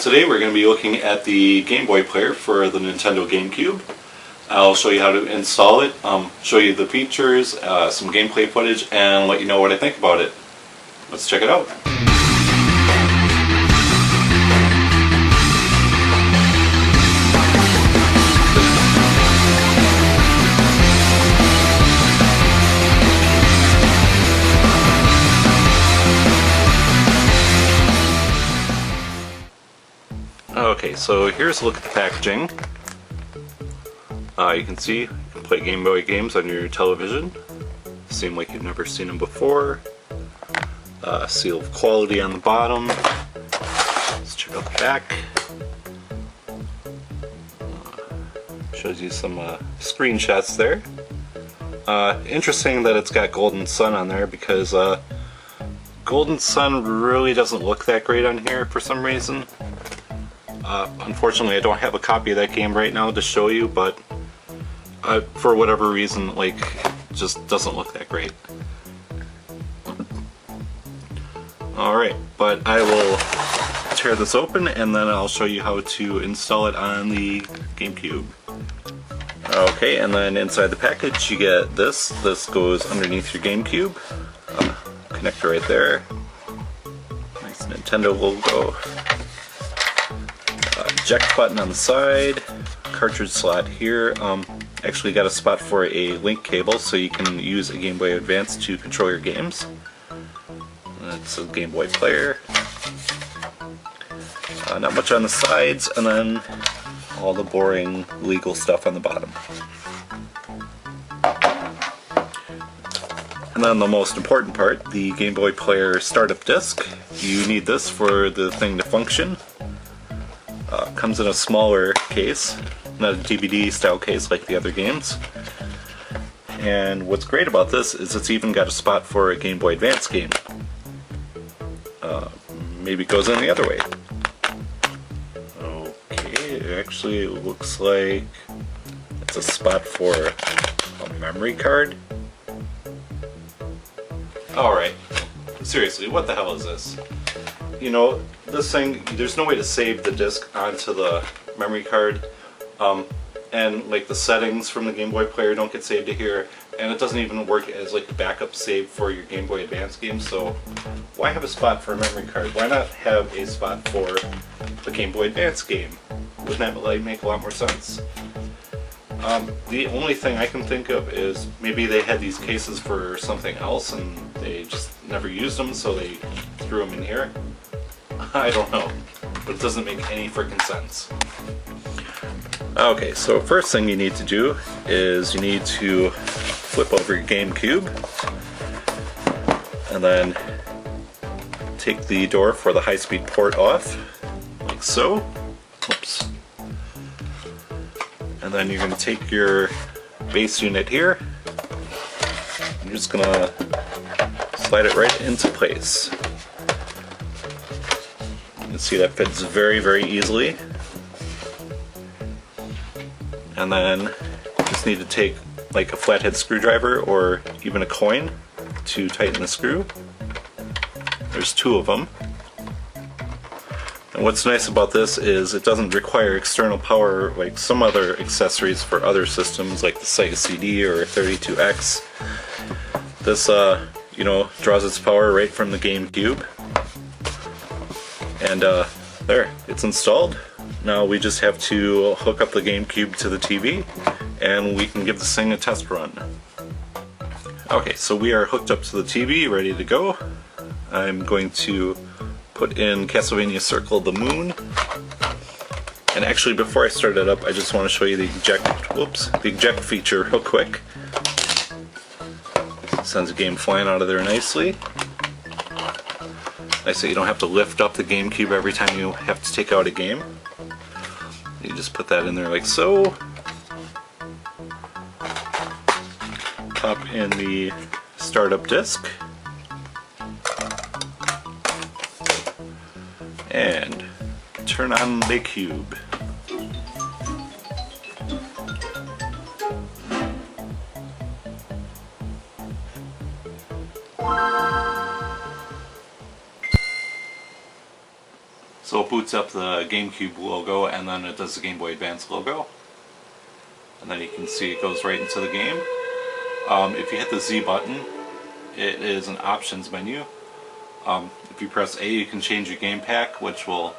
Today we're going to be looking at the Game Boy player for the Nintendo GameCube. I'll show you how to install it, show you the features, some gameplay footage, and let you know what I think about it. Let's check it out. Okay, so here's a look at the packaging. You can see you can play Game Boy games on your television. Seem like you've never seen them before. Seal of quality on the bottom. Let's check out the back. Shows you some screenshots there. Interesting that it's got Golden Sun on there because Golden Sun really doesn't look that great on here for some reason. Unfortunately, I don't have a copy of that game right now to show you, but for whatever reason, like, it just doesn't look that great. Alright, but I will tear this open and then I'll show you how to install it on the GameCube. Okay, and then inside the package you get this. This goes underneath your GameCube. Connector right there. Nice Nintendo logo. Eject button on the side, cartridge slot here. Actually got a spot for a link cable so you can use a Game Boy Advance to control your games. That's a Game Boy player. Not much on the sides, and then all the boring legal stuff on the bottom. And then the most important part, the Game Boy player startup disc. You need this for the thing to function. Comes in a smaller case, not a DVD style case like the other games. And what's great about this is it's even got a spot for a Game Boy Advance game. Maybe it goes in the other way. Okay, it actually looks like it's a spot for a memory card. Alright, seriously, what the hell is this? You know, this thing, there's no way to save the disc onto the memory card, and like the settings from the Game Boy player don't get saved to here, and it doesn't even work as like the backup save for your Game Boy Advance game, so why have a spot for a memory card? Why not have a spot for the Game Boy Advance game? Wouldn't that like make a lot more sense? The only thing I can think of is maybe they had these cases for something else and they just never used them, so they threw them in here. I don't know, but it doesn't make any freaking sense. Okay, so first thing you need to do is you need to flip over your GameCube and then take the door for the high-speed port off, like so. Oops. And then you're going to take your base unit here, and you're just going to slide it right into place. You can see that fits very, very easily. And then you just need to take like a flathead screwdriver or even a coin to tighten the screw. There's two of them. And what's nice about this is it doesn't require external power like some other accessories for other systems like the Sega CD or 32X. This, you know, draws its power right from the GameCube. And there, it's installed. Now we just have to hook up the GameCube to the TV and we can give this thing a test run. Okay, so we are hooked up to the TV, ready to go. I'm going to put in Castlevania Circle of the Moon. And actually before I start it up, I just want to show you the eject feature real quick. Sends a game flying out of there nicely. Nice that you don't have to lift up the GameCube every time you have to take out a game. You just put that in there like so. Pop in the startup disc. And turn on the cube. So it boots up the GameCube logo, and then it does the Game Boy Advance logo. And then you can see it goes right into the game. If you hit the Z button, it is an options menu. If you press A, you can change your game pack, which will,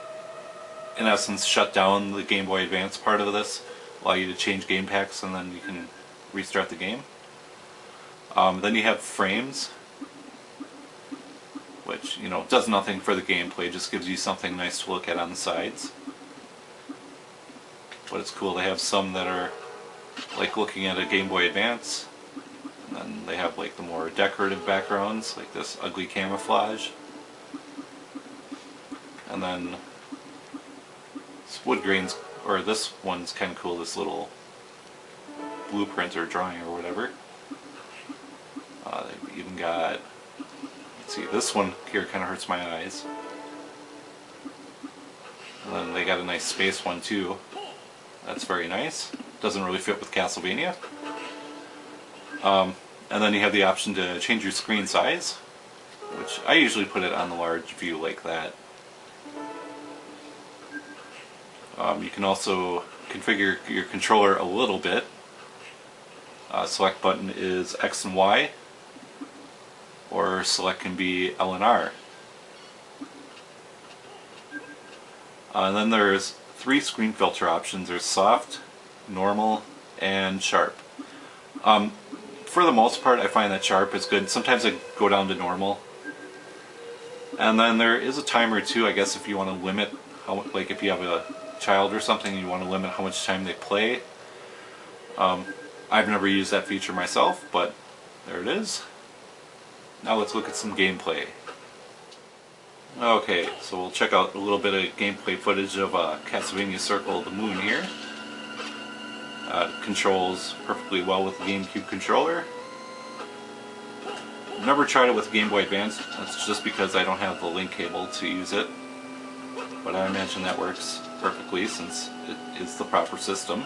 in essence, shut down the Game Boy Advance part of this, allow you to change game packs, and then you can restart the game. Then you have frames, which, you know, does nothing for the gameplay, just gives you something nice to look at on the sides. But it's cool, they have some that are like looking at a Game Boy Advance, and then they have like the more decorative backgrounds, like this ugly camouflage. And then this wood grain's, or this one's kind of cool, this little blueprint or drawing or whatever. They've even got, let's see, this one here kind of hurts my eyes. And then they got a nice space one too. That's very nice. Doesn't really fit with Castlevania. And then you have the option to change your screen size, which I usually put it on the large view like that. You can also configure your controller a little bit. Select button is X and Y, or select can be L and R. And then there's 3 screen filter options. There's soft, normal, and sharp. For the most part, I find that sharp is good. Sometimes I go down to normal. And then there is a timer too, I guess, if you want to limit how, like if you have a child or something and you want to limit how much time they play. I've never used that feature myself, but there it is. Now let's look at some gameplay. Okay, so we'll check out a little bit of gameplay footage of Castlevania Circle of the Moon here. Controls perfectly well with the GameCube controller. Never tried it with Game Boy Advance, that's just because I don't have the link cable to use it. But I imagine that works perfectly since it is the proper system.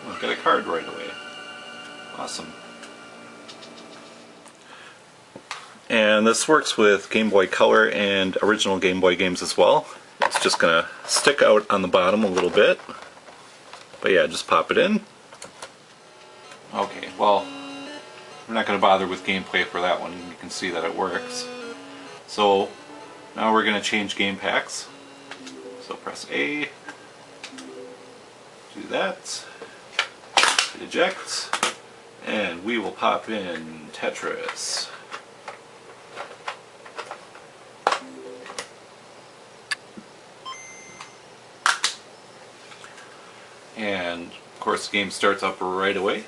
Oh, got a card right away. Awesome. And this works with Game Boy Color and original Game Boy games as well. It's just going to stick out on the bottom a little bit. But yeah, just pop it in. Okay, well, we're not going to bother with gameplay for that one. You can see that it works. So now we're going to change game packs. So press A. Do that. Hit eject. And we will pop in Tetris. And of course the game starts up right away.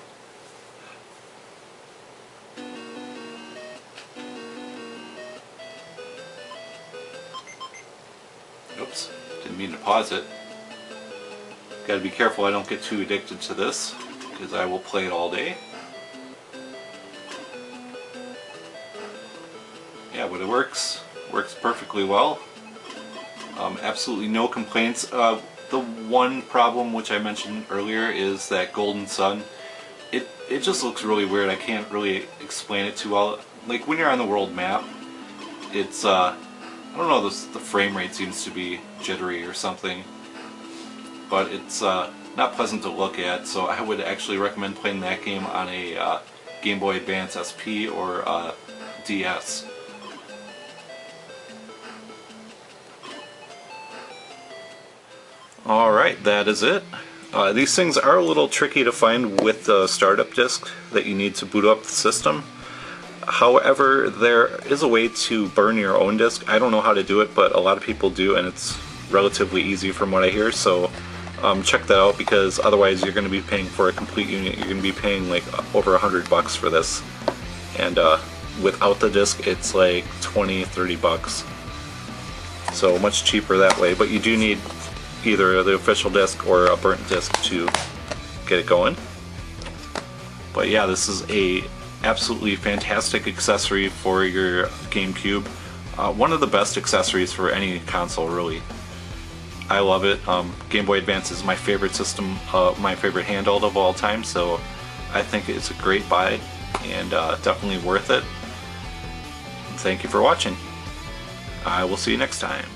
Oops, didn't mean to pause it. Gotta be careful I don't get too addicted to this, because I will play it all day. Yeah, but it works perfectly well. Absolutely no complaints. The one problem which I mentioned earlier is that golden sun. It just looks really weird. I can't really explain it too well. Like when you're on the world map, it's I don't know, the frame rate seems to be jittery or something, but it's not pleasant to look at. So I would actually recommend playing that game on a Game Boy Advance SP or DS. Alright, that is it. These things are a little tricky to find with the startup disk that you need to boot up the system. However, there is a way to burn your own disk. I don't know how to do it, but a lot of people do, and it's relatively easy from what I hear. So check that out, because otherwise you're going to be paying for a complete unit. You're going to be paying like over $100 for this. And without the disk, it's like 20-30 bucks. So much cheaper that way, but you do need either the official disc or a burnt disc to get it going. But yeah, this is a absolutely fantastic accessory for your GameCube. One of the best accessories for any console, really. I love it. Game Boy Advance is my favorite system, my favorite handheld of all time, so I think it's a great buy and definitely worth it. Thank you for watching. I will see you next time.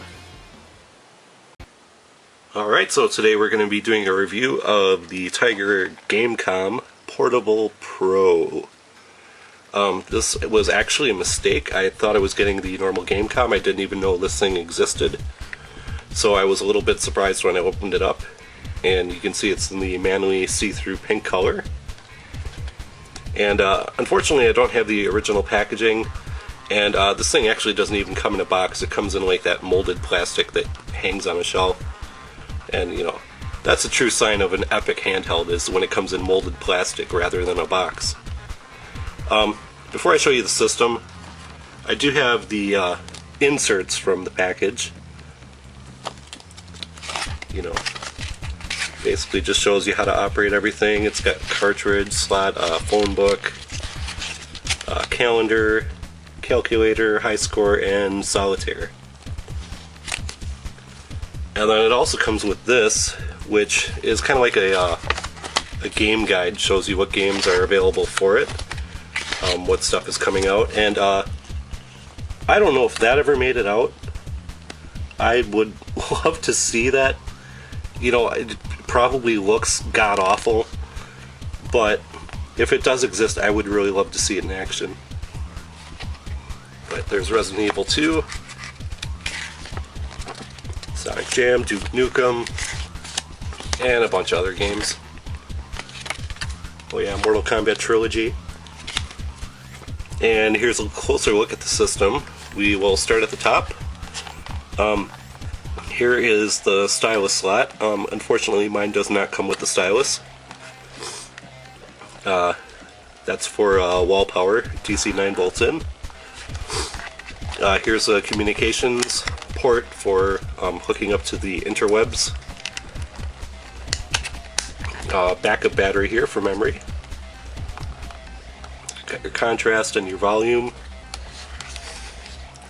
Alright, so today we're going to be doing a review of the Tiger GameCom Portable Pro. This was actually a mistake. I thought I was getting the normal GameCom. I didn't even know this thing existed. So I was a little bit surprised when I opened it up. And you can see it's in the manually see-through pink color. And unfortunately I don't have the original packaging. And this thing actually doesn't even come in a box. It comes in like that molded plastic that hangs on a shelf. And you know, that's a true sign of an epic handheld, is when it comes in molded plastic rather than a box. Before I show you the system, I do have the inserts from the package. You know, basically just shows you how to operate everything. It's got cartridge slot, phone book, calendar, calculator, high score, and solitaire. And then it also comes with this, which is kind of like a game guide. Shows you what games are available for it, what stuff is coming out, and I don't know if that ever made it out. I would love to see that. You know, it probably looks god-awful, but if it does exist, I would really love to see it in action. But there's Resident Evil 2, Sonic Jam, Duke Nukem, and a bunch of other games. Oh yeah, Mortal Kombat Trilogy. And here's a closer look at the system. We will start at the top. Here is the stylus slot. Unfortunately, mine does not come with the stylus. That's for wall power, DC 9 volts in. Here's a communications port for hooking up to the interwebs. Backup battery here for memory. Got your contrast and your volume.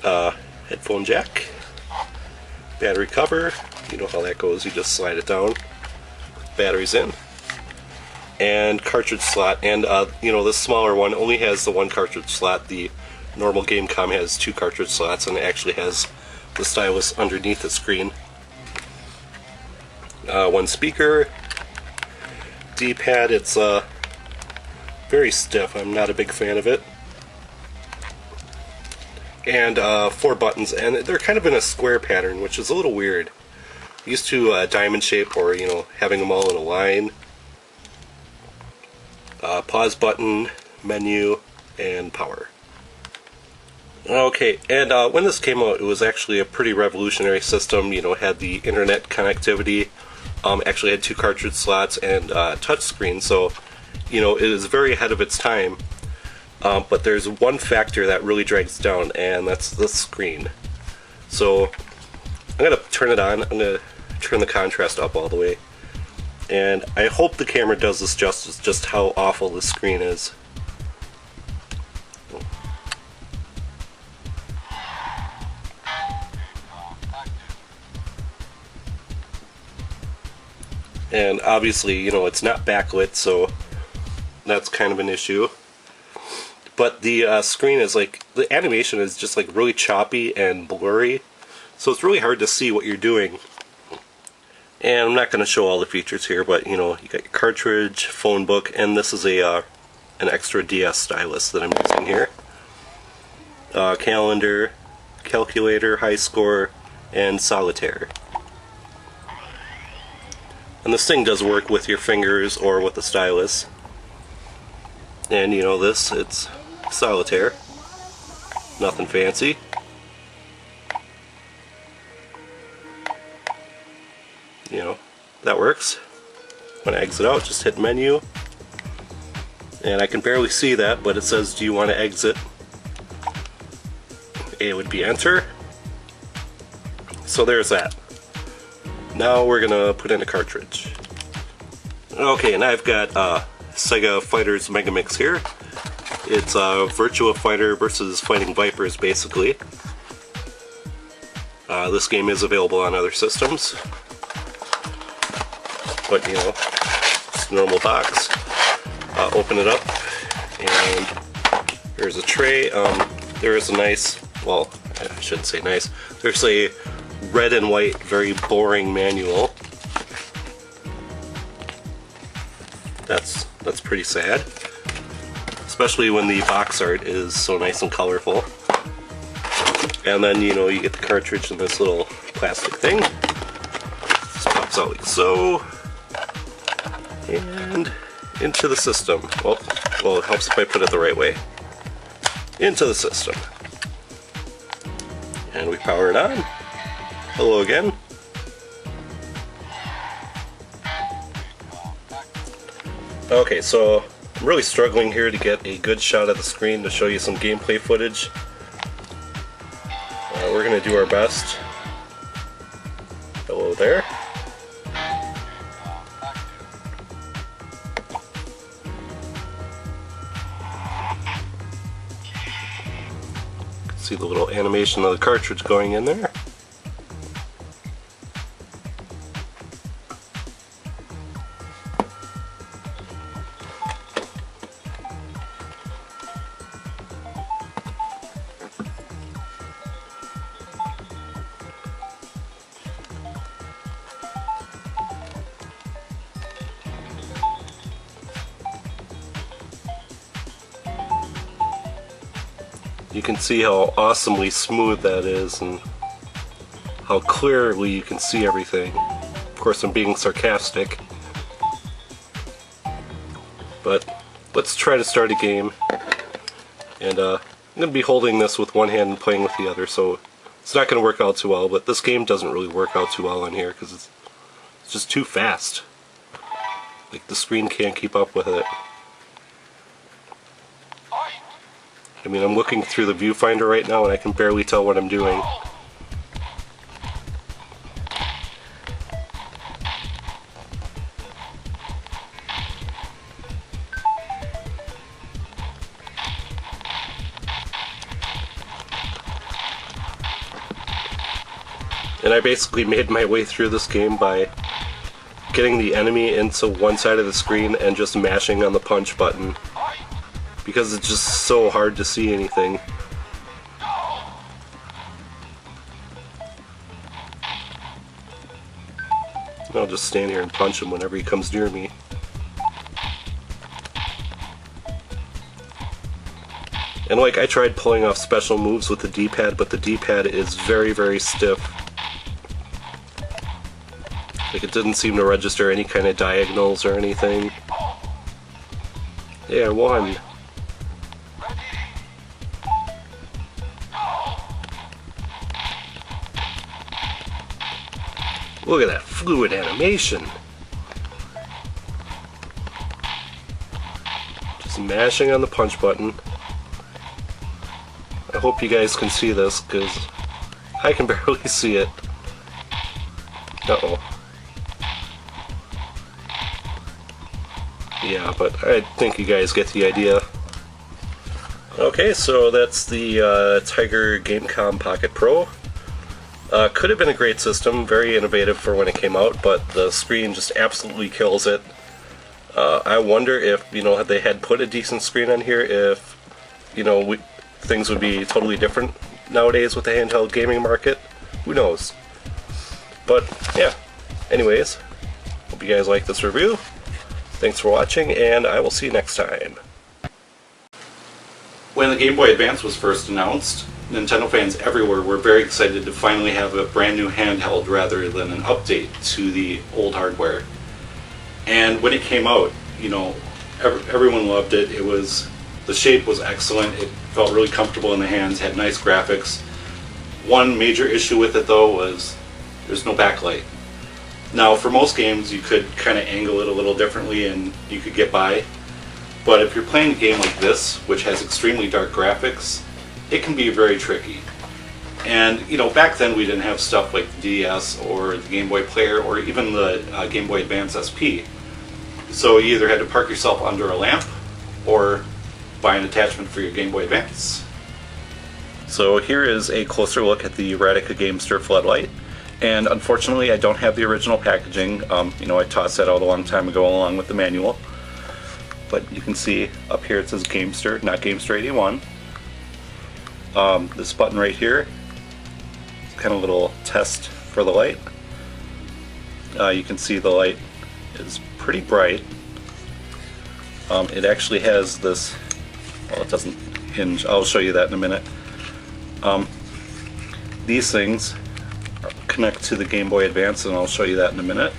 Headphone jack. Battery cover. You know how that goes, you just slide it down. Batteries in. And cartridge slot. And you know, this smaller one only has the one cartridge slot. The normal GameCom has two cartridge slots, and it actually has the stylus underneath the screen. One speaker. D-pad, it's very stiff. I'm not a big fan of it. And 4 buttons, and they're kind of in a square pattern, which is a little weird. Used to diamond shape, or you know, having them all in a line. Pause button, menu, and power. Okay, and when this came out, it was actually a pretty revolutionary system. You know, it had the internet connectivity, actually had 2 cartridge slots, and touchscreen, so you know, it is very ahead of its time. But there's one factor that really drags it down, and that's the screen. So I'm going to turn it on. I'm going to turn the contrast up all the way. And I hope the camera does this justice, just how awful this screen is. And obviously, you know, it's not backlit, so that's kind of an issue. But the screen is like, the animation is just like really choppy and blurry, so it's really hard to see what you're doing. And I'm not going to show all the features here, but you know, you got your cartridge, phone book, and this is a an extra DS stylus that I'm using here. Calendar, calculator, high score, and solitaire. And this thing does work with your fingers or with the stylus. And you know, this, it's solitaire. Nothing fancy. You know, that works. When I exit out, just hit menu. And I can barely see that, but it says, do you want to exit? A would be enter. So there's that. Now we're gonna put in a cartridge. Okay, and I've got Sega Fighters Mega Mix here. It's Virtua Fighter versus Fighting Vipers, basically. This game is available on other systems. But, you know, it's a normal box. Open it up, and here's a tray. There is a nice, well, I shouldn't say nice. There's a red and white, very boring manual. That's pretty sad. Especially when the box art is so nice and colorful. And then, you know, you get the cartridge in this little plastic thing. This pops out like so. And into the system. Well, it helps if I put it the right way. Into the system. And we power it on. Hello again. Okay, so I'm really struggling here to get a good shot of the screen to show you some gameplay footage. We're going to do our best. Hello there. See the little animation of the cartridge going in there. You can see how awesomely smooth that is and how clearly you can see everything. Of course, I'm being sarcastic. But let's try to start a game. And I'm going to be holding this with one hand and playing with the other, so it's not going to work out too well. But this game doesn't really work out too well on here because it's just too fast. Like, the screen can't keep up with it. I mean, I'm looking through the viewfinder right now and I can barely tell what I'm doing. And I basically made my way through this game by getting the enemy into one side of the screen and just mashing on the punch button. Because it's just so hard to see anything. I'll just stand here and punch him whenever he comes near me. And like, I tried pulling off special moves with the D-pad, but the D-pad is very, very stiff. Like, it didn't seem to register any kind of diagonals or anything. Yeah, I won. Look at that fluid animation. Just mashing on the punch button. I hope you guys can see this, because I can barely see it. Uh-oh. Yeah, but I think you guys get the idea. Okay, so that's the Tiger GameCom Pocket Pro. Could have been a great system, very innovative for when it came out, but the screen just absolutely kills it. I wonder if, you know, had they had put a decent screen on here, if, you know, things would be totally different nowadays with the handheld gaming market. Who knows? But, yeah. Anyways, hope you guys like this review. Thanks for watching, and I will see you next time. When the Game Boy Advance was first announced, Nintendo fans everywhere were very excited to finally have a brand new handheld rather than an update to the old hardware. And when it came out, you know, everyone loved it. The shape was excellent. It felt really comfortable in the hands, had nice graphics. One major issue with it though was there's no backlight. Now for most games you could kind of angle it a little differently and you could get by. But if you're playing a game like this, which has extremely dark graphics, it can be very tricky. And, you know, back then we didn't have stuff like the DS or the Game Boy Player or even the Game Boy Advance SP. So you either had to park yourself under a lamp or buy an attachment for your Game Boy Advance. So here is a closer look at the Radica Gamester floodlight. And unfortunately I don't have the original packaging. You know, I tossed that out a long time ago along with the manual. But you can see up here it says Gamester, not Gamester 81. This button right here kind of little test for the light. You can see the light is pretty bright. It actually has this, well, it doesn't hinge. I'll show you that in a minute. These things connect to the Game Boy Advance, and I'll show you that in a minute.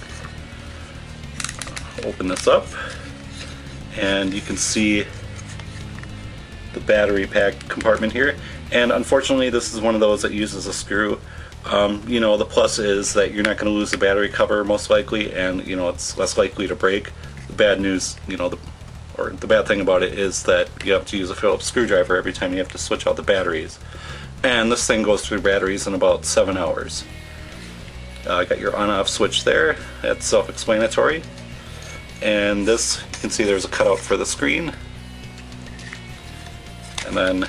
Open this up, and you can see the battery pack compartment here. And unfortunately, this is one of those that uses a screw. You know, the plus is that you're not going to lose the battery cover most likely, and you know, it's less likely to break. The bad news, you know, the bad thing about it is that you have to use a Phillips screwdriver every time you have to switch out the batteries. And this thing goes through batteries in about 7 hours. Got your on-off switch there. That's self-explanatory. And this, you can see there's a cutout for the screen. And then,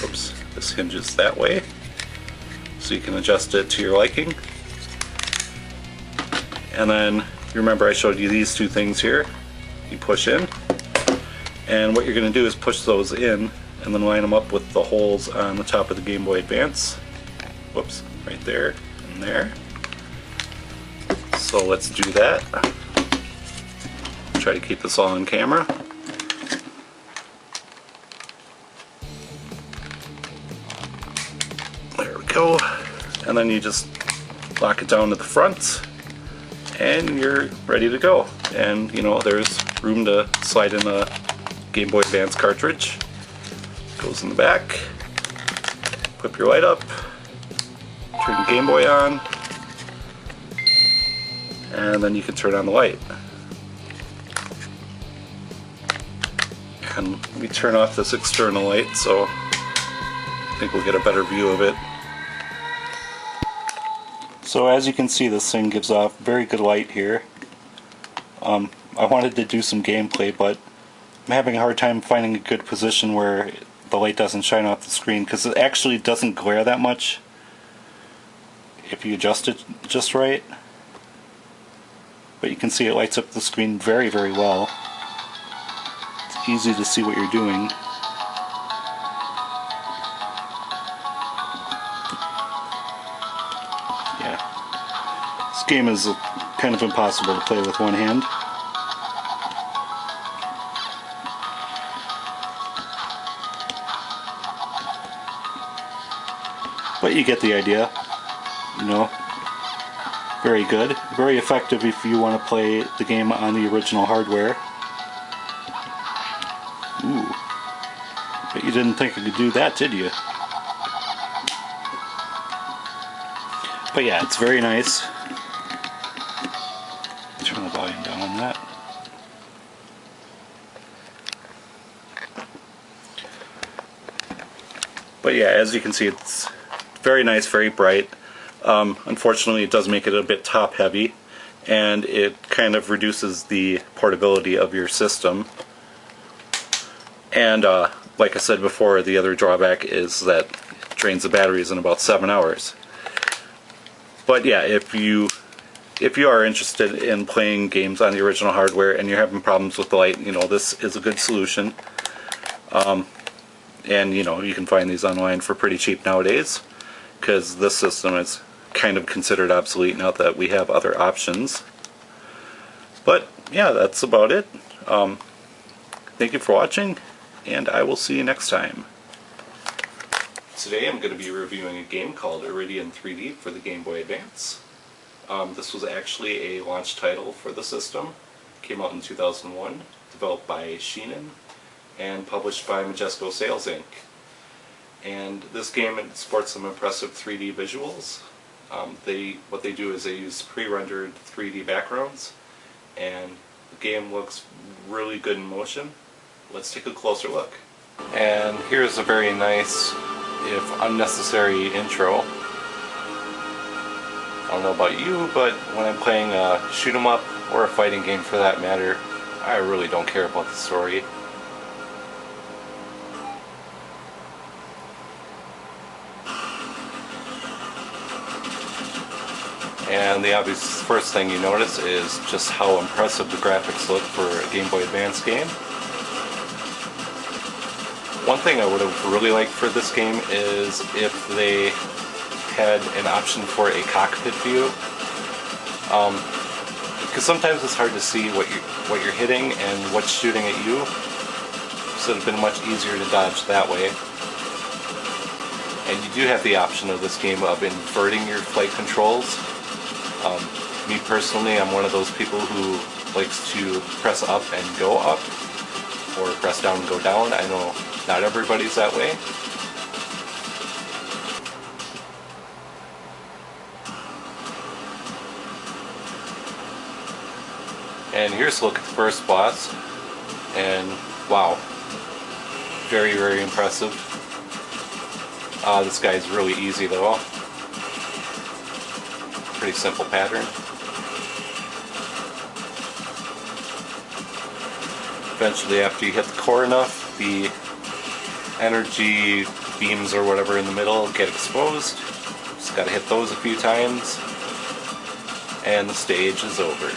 oops, this hinges that way, so you can adjust it to your liking. And then, you remember I showed you these two things here. You push in, and what you're going to do is push those in and then line them up with the holes on the top of the Game Boy Advance. Whoops, right there and there. So let's do that. Try to keep this all on camera. There we go. And then you just lock it down to the front, and you're ready to go. And you know, there's room to slide in a Game Boy Advance cartridge. Goes in the back. Put your light up. Turn the Game Boy on. And then you can turn on the light. And we turn off this external light, so I think we'll get a better view of it. So as you can see, this thing gives off very good light here. I wanted to do some gameplay, but I'm having a hard time finding a good position where the light doesn't shine off the screen, because it actually doesn't glare that much if you adjust it just right. But you can see it lights up the screen very, very well. It's easy to see what you're doing. Yeah. This game is kind of impossible to play with one hand. But you get the idea, you know. Very good. Very effective if you want to play the game on the original hardware. Ooh. But you didn't think I could do that, did you? But yeah, it's very nice. Turn the volume down on that. But yeah, as you can see, it's very nice, very bright. Unfortunately, it does make it a bit top heavy, and it kind of reduces the portability of your system. And like I said before, the other drawback is that it drains the batteries in about 7 hours. But yeah, if you are interested in playing games on the original hardware and you're having problems with the light, you know, this is a good solution. And you know, you can find these online for pretty cheap nowadays, because this system is kind of considered obsolete now that we have other options. But yeah, that's about it. Thank you for watching, and I will see you next time. Today I'm going to be reviewing a game called Iridion 3D for the Game Boy Advance. This was actually a launch title for the system. Came out in 2001, developed by Sheenen, and published by Majesco Sales Inc. And this game sports some impressive 3D visuals. What they do is they use pre-rendered 3D backgrounds, and the game looks really good in motion. Let's take a closer look. And here's a very nice, if unnecessary, intro. I don't know about you, but when I'm playing a shoot 'em up, or a fighting game for that matter, I really don't care about the story. And the obvious first thing you notice is just how impressive the graphics look for a Game Boy Advance game. One thing I would have really liked for this game is if they had an option for a cockpit view. Because sometimes it's hard to see what you're hitting and what's shooting at you. So it'd have been much easier to dodge that way. And you do have the option of this game of inverting your flight controls. Me personally, I'm one of those people who likes to press up and go up, or press down and go down. I know not everybody's that way. And here's a look at the first boss, and wow, very, very impressive. This guy's really easy though. Pretty simple pattern. Eventually, after you hit the core enough, the energy beams or whatever in the middle get exposed. Just gotta hit those a few times, and the stage is over.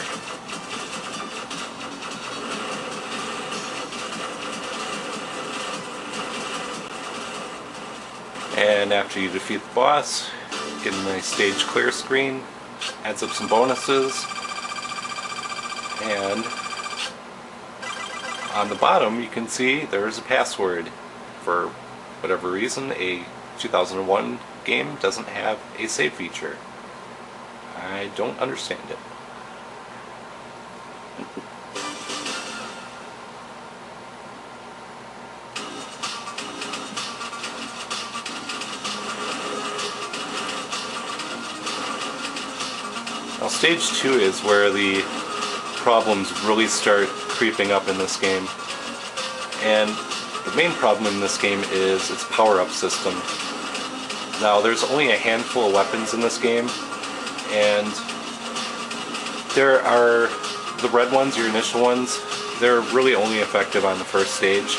And after you defeat the boss, get a nice stage clear screen, adds up some bonuses, and on the bottom you can see there's a password. For whatever reason, a 2001 game doesn't have a save feature. I don't understand it. Now stage 2 is where the problems really start creeping up in this game. And the main problem in this game is its power-up system. Now there's only a handful of weapons in this game, and there are the red ones, your initial ones, they're really only effective on the first stage.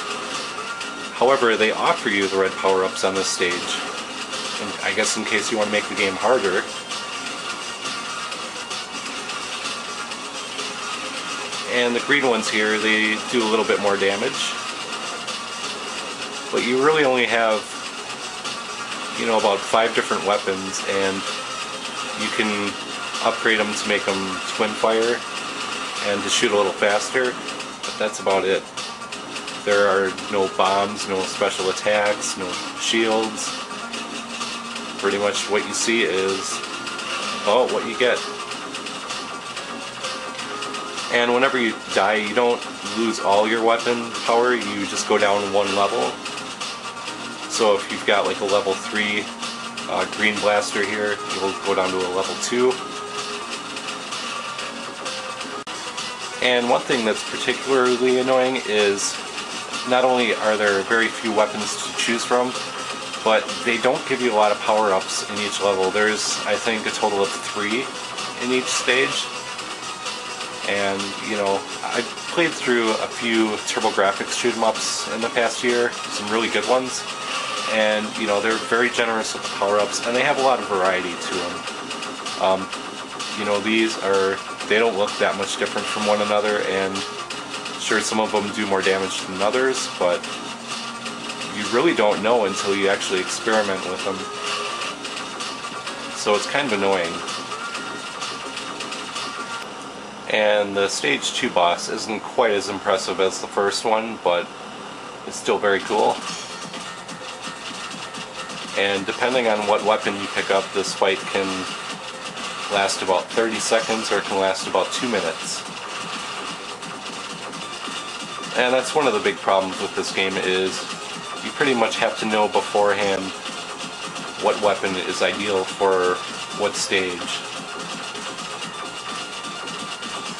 However, they offer you the red power-ups on this stage, and I guess in case you want to make the game harder. And the green ones here, they do a little bit more damage. But you really only have, you know, about 5 different weapons, and you can upgrade them to make them twin fire and to shoot a little faster, but that's about it. There are no bombs, no special attacks, no shields. Pretty much what you see is, oh, what you get. And whenever you die, you don't lose all your weapon power, you just go down one level. So if you've got like a level 3 green blaster here, you'll go down to a level 2. And one thing that's particularly annoying is not only are there very few weapons to choose from, but they don't give you a lot of power-ups in each level. There's, I think, a total of 3 in each stage. And, you know, I played through a few TurboGrafx shoot-em-ups in the past year, some really good ones. And, you know, they're very generous with the power-ups, and they have a lot of variety to them. You know, they don't look that much different from one another, and sure, some of them do more damage than others, but you really don't know until you actually experiment with them. So it's kind of annoying. And the stage 2 boss isn't quite as impressive as the first one, but it's still very cool. And depending on what weapon you pick up, this fight can last about 30 seconds or it can last about 2 minutes. And that's one of the big problems with this game is you pretty much have to know beforehand what weapon is ideal for what stage.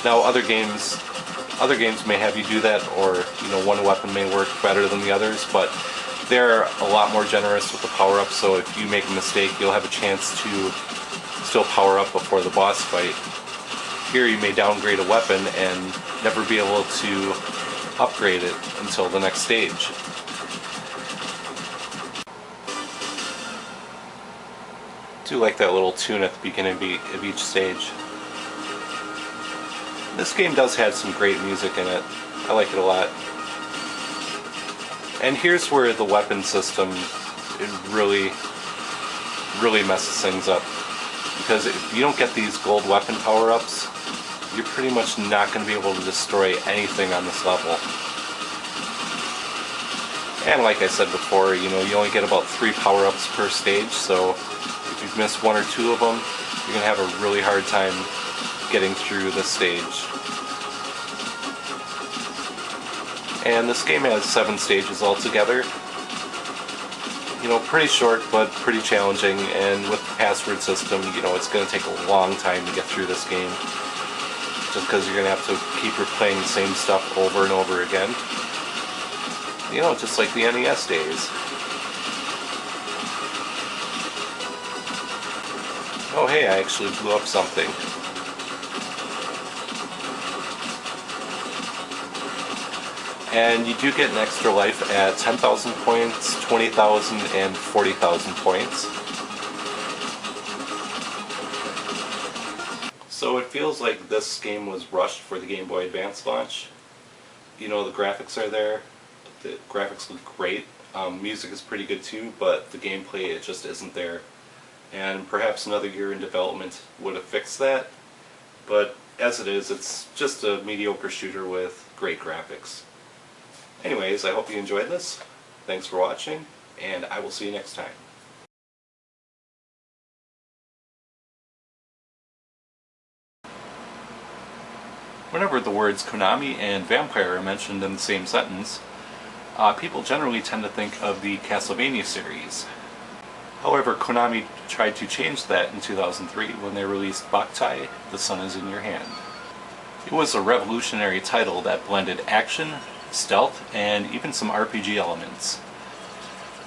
Now other games may have you do that, or you know, one weapon may work better than the others, but they're a lot more generous with the power-up, so if you make a mistake, you'll have a chance to still power up before the boss fight. Here you may downgrade a weapon and never be able to upgrade it until the next stage. I do like that little tune at the beginning of each stage. This game does have some great music in it. I like it a lot. And here's where the weapon system really really messes things up. Because if you don't get these gold weapon power-ups, you're pretty much not going to be able to destroy anything on this level. And like I said before, you know, you only get about 3 power-ups per stage, so if you've missed 1 or 2 of them, you're going to have a really hard time getting through this stage. And this game has 7 stages altogether. You know, pretty short, but pretty challenging, and with the password system, you know, it's going to take a long time to get through this game. Just because you're going to have to keep replaying the same stuff over and over again. You know, just like the NES days. Oh hey, I actually blew up something. And you do get an extra life at 10,000 points, 20,000, and 40,000 points. So it feels like this game was rushed for the Game Boy Advance launch. You know, the graphics are there, the graphics look great, music is pretty good too, but the gameplay, it just isn't there. And perhaps another year in development would have fixed that, but as it is, it's just a mediocre shooter with great graphics. Anyways, I hope you enjoyed this. Thanks for watching, and I will see you next time. Whenever the words Konami and Vampire are mentioned in the same sentence, people generally tend to think of the Castlevania series. However, Konami tried to change that in 2003 when they released Boktai, The Sun Is In Your Hand. It was a revolutionary title that blended action, stealth, and even some RPG elements.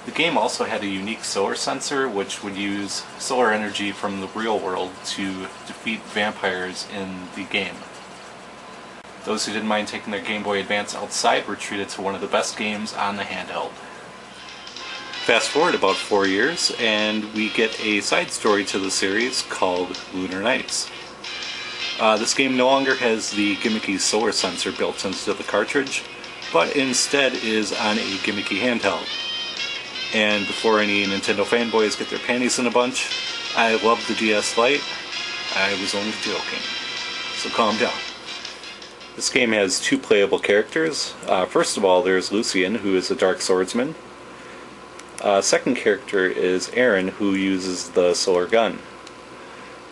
The game also had a unique solar sensor which would use solar energy from the real world to defeat vampires in the game. Those who didn't mind taking their Game Boy Advance outside were treated to one of the best games on the handheld. Fast forward about 4 years and we get a side story to the series called Lunar Nights. This game no longer has the gimmicky solar sensor built into the cartridge, but instead is on a gimmicky handheld. And before any Nintendo fanboys get their panties in a bunch, I love the DS Lite. I was only joking. So calm down. This game has 2 playable characters. First of all, there's Lucian, who is a dark swordsman. Second character is Aaron, who uses the solar gun.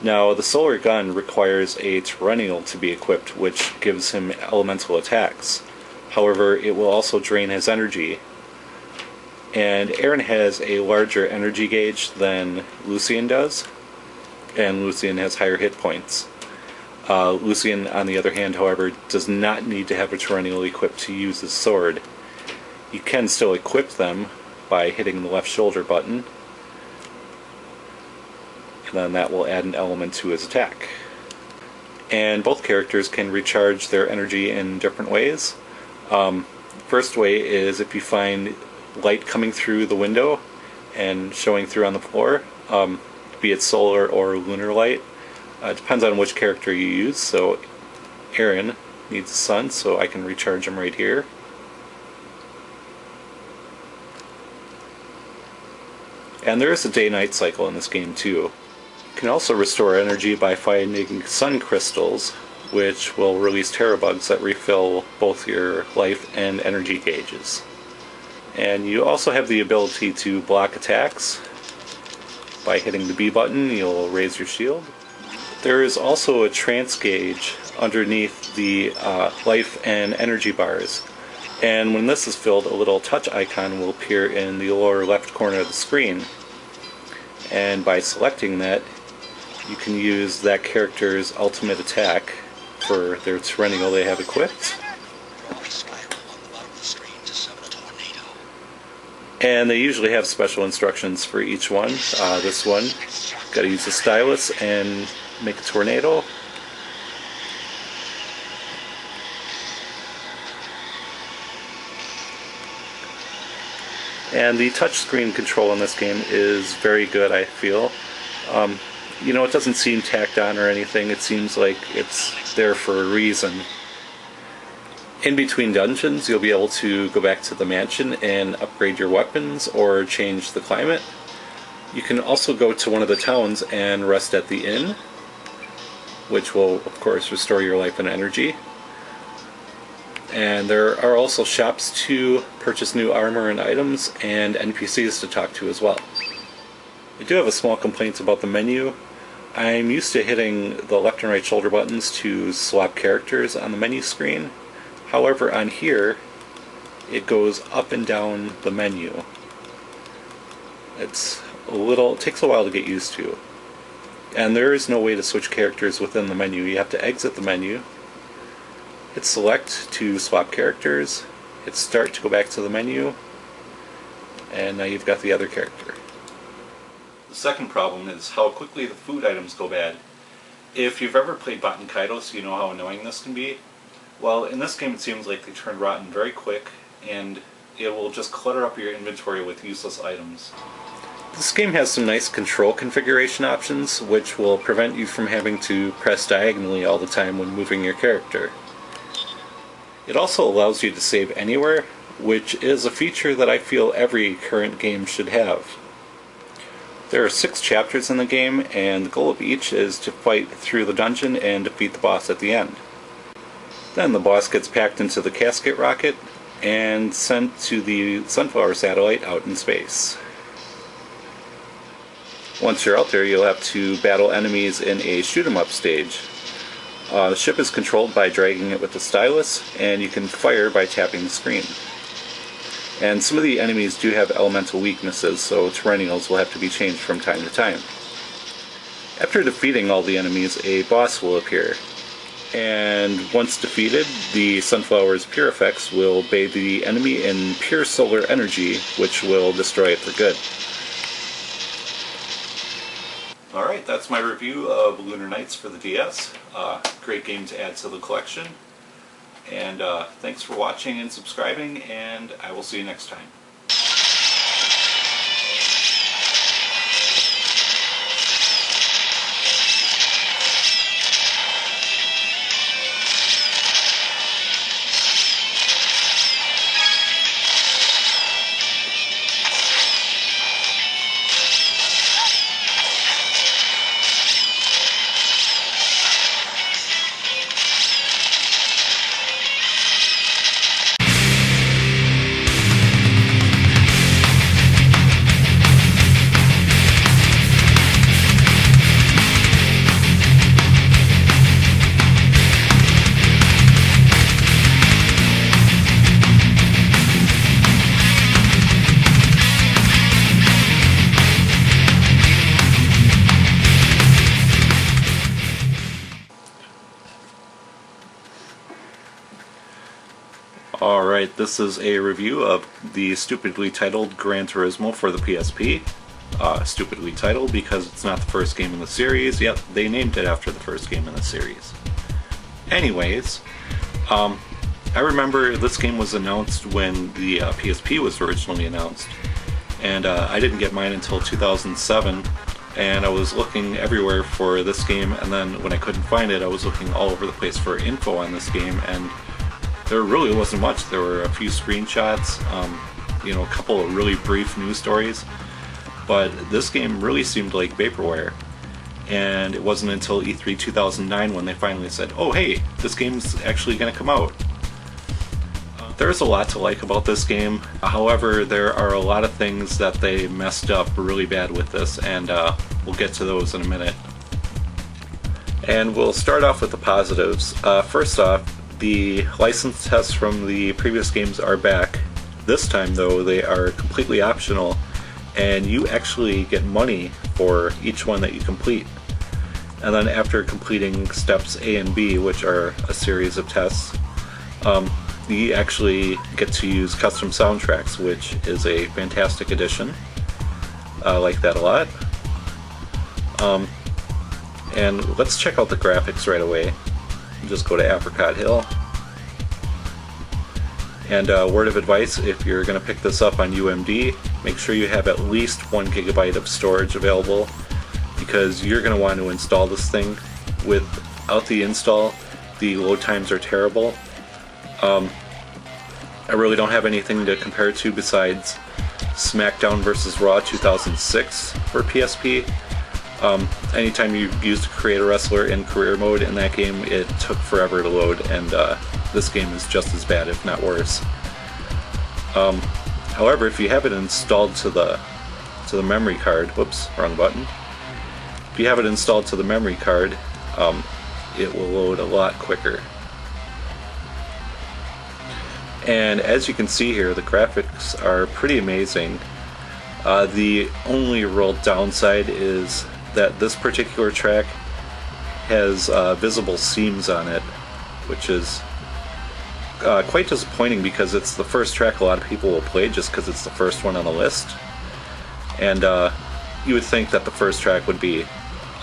Now, the solar gun requires a Tyrannial to be equipped, which gives him elemental attacks. However, it will also drain his energy. And Aaron has a larger energy gauge than Lucian does, and Lucian has higher hit points. Lucian, on the other hand, however, does not need to have a Tyrannial equipped to use his sword. You can still equip them by hitting the left shoulder button, and then that will add an element to his attack. And both characters can recharge their energy in different ways. First way is if you find light coming through the window and showing through on the floor, be it solar or lunar light. It depends on which character you use. So Aaron needs the sun, so I can recharge him right here. And there is a day-night cycle in this game too. You can also restore energy by finding sun crystals, which will release terrabugs that refill both your life and energy gauges. And you also have the ability to block attacks. By hitting the B button, you'll raise your shield. There is also a trance gauge underneath the life and energy bars. And when this is filled, a little touch icon will appear in the lower left corner of the screen. And by selecting that, you can use that character's ultimate attack for their Tyrannial they have equipped. And they usually have special instructions for each one. This one, got to use the stylus and make a tornado. And the touchscreen control in this game is very good, I feel. You know, it doesn't seem tacked on or anything. It seems like it's there for a reason. In between dungeons, you'll be able to go back to the mansion and upgrade your weapons or change the climate. You can also go to one of the towns and rest at the inn, which will of course restore your life and energy. And there are also shops to purchase new armor and items, and NPCs to talk to as well. I do have a small complaint about the menu. I'm used to hitting the left and right shoulder buttons to swap characters on the menu screen. However, on here, it goes up and down the menu. It takes a while to get used to. And there is no way to switch characters within the menu. You have to exit the menu, hit select to swap characters, hit start to go back to the menu, and now you've got the other character. The second problem is how quickly the food items go bad. If you've ever played Baten Kaitos, you know how annoying this can be. Well, in this game it seems like they turn rotten very quick, and it will just clutter up your inventory with useless items. This game has some nice control configuration options, which will prevent you from having to press diagonally all the time when moving your character. It also allows you to save anywhere, which is a feature that I feel every current game should have. There are 6 chapters in the game, and the goal of each is to fight through the dungeon and defeat the boss at the end. Then the boss gets packed into the casket rocket and sent to the Sunflower satellite out in space. Once you're out there, you'll have to battle enemies in a shoot-'em-up stage. The ship is controlled by dragging it with the stylus, and you can fire by tapping the screen. And some of the enemies do have elemental weaknesses, so terrennials will have to be changed from time to time. After defeating all the enemies, a boss will appear. And once defeated, the Sunflower's pure effects will bathe the enemy in pure solar energy, which will destroy it for good. Alright, that's my review of Lunar Nights for the DS. Great game to add to the collection. And thanks for watching and subscribing, and I will see you next time. Alright, this is a review of the stupidly titled Gran Turismo for the PSP. Stupidly titled because it's not the first game in the series. Yep, they named it after the first game in the series. Anyways, I remember this game was announced when the PSP was originally announced, and I didn't get mine until 2007, and I was looking everywhere for this game, and then when I couldn't find it, I was looking all over the place for info on this game, and there really wasn't much. There were a few screenshots, a couple of really brief news stories, but this game really seemed like vaporware. And it wasn't until E3 2009 when they finally said, oh hey, this game's actually going to come out. There's a lot to like about this game. However, there are a lot of things that they messed up really bad with this, and we'll get to those in a minute. And we'll start off with the positives. First off, the license tests from the previous games are back. This time though, they are completely optional, and you actually get money for each one that you complete. And then after completing steps A and B, which are a series of tests, you actually get to use custom soundtracks, which is a fantastic addition. I like that a lot. And let's check out the graphics right away. Just go to Apricot Hill. And word of advice, if you're going to pick this up on UMD, make sure you have at least 1 GB of storage available, because you're going to want to install this thing. Without the install, the load times are terrible. I really don't have anything to compare it to besides SmackDown vs. Raw 2006 for PSP. Anytime you used to create a wrestler in career mode in that game, it took forever to load, and this game is just as bad, if not worse. However, if you have it installed to the memory card, whoops, wrong button. If you have it installed to the memory card, it will load a lot quicker. And as you can see here, the graphics are pretty amazing. The only real downside is that this particular track has visible seams on it, which is quite disappointing because it's the first track a lot of people will play just because it's the first one on the list. And you would think that the first track would be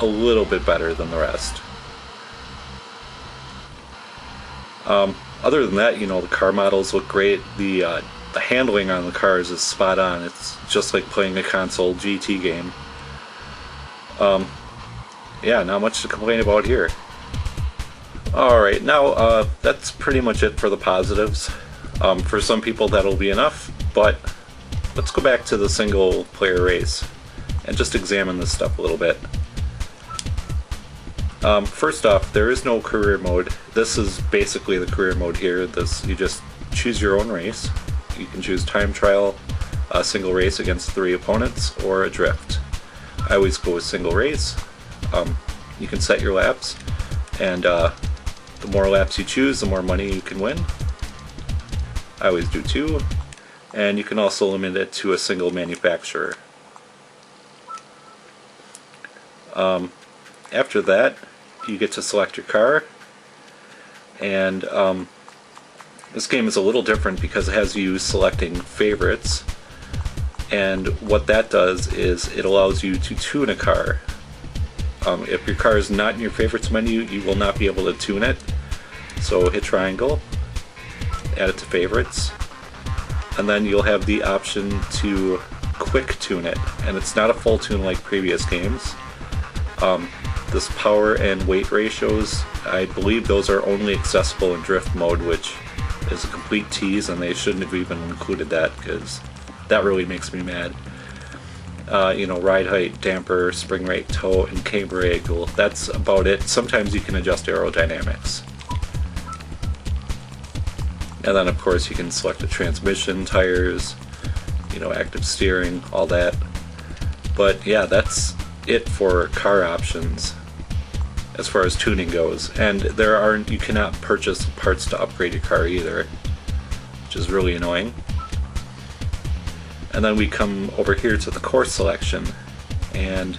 a little bit better than the rest. Other than that, you know, the car models look great. The handling on the cars is spot on. It's just like playing a console GT game. Yeah, not much to complain about here. Alright, now that's pretty much it for the positives. For some people that'll be enough, but let's go back to the single player race and just examine this stuff a little bit. First off, there is no career mode. This is basically the career mode here. You just choose your own race. You can choose time trial, a single race against 3 opponents, or a drift. I always go with single race. You can set your laps, and the more laps you choose, the more money you can win. I always do 2, and you can also limit it to a single manufacturer. After that, you get to select your car, and this game is a little different because it has you selecting favorites, and what that does is it allows you to tune a car. If your car is not in your favorites menu, you will not be able to tune it. So hit triangle, add it to favorites, and then you'll have the option to quick tune it, and it's not a full tune like previous games. This power and weight ratios, I believe those are only accessible in drift mode, which is a complete tease, and they shouldn't have even included that because that really makes me mad. You know, ride height, damper, spring rate, tow, and camber angle, that's about it. Sometimes you can adjust aerodynamics. And then of course you can select the transmission, tires, you know, active steering, all that. But yeah, that's it for car options as far as tuning goes. And you cannot purchase parts to upgrade your car either, which is really annoying. And then we come over here to the course selection, and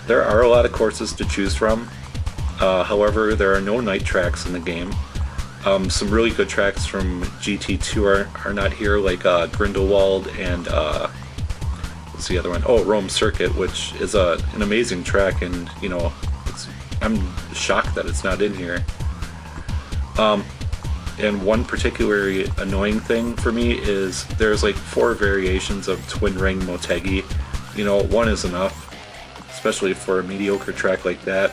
there are a lot of courses to choose from. However, there are no night tracks in the game. Some really good tracks from GT2 are not here, like Grindelwald and what's the other one? Oh, Rome Circuit, which is an amazing track, and you know, I'm shocked that it's not in here. And one particularly annoying thing for me is there's like 4 variations of Twin Ring Motegi. You know, 1 is enough, especially for a mediocre track like that.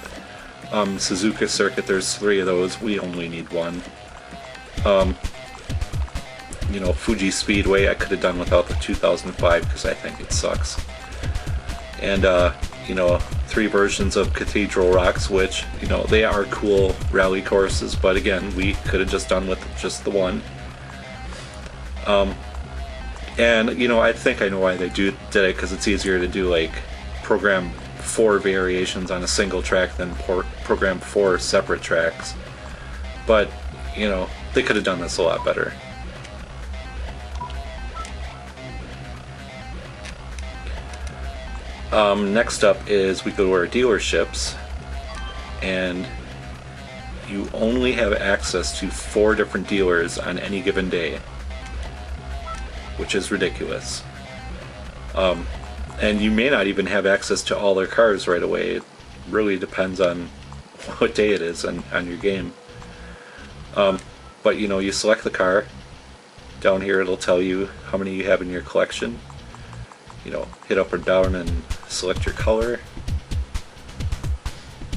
Suzuka Circuit, there's 3 of those. We only need 1. You know, Fuji Speedway, I could have done without the 2005 because I think it sucks. And you know, 3 versions of Cathedral Rocks, which, you know, they are cool rally courses, but again, we could have just done with just the 1. And you know, I think I know why they did it, because it's easier to do like program 4 variations on a single track than program 4 separate tracks. But you know, they could have done this a lot better. Next up is we go to our dealerships, and you only have access to 4 different dealers on any given day, which is ridiculous. And you may not even have access to all their cars right away. It really depends on what day it is on your game. But you know, you select the car. Down here it'll tell you how many you have in your collection. You know, hit up or down and select your color.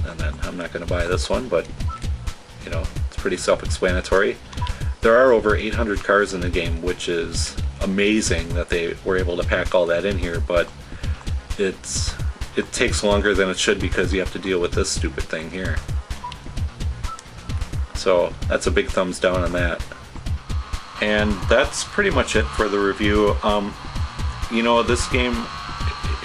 And then I'm not going to buy this one, but you know, it's pretty self-explanatory. There are over 800 cars in the game, which is amazing that they were able to pack all that in here, but it takes longer than it should because you have to deal with this stupid thing here. So that's a big thumbs down on that. And that's pretty much it for the review. You know, this game,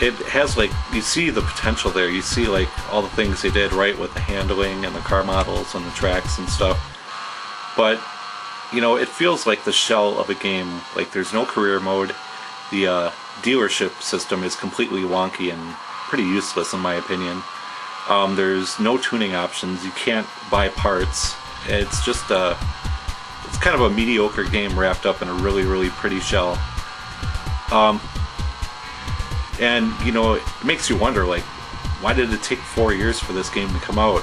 it has, like, you see the potential there. You see, like, all the things they did right with the handling and the car models and the tracks and stuff. But, you know, it feels like the shell of a game. Like, there's no career mode. The dealership system is completely wonky and pretty useless in my opinion. There's no tuning options. You can't buy parts. It's just it's kind of a mediocre game wrapped up in a really, really pretty shell. And, you know, it makes you wonder, like, why did it take 4 years for this game to come out?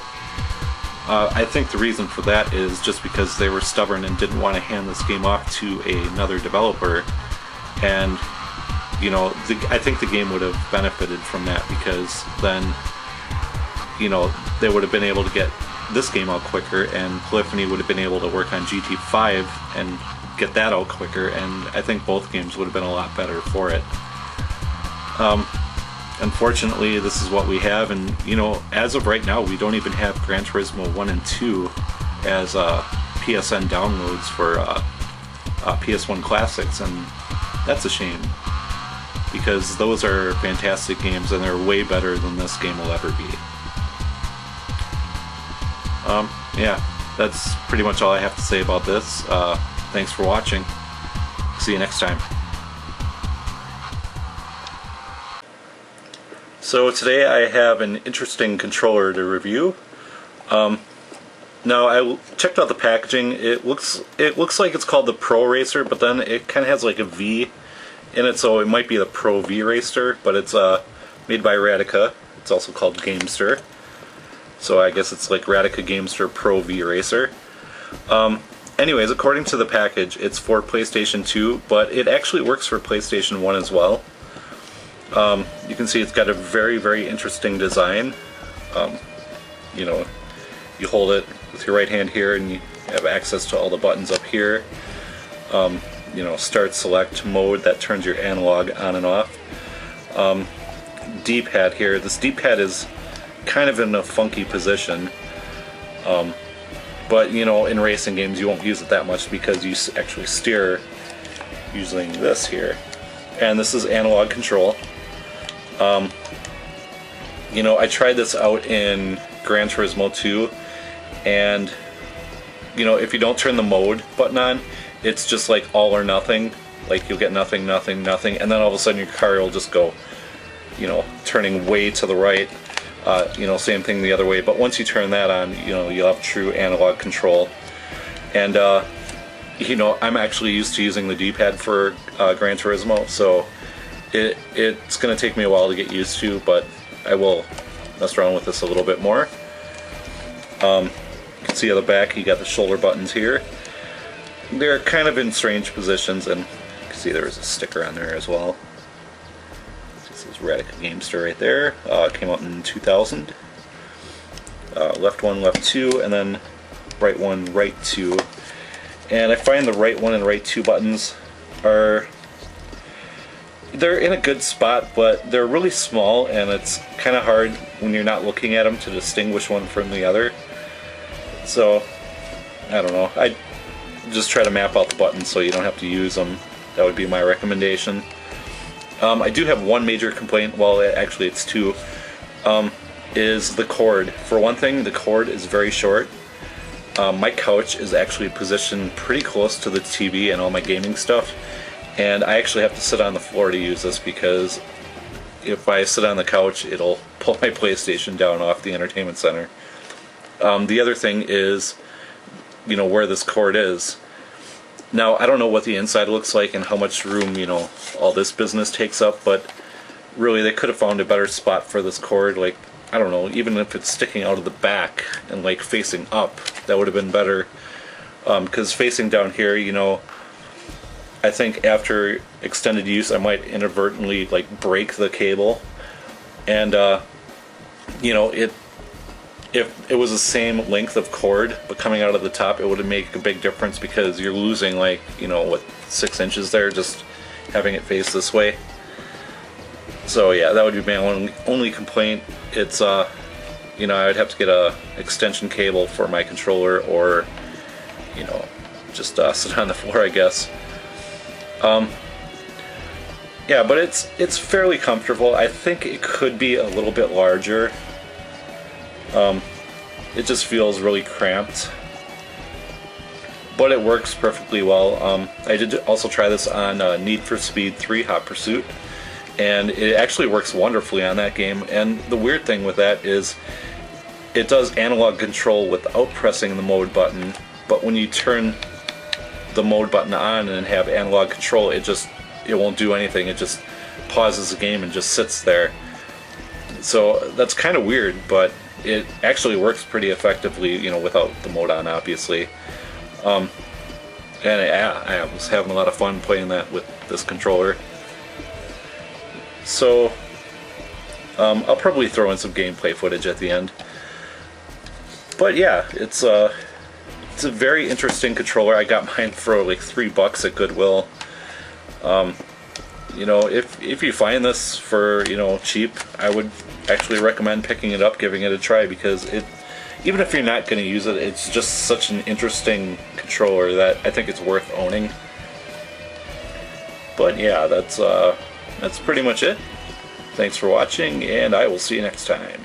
I think the reason for that is just because they were stubborn and didn't want to hand this game off to another developer. And, you know, I think the game would have benefited from that, because then, you know, they would have been able to get this game out quicker, and Polyphony would have been able to work on GT5 and get that out quicker, and I think both games would have been a lot better for it. Unfortunately, this is what we have, and, you know, as of right now, we don't even have Gran Turismo 1 and 2 as PSN downloads for PS1 Classics, and that's a shame, because those are fantastic games, and they're way better than this game will ever be. Yeah, that's pretty much all I have to say about this. Thanks for watching. See you next time. So today I have an interesting controller to review. Now I checked out the packaging. It looks like it's called the Pro Racer, but then it kind of has like a V in it, so it might be the Pro V Racer, but it's made by Radica. It's also called Gamester. So I guess it's like Radica Gamester Pro V Racer. Anyways, according to the package, it's for PlayStation 2, but it actually works for PlayStation 1 as well. You can see it's got a very, very interesting design. You know, you hold it with your right hand here and you have access to all the buttons up here. You know, start, select, mode, that turns your analog on and off. D-pad here. This D-pad is kind of in a funky position. But, you know, in racing games you won't use it that much because you actually steer using this here. And this is analog control. You know, I tried this out in Gran Turismo 2, and, you know, if you don't turn the mode button on, it's just like all or nothing. Like, you'll get nothing, nothing, nothing, and then all of a sudden your car will just go, you know, turning way to the right. You know, same thing the other way, but once you turn that on, you know, you'll have true analog control. And, you know, I'm actually used to using the D-pad for Gran Turismo, so it's going to take me a while to get used to, but I will mess around with this a little bit more. You can see on the back you got the shoulder buttons here. They're kind of in strange positions, and you can see there's a sticker on there as well. This is Radica Gamester right there. Came out in 2000. Left 1, left 2, and then right 1, right 2. And I find the right 1 and right 2 buttons they're in a good spot, but they're really small, and it's kind of hard when you're not looking at them to distinguish one from the other. So, I don't know. I just try to map out the buttons so you don't have to use them. That would be my recommendation. I do have one major complaint, well actually it's two, is the cord. For one thing, the cord is very short. My couch is actually positioned pretty close to the TV and all my gaming stuff, and I actually have to sit on the floor to use this, because if I sit on the couch it'll pull my PlayStation down off the entertainment center. The other thing is, you know, where this cord is. Now, I don't know what the inside looks like and how much room, you know, all this business takes up, but really they could have found a better spot for this cord. Like, I don't know, even if it's sticking out of the back and like facing up, that would have been better. Because facing down here, you know, I think after extended use I might inadvertently like break the cable, and you know, if it was the same length of cord but coming out of the top, it would make a big difference, because you're losing, like, you know, what, 6 inches there just having it face this way. So yeah, that would be my only complaint. It's you know, I would have to get a extension cable for my controller, or you know, just sit on the floor, I guess. Yeah, but it's fairly comfortable. I think it could be a little bit larger. It just feels really cramped, but it works perfectly well. I did also try this on Need for Speed 3 Hot Pursuit, and it actually works wonderfully on that game. And the weird thing with that is it does analog control without pressing the mode button, but when you turn the mode button on and have analog control, it won't do anything. It just pauses the game and just sits there. So that's kind of weird, but it actually works pretty effectively, you know, without the mode on, obviously. And yeah, I was having a lot of fun playing that with this controller. So I'll probably throw in some gameplay footage at the end. But yeah, it's a very interesting controller. I got mine for like $3 at Goodwill. You know, if you find this for, you know, cheap, I would actually recommend picking it up, giving it a try, because even if you're not going to use it, it's just such an interesting controller that I think it's worth owning. But yeah, that's pretty much it. Thanks for watching, and I will see you next time.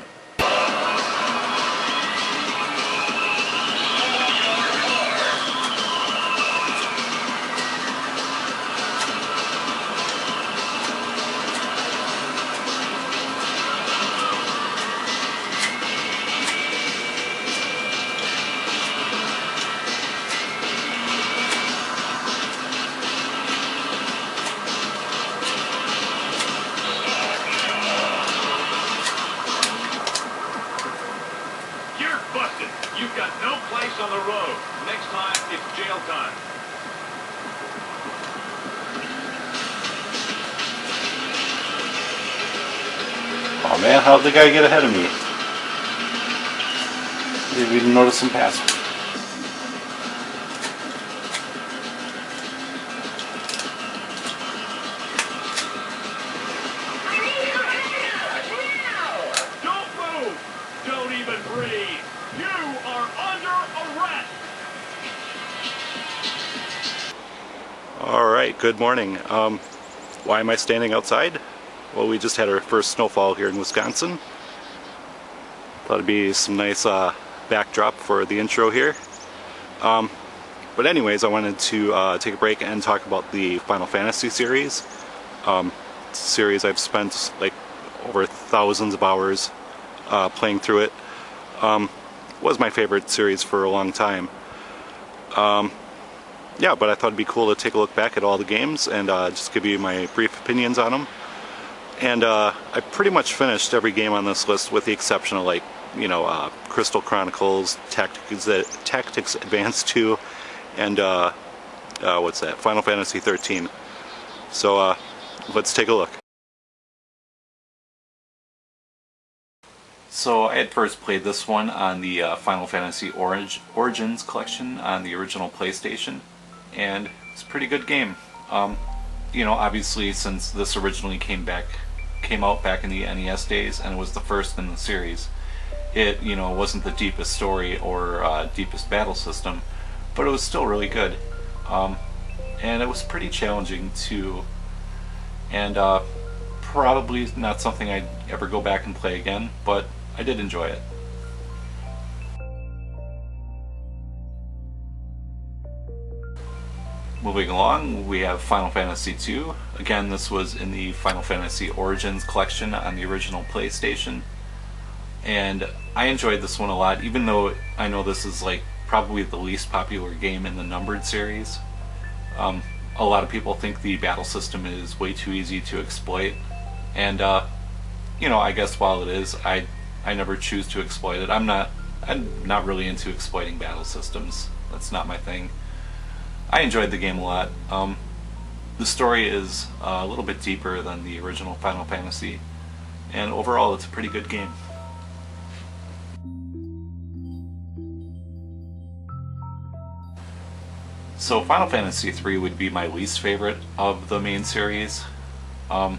You've got no place on the road. Next time, it's jail time. Oh man, how'd the guy get ahead of me? Didn't even notice him pass me. Don't move! Don't even breathe! You are under arrest! Alright, good morning. Why am I standing outside? Well, we just had our first snowfall here in Wisconsin. Thought it'd be some nice backdrop for the intro here. But anyways, I wanted to take a break and talk about the Final Fantasy series. Series I've spent like over thousands of hours playing through it. Was my favorite series for a long time. Yeah, but I thought it'd be cool to take a look back at all the games and just give you my brief opinions on them. And I pretty much finished every game on this list with the exception of, like, you know, Crystal Chronicles, Tactics Advance 2, and what's that? Final Fantasy 13. So let's take a look. So I had first played this one on the Final Fantasy Origins collection on the original PlayStation, and it's a pretty good game. You know, obviously, since this originally came out back in the NES days, and it was the first in the series, it, you know, wasn't the deepest story or deepest battle system, but it was still really good. And it was pretty challenging too, and probably not something I'd ever go back and play again, but I did enjoy it. Moving along, we have Final Fantasy II. Again, this was in the Final Fantasy Origins collection on the original PlayStation. And I enjoyed this one a lot, even though I know this is like probably the least popular game in the numbered series. A lot of people think the battle system is way too easy to exploit. And, you know, I guess while it is, I never choose to exploit it. I'm not really into exploiting battle systems. That's not my thing. I enjoyed the game a lot. The story is a little bit deeper than the original Final Fantasy, and overall it's a pretty good game. So Final Fantasy III would be my least favorite of the main series. The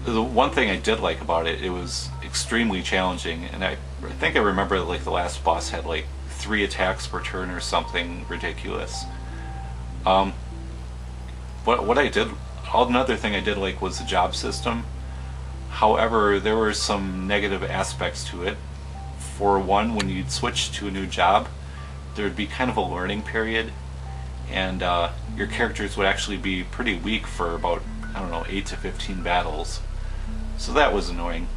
one thing I did like about it, it was extremely challenging, and I think I remember like the last boss had like 3 attacks per turn or something ridiculous. What I did, another thing I did like was the job system. However, there were some negative aspects to it. For one, when you'd switch to a new job, there would be kind of a learning period, and your characters would actually be pretty weak for about, I don't know, 8 to 15 battles. So that was annoying.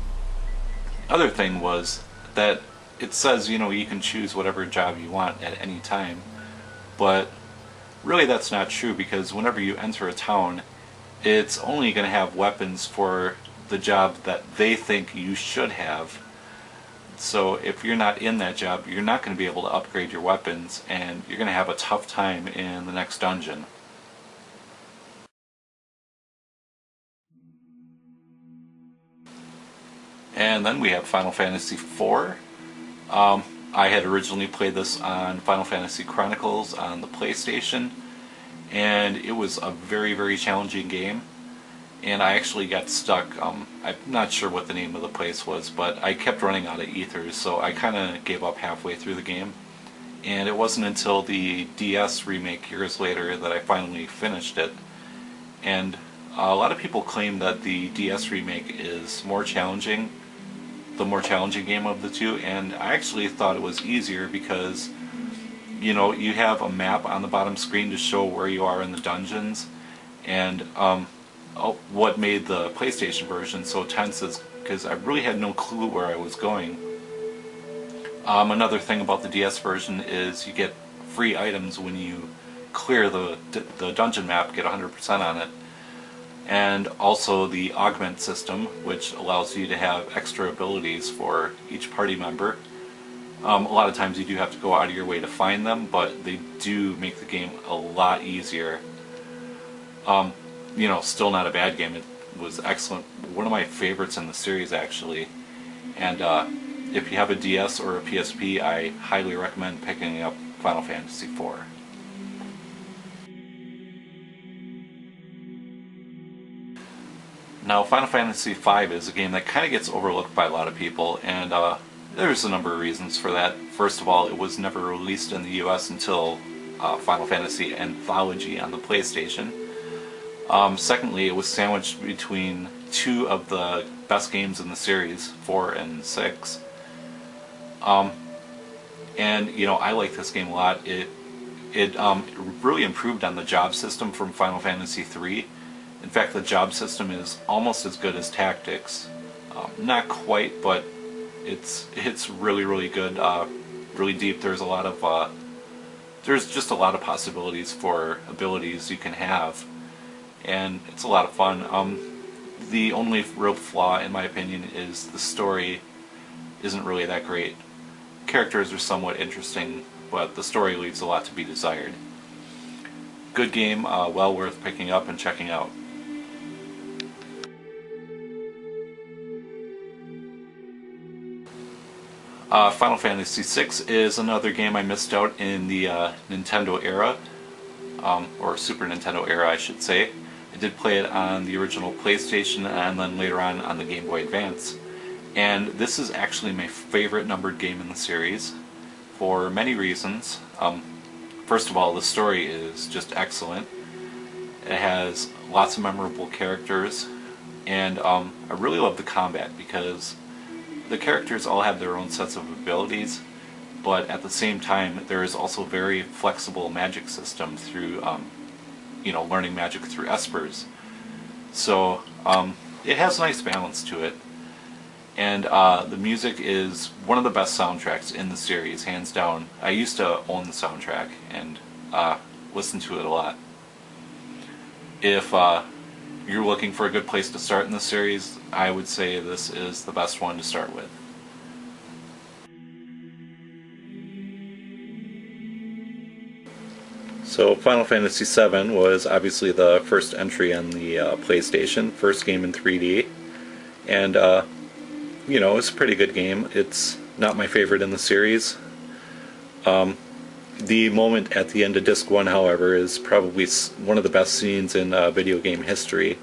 Other thing was that it says, you know, you can choose whatever job you want at any time, but really that's not true, because whenever you enter a town, it's only going to have weapons for the job that they think you should have. So if you're not in that job, you're not going to be able to upgrade your weapons, and you're going to have a tough time in the next dungeon. And then we have Final Fantasy IV. I had originally played this on Final Fantasy Chronicles on the PlayStation, and it was a very, very challenging game. And I actually got stuck, I'm not sure what the name of the place was, but I kept running out of ethers, so I kind of gave up halfway through the game. And it wasn't until the DS remake years later that I finally finished it. And a lot of people claim that the DS remake is more challenging, the more challenging game of the two, and I actually thought it was easier because, you know, you have a map on the bottom screen to show where you are in the dungeons, and what made the PlayStation version so tense is because I really had no clue where I was going. Another thing about the DS version is you get free items when you clear the dungeon map, get 100% on it. And also the augment system, which allows you to have extra abilities for each party member. A lot of times you do have to go out of your way to find them, but they do make the game a lot easier. You know, still not a bad game. It was excellent. One of my favorites in the series, actually. And if you have a DS or a PSP, I highly recommend picking up Final Fantasy IV. Now, Final Fantasy V is a game that kind of gets overlooked by a lot of people, and there's a number of reasons for that. First of all, it was never released in the US until Final Fantasy Anthology on the PlayStation. Secondly, it was sandwiched between 2 of the best games in the series, 4 and 6. And, you know, I like this game a lot. It really improved on the job system from Final Fantasy III. In fact, the job system is almost as good as Tactics. Not quite, but it's really, really good, really deep. There's a lot of there's just a lot of possibilities for abilities you can have, and it's a lot of fun. The only real flaw, in my opinion, is the story isn't really that great. Characters are somewhat interesting, but the story leaves a lot to be desired. Good game, well worth picking up and checking out. Final Fantasy VI is another game I missed out in the Nintendo era, or Super Nintendo era, I should say. I did play it on the original PlayStation and then later on the Game Boy Advance. And this is actually my favorite numbered game in the series for many reasons. First of all, the story is just excellent. It has lots of memorable characters, and I really love the combat because the characters all have their own sets of abilities, but at the same time there is also a very flexible magic system through you know, learning magic through espers. So it has a nice balance to it, and the music is one of the best soundtracks in the series, hands down. I used to own the soundtrack and listen to it a lot. If you're looking for a good place to start in the series, I would say this is the best one to start with. So Final Fantasy VII was obviously the first entry on the PlayStation, first game in 3D, and you know, it's a pretty good game. It's not my favorite in the series. The moment at the end of Disc 1, however, is probably one of the best scenes in video game history.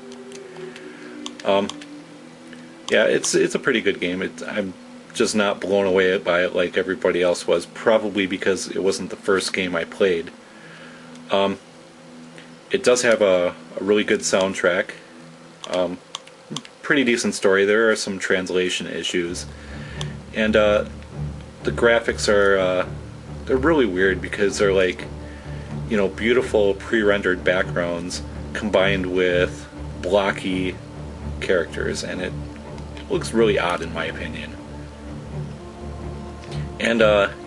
Yeah, it's a pretty good game. I'm just not blown away by it like everybody else was, probably because it wasn't the first game I played. It does have a really good soundtrack, pretty decent story. There are some translation issues, and the graphics are they're really weird because they're like, you know, beautiful pre-rendered backgrounds combined with blocky characters, and it looks really odd in my opinion. And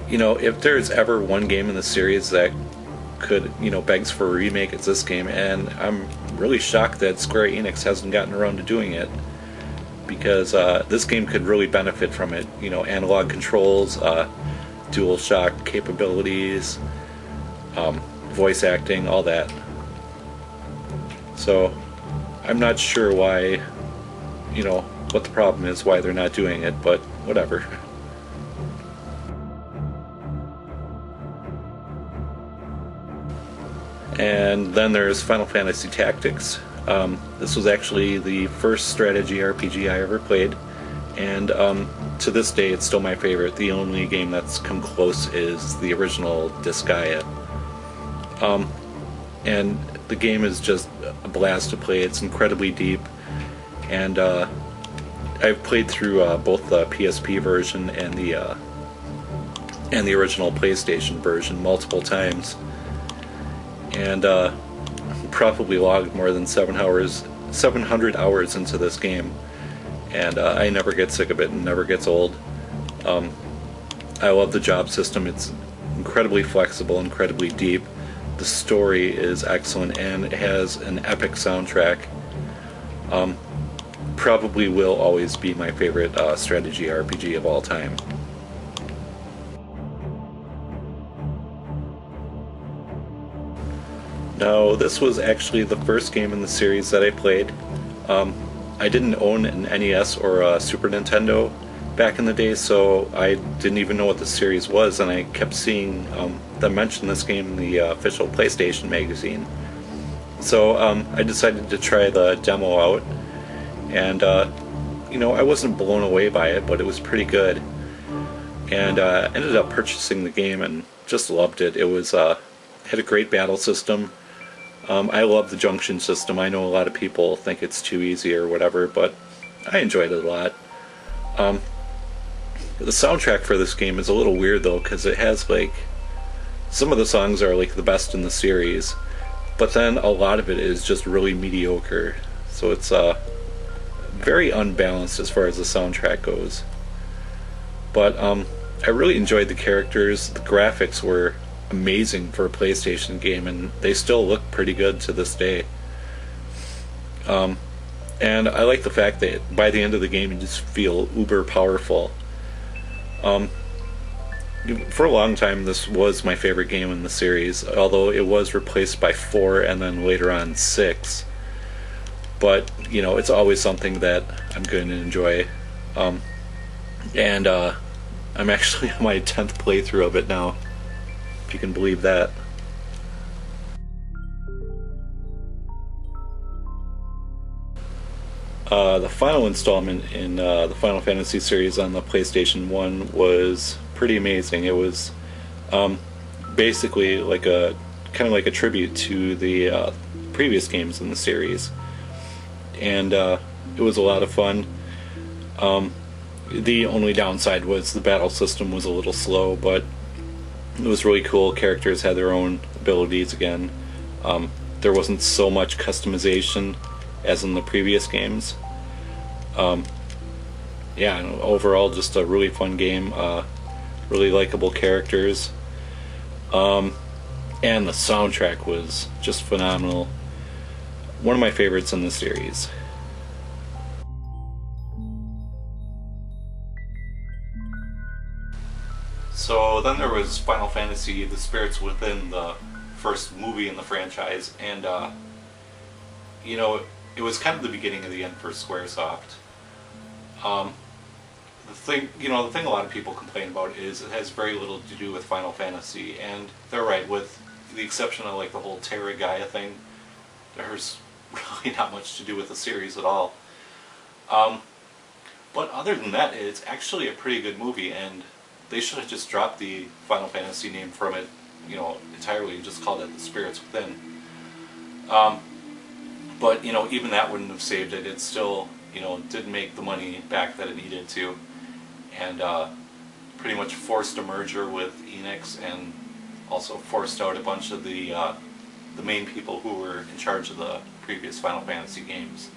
you know, if there's ever one game in the series that could, you know, begs for a remake, it's this game, and I'm really shocked that Square Enix hasn't gotten around to doing it, because this game could really benefit from it. You know, analog controls, DualShock capabilities, voice acting, all that. So I'm not sure why, you know, what the problem is, why they're not doing it, but whatever. And then there's Final Fantasy Tactics. This was actually the first strategy RPG I ever played, and to this day it's still my favorite. The only game that's come close is the original Disgaea. And the game is just a blast to play. It's incredibly deep, and I've played through both the PSP version and the original PlayStation version multiple times, and probably logged more than 700 hours into this game, and I never get sick of it and never gets old. I love the job system. It's incredibly flexible, incredibly deep. The story is excellent, and it has an epic soundtrack. Probably will always be my favorite strategy RPG of all time. Now, this was actually the first game in the series that I played. I didn't own an NES or a Super Nintendo back in the day, so I didn't even know what the series was, and I kept seeing them mention this game in the official PlayStation magazine. So I decided to try the demo out, and you know, I wasn't blown away by it, but it was pretty good. And ended up purchasing the game and just loved it. It was had a great battle system. I love the junction system. I know a lot of people think it's too easy or whatever, but I enjoyed it a lot. The soundtrack for this game is a little weird though, because it has like, some of the songs are like the best in the series, but then a lot of it is just really mediocre. So it's very unbalanced as far as the soundtrack goes. But I really enjoyed the characters. The graphics were amazing for a PlayStation game, and they still look pretty good to this day. And I like the fact that by the end of the game you just feel uber powerful. For a long time this was my favorite game in the series, although it was replaced by 4 and then later on 6. But, you know, it's always something that I'm going to enjoy. And I'm actually on my 10th playthrough of it now, if you can believe that. The final installment in the Final Fantasy series on the PlayStation 1 was pretty amazing. It was basically like a kind of like a tribute to the previous games in the series, and it was a lot of fun. The only downside was the battle system was a little slow, but it was really cool. Characters had their own abilities again. There wasn't so much customization as in the previous games. Yeah, and overall just a really fun game, really likable characters, and the soundtrack was just phenomenal. One of my favorites in the series. So then there was Final Fantasy: The Spirits Within, the first movie in the franchise, and you know, it was kind of the beginning of the end for Squaresoft. the thing a lot of people complain about is it has very little to do with Final Fantasy, and they're right. With the exception of like the whole Terra Gaia thing, there's really not much to do with the series at all. But other than that, it's actually a pretty good movie, and they should have just dropped the Final Fantasy name from it, entirely, and just called it The Spirits Within. But even that wouldn't have saved it. It still, didn't make the money back that it needed to, and pretty much forced a merger with Enix, and also forced out a bunch of the main people who were in charge of the previous Final Fantasy games.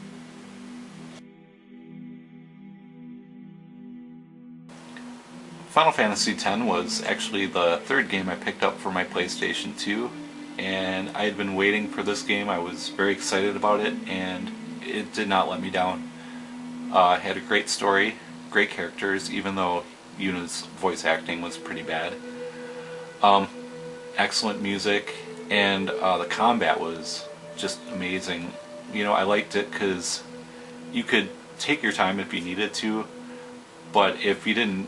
Final Fantasy X was actually the third game I picked up for my PlayStation 2, and I had been waiting for this game. I was very excited about it, and it did not let me down. It had a great story, great characters, even though Yuna's voice acting was pretty bad. Excellent music, and the combat was just amazing. I liked it because you could take your time if you needed to, but if you didn't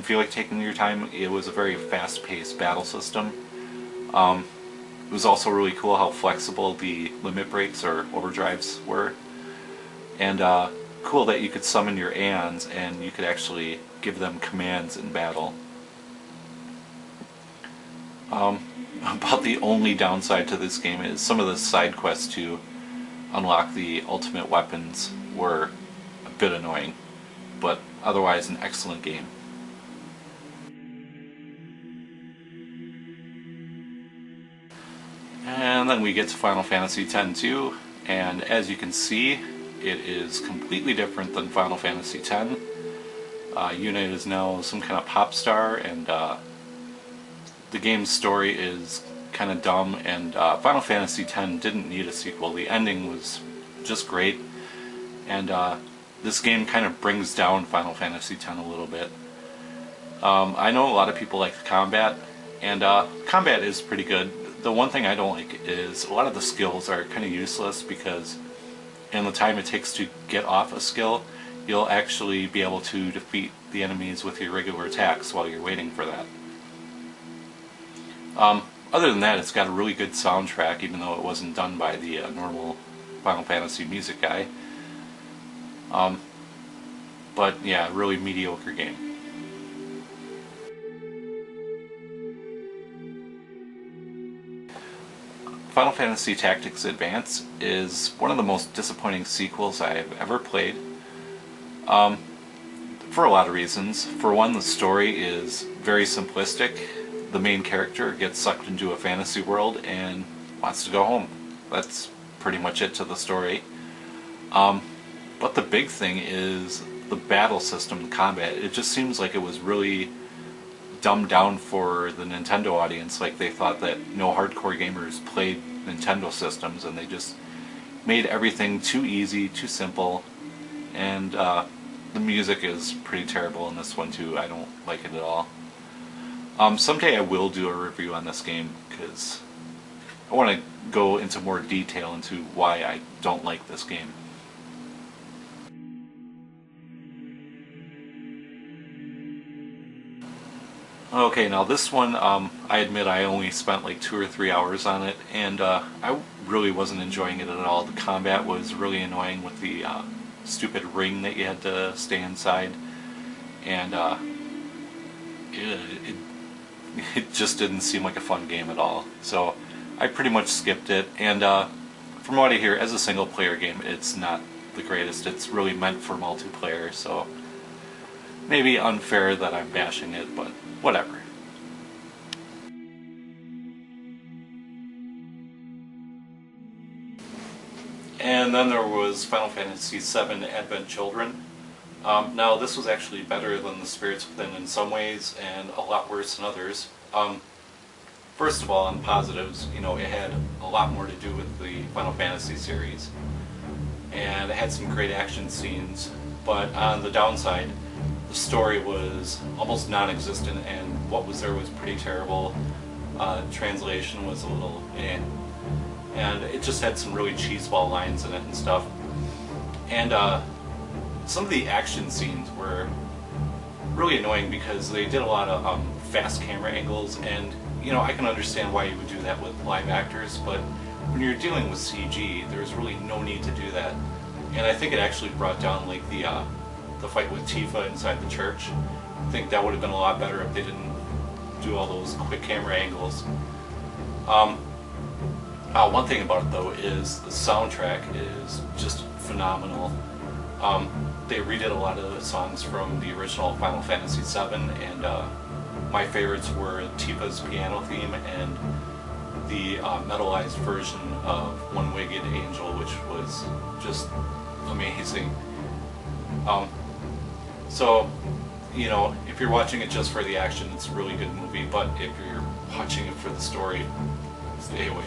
feel like taking your time, it was a very fast-paced battle system. It was also really cool how flexible the limit breaks or overdrives were, and cool that you could summon your Aeons and you could actually give them commands in battle. About the only downside to this game is some of the side quests to unlock the ultimate weapons were a bit annoying, but otherwise an excellent game. And then we get to Final Fantasy X-2, and as you can see, it is completely different than Final Fantasy X. Yuna is now some kind of pop star, and the game's story is kind of dumb, and Final Fantasy X didn't need a sequel. The ending was just great, and this game kind of brings down Final Fantasy X a little bit. I know a lot of people like the combat, and combat is pretty good. The one thing I don't like is a lot of the skills are kind of useless, because in the time it takes to get off a skill, you'll actually be able to defeat the enemies with your regular attacks while you're waiting for that. Other than that, it's got a really good soundtrack, even though it wasn't done by the normal Final Fantasy music guy. But yeah, really mediocre game. Final Fantasy Tactics Advance is one of the most disappointing sequels I've ever played. For a lot of reasons. For one, the story is very simplistic. The main character gets sucked into a fantasy world and wants to go home. That's pretty much it to the story. But the big thing is the battle system, the combat. It just seems like it was really dumbed down for the Nintendo audience. Like they thought that no hardcore gamers played Nintendo systems, and they just made everything too easy, too simple, and the music is pretty terrible in this one too. I don't like it at all. Someday I will do a review on this game, because I want to go into more detail into why I don't like this game. Okay, now this one, I admit I only spent like 2 or 3 hours on it, and I really wasn't enjoying it at all. The combat was really annoying with the stupid ring that you had to stay inside, and it just didn't seem like a fun game at all. So I pretty much skipped it, and from what I hear, as a single player game, it's not the greatest. It's really meant for multiplayer, so maybe unfair that I'm bashing it, but whatever. And then there was Final Fantasy VII Advent Children. Now this was actually better than the Spirits Within in some ways, and a lot worse in others. First of all, on positives, it had a lot more to do with the Final Fantasy series, and it had some great action scenes, but on the downside, the story was almost non-existent, and what was there was pretty terrible. Translation was a little eh. And it just had some really cheeseball lines in it and stuff. And some of the action scenes were really annoying because they did a lot of fast camera angles, and you know, I can understand why you would do that with live actors, but when you're dealing with CG, there's really no need to do that. And I think it actually brought down like the fight with Tifa inside the church. I think that would have been a lot better if they didn't do all those quick camera angles. One thing about it though is the soundtrack is just phenomenal. They redid a lot of the songs from the original Final Fantasy VII, and my favorites were Tifa's piano theme and the metalized version of One Winged Angel, which was just amazing. So, you know, if you're watching it just for the action, it's a really good movie, but if you're watching it for the story, stay away.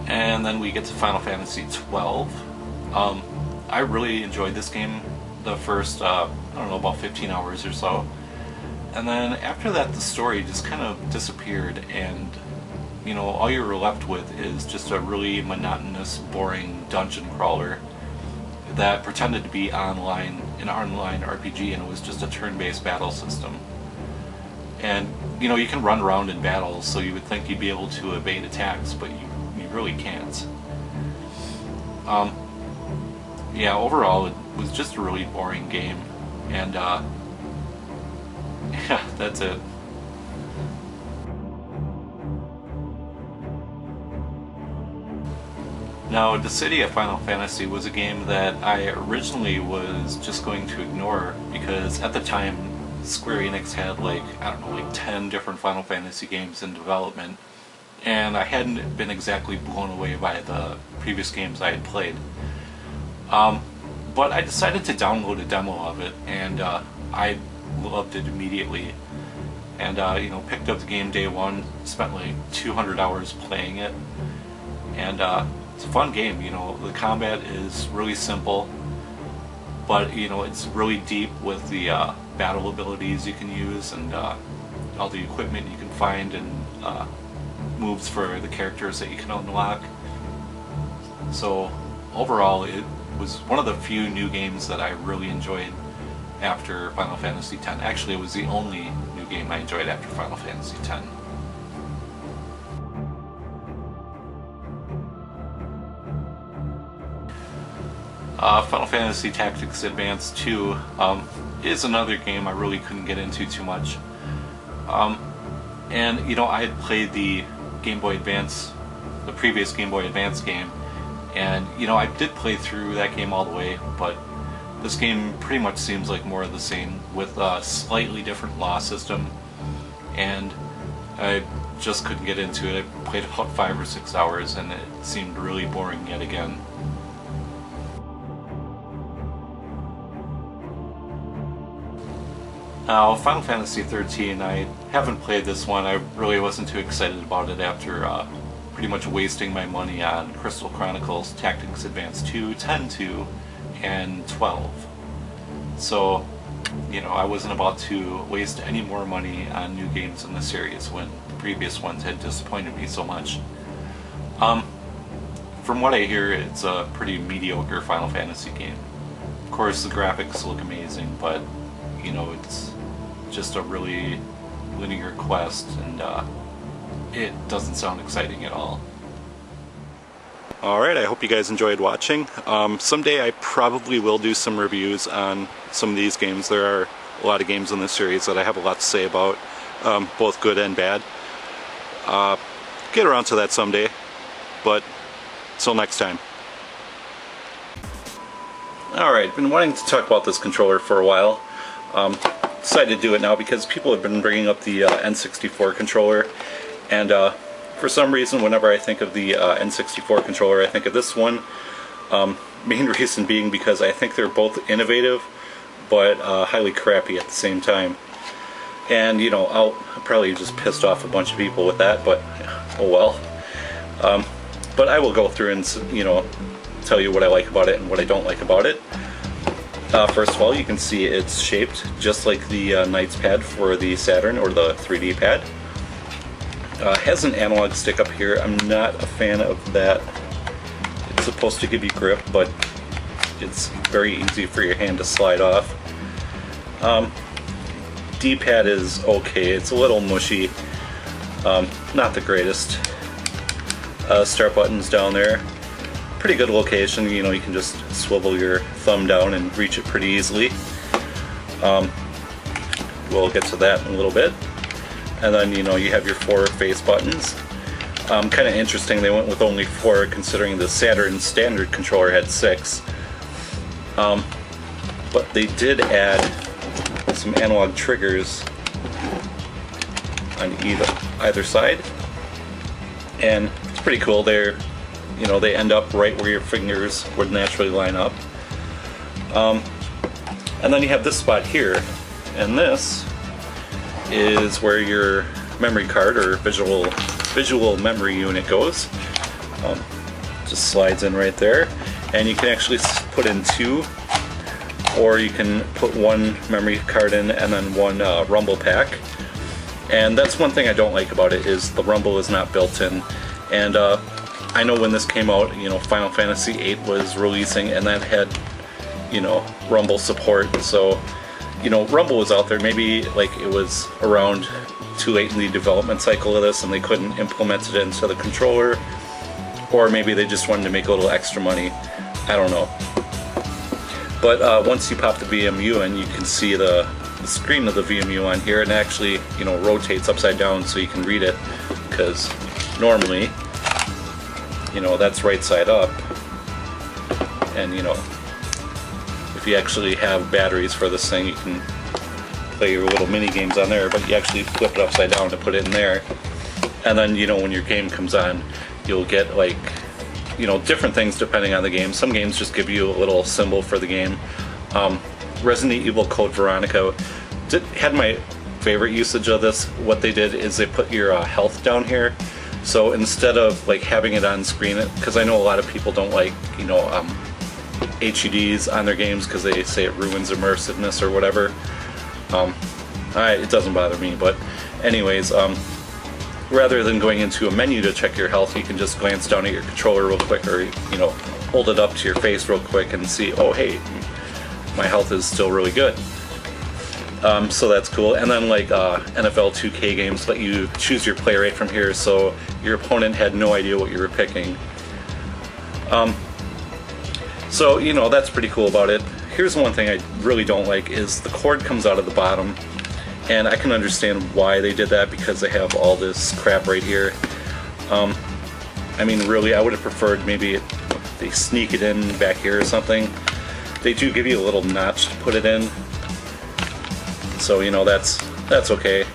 And then we get to Final Fantasy XII. I really enjoyed this game the first, I don't know, about 15 hours or so. And then after that, the story just kind of disappeared, and you know, all you were left with is just a really monotonous, boring dungeon crawler that pretended to be an online RPG, and it was just a turn-based battle system. And you know, you can run around in battles, so you would think you'd be able to evade attacks, but you really can't. Yeah, overall it was just a really boring game, and yeah, that's it. Now, the City of Final Fantasy was a game that I originally was just going to ignore because at the time Square Enix had like, I don't know, like 10 different Final Fantasy games in development, and I hadn't been exactly blown away by the previous games I had played. But I decided to download a demo of it, and I loved it immediately. And you know, picked up the game day one, spent like 200 hours playing it, and it's a fun game. You know, the combat is really simple, but you know, it's really deep with the battle abilities you can use, and all the equipment you can find, and moves for the characters that you can unlock. So overall, it was one of the few new games that I really enjoyed after Final Fantasy X. Actually, it was the only new game I enjoyed after Final Fantasy X. Final Fantasy Tactics Advance 2 is another game I really couldn't get into too much. And you know, I had played the Game Boy Advance, the previous Game Boy Advance game, and you know, I did play through that game all the way, but this game pretty much seems like more of the same with a slightly different law system, and I just couldn't get into it. I played about 5 or 6 hours and it seemed really boring yet again. Now, Final Fantasy XIII, I haven't played this one. I really wasn't too excited about it after pretty much wasting my money on Crystal Chronicles, Tactics Advance 2, 10-2, and 12. So, you know, I wasn't about to waste any more money on new games in the series when the previous ones had disappointed me so much. From what I hear, it's a pretty mediocre Final Fantasy game. Of course, the graphics look amazing, but, you know, it's just a really linear quest, and it doesn't sound exciting at all. Alright, I hope you guys enjoyed watching. Someday I probably will do some reviews on some of these games. There are a lot of games in this series that I have a lot to say about, both good and bad. Get around to that someday, but till next time. Alright, been wanting to talk about this controller for a while. Decided to do it now because people have been bringing up the N64 controller, and for some reason whenever I think of the N64 controller I think of this one. Main reason being because I think they're both innovative but highly crappy at the same time. And you know, I'll probably just pissed off a bunch of people with that, but oh well. But I will go through and, you know, tell you what I like about it and what I don't like about it. First of all, you can see it's shaped just like the Knight's pad for the Saturn, or the 3D pad. Has an analog stick up here. I'm not a fan of that. It's supposed to give you grip, but it's very easy for your hand to slide off. D-pad is okay. It's a little mushy. Not the greatest. Start button's down there. Pretty good location. You know, you can just swivel your thumb down and reach it pretty easily. We'll get to that in a little bit. And then, you know, you have your 4 face buttons. Kind of interesting, they went with only 4 considering the Saturn standard controller had 6. But they did add some analog triggers on either side, and it's pretty cool. They're, you know, they end up right where your fingers would naturally line up. And then you have this spot here, and this is where your memory card or visual memory unit goes. Just slides in right there, and you can actually put in 2, or you can put 1 memory card in and then 1 rumble pack. And that's one thing I don't like about it, is the rumble is not built in. And I know when this came out, you know, Final Fantasy VIII was releasing, and that had, you know, rumble support. So, you know, rumble was out there. Maybe like it was around too late in the development cycle of this and they couldn't implement it into the controller, or maybe they just wanted to make a little extra money. I don't know. But once you pop the VMU in, you can see the screen of the VMU on here, and it actually, you know, rotates upside down so you can read it, because normally, you know, that's right side up. And, you know, if you actually have batteries for this thing, you can play your little mini games on there, but you actually flip it upside down to put it in there. And then, you know, when your game comes on, you'll get like, you know, different things depending on the game. Some games just give you a little symbol for the game. Resident Evil Code Veronica had my favorite usage of this. What they did is they put your health down here. So instead of like having it on screen, because I know a lot of people don't like, you know, HUDs on their games because they say it ruins immersiveness or whatever. It doesn't bother me, but anyways, rather than going into a menu to check your health, you can just glance down at your controller real quick, or, you know, hold it up to your face real quick and see, oh hey, my health is still really good. So that's cool. And then like NFL 2K games let you choose your play rate from here, so your opponent had no idea what you were picking. So, you know, that's pretty cool about it. Here's one thing I really don't like, is the cord comes out of the bottom. And I can understand why they did that, because they have all this crap right here. I mean, really, I would have preferred maybe they sneak it in back here or something. They do give you a little notch to put it in. So, you know, that's okay.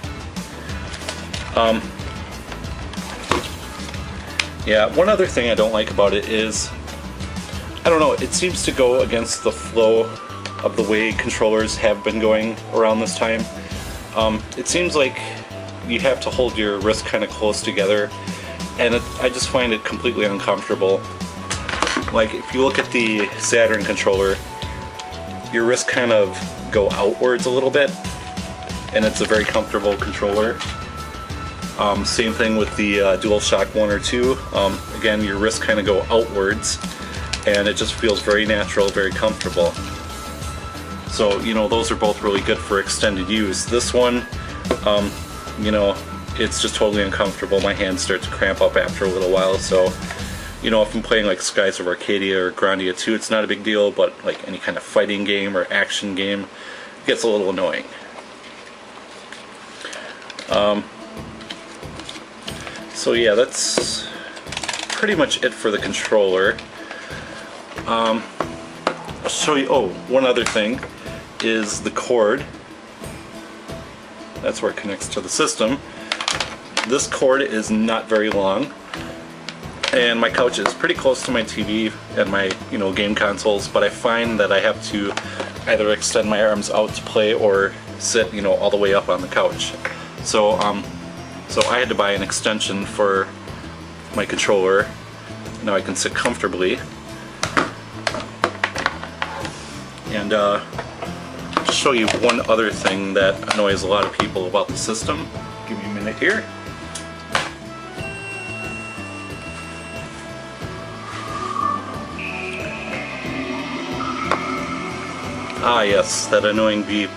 Yeah, one other thing I don't like about it is, I don't know, it seems to go against the flow of the way controllers have been going around this time. It seems like you have to hold your wrist kind of close together, and I just find it completely uncomfortable. Like, if you look at the Saturn controller, your wrists kind of go outwards a little bit, and it's a very comfortable controller. Same thing with the DualShock 1 or 2. Again, your wrists kind of go outwards, and it just feels very natural, very comfortable. So, you know, those are both really good for extended use. This one, you know, it's just totally uncomfortable. My hands start to cramp up after a little while. So, you know, if I'm playing like Skies of Arcadia or Grandia 2, it's not a big deal, but like any kind of fighting game or action game, it gets a little annoying. So yeah, that's pretty much it for the controller. I'll show you, oh, one other thing is the cord. That's where it connects to the system. This cord is not very long, and my couch is pretty close to my TV and my, you know, game consoles, but I find that I have to either extend my arms out to play or sit, you know, all the way up on the couch. So so I had to buy an extension for my controller. Now I can sit comfortably. And show you one other thing that annoys a lot of people about the system. Give me a minute here. Ah yes, that annoying beep.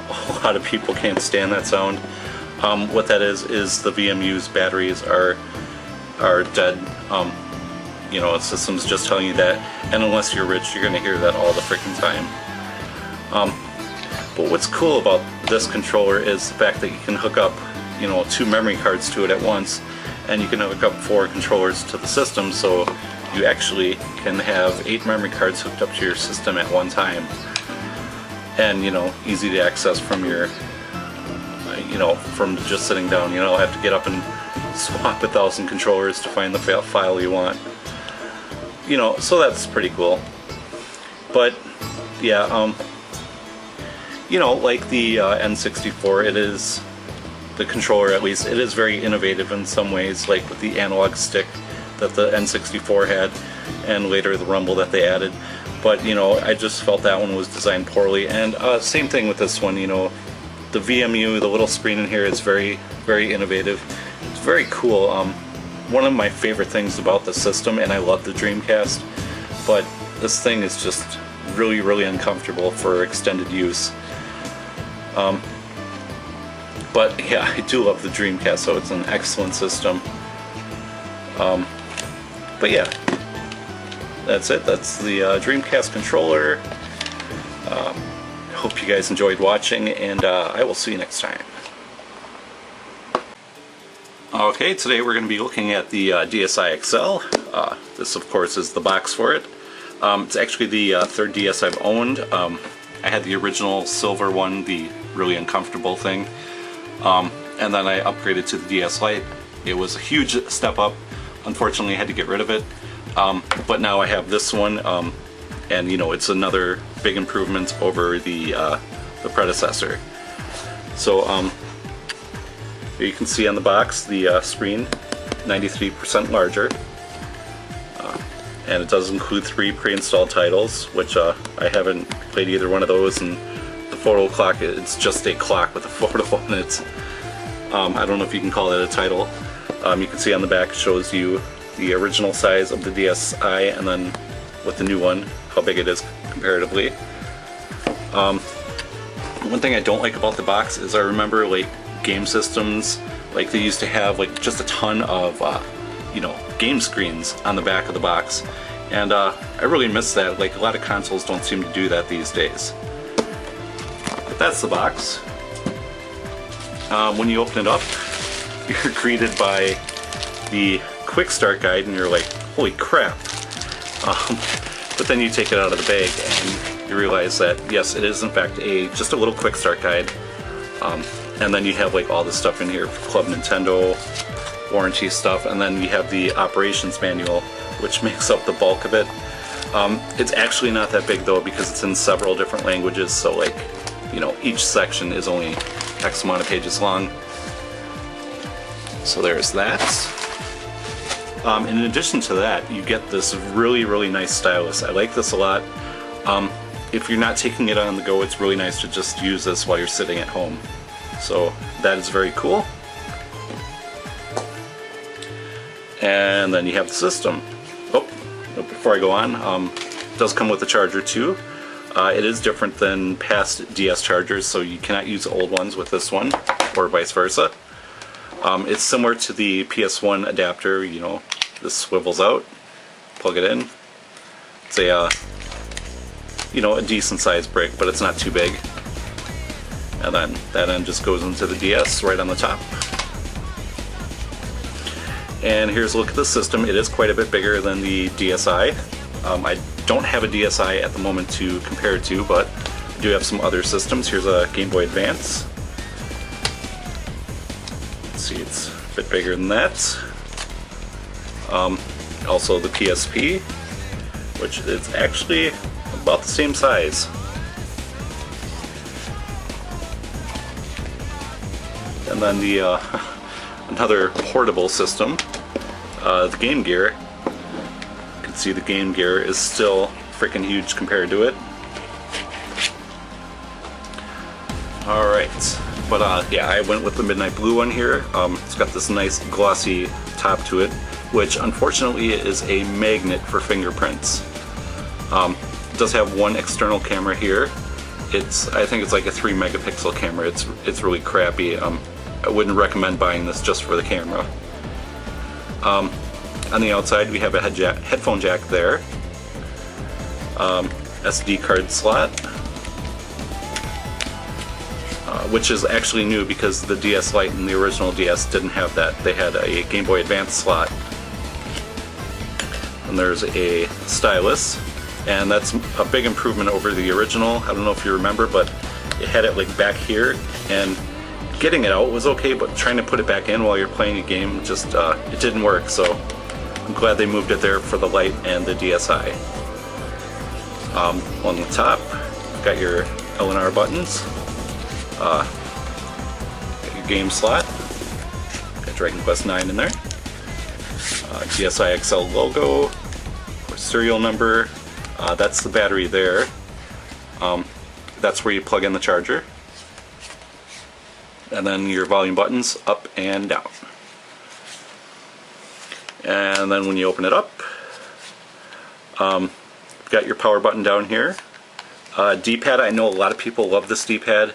A lot of people can't stand that sound. What that is the VMU's batteries are dead. You know, the system's just telling you that, and unless you're rich, you're gonna hear that all the freaking time. But what's cool about this controller is the fact that you can hook up, you know, 2 memory cards to it at once, and you can hook up 4 controllers to the system, so you actually can have 8 memory cards hooked up to your system at one time. And, you know, easy to access from your, you know, from just sitting down. You don't have to get up and swap 1,000 controllers to find the file you want. You know, so that's pretty cool. But yeah, you know, like the N64, it is, the controller at least, it is very innovative in some ways, like with the analog stick that the N64 had, and later the rumble that they added. But, you know, I just felt that one was designed poorly. And same thing with this one, you know, the VMU, the little screen in here is very, very innovative. It's very cool. One of my favorite things about the system, and I love the Dreamcast, but this thing is just really, really uncomfortable for extended use. But yeah, I do love the Dreamcast, so it's an excellent system. But yeah, that's it. That's the Dreamcast controller. Hope you guys enjoyed watching, and I will see you next time. Okay, today we're going to be looking at the DSi XL. This, of course, is the box for it. It's actually the third DS I've owned. I had the original silver one, the really uncomfortable thing, and then I upgraded to the DS Lite. It was a huge step up. Unfortunately, I had to get rid of it, but now I have this one, and you know, it's another big improvement over the predecessor. So you can see on the box the screen 93% larger, and it does include 3 pre-installed titles, which I haven't played either one of those. And the photo clock, it's just a clock with a photo on it. I don't know if you can call it a title. You can see on the back, it shows you the original size of the DSi, and then with the new one, how big it is comparatively. One thing I don't like about the box is I remember, like, game systems, like, they used to have like just a ton of you know, game screens on the back of the box, and I really miss that. Like, a lot of consoles don't seem to do that these days. But that's the box. When you open it up, you're greeted by the quick start guide, and you're like, holy crap. But then you take it out of the bag and you realize that yes, it is in fact just a little quick start guide. And then you have like all this stuff in here, Club Nintendo, warranty stuff, and then you have the operations manual, which makes up the bulk of it. It's actually not that big though, because it's in several different languages, so like, you know, each section is only X amount of pages long. So there's that. In addition to that, you get this really, really nice stylus. I like this a lot. If you're not taking it on the go, it's really nice to just use this while you're sitting at home. So that is very cool. And then you have the system. Oh, before I go on, it does come with a charger too. It is different than past DS chargers, so you cannot use old ones with this one, or vice versa. It's similar to the PS1 adapter. You know, this swivels out, plug it in. It's a, you know, a decent sized brick, but it's not too big. And then that end just goes into the DS right on the top. And here's a look at the system. It is quite a bit bigger than the DSi. I don't have a DSi at the moment to compare it to, but I do have some other systems. Here's a Game Boy Advance. Let's see, it's a bit bigger than that. Also the PSP, which is actually about the same size. And then the another portable system, the Game Gear. You can see the Game Gear is still freaking huge compared to it. Alright, but yeah, I went with the Midnight Blue one here. It's got this nice glossy top to it, which unfortunately is a magnet for fingerprints. It does have one external camera here, I think it's like a 3 megapixel camera. It's really crappy. I wouldn't recommend buying this just for the camera. On the outside we have a headphone jack there, SD card slot, which is actually new because the DS Lite and the original DS didn't have that. They had a Game Boy Advance slot. And there's a stylus, and that's a big improvement over the original. I don't know if you remember, but it had it like back here, and getting it out was okay, but trying to put it back in while you're playing a game just it didn't work. So I'm glad they moved it there for the Lite and the DSi. On the top, got your L and R buttons, got your game slot, got Dragon Quest IX in there, DSi XL logo, serial number, that's the battery there, that's where you plug in the charger, and then your volume buttons up and down. And then when you open it up, you've got your power button down here. D-pad, I know a lot of people love this D-pad.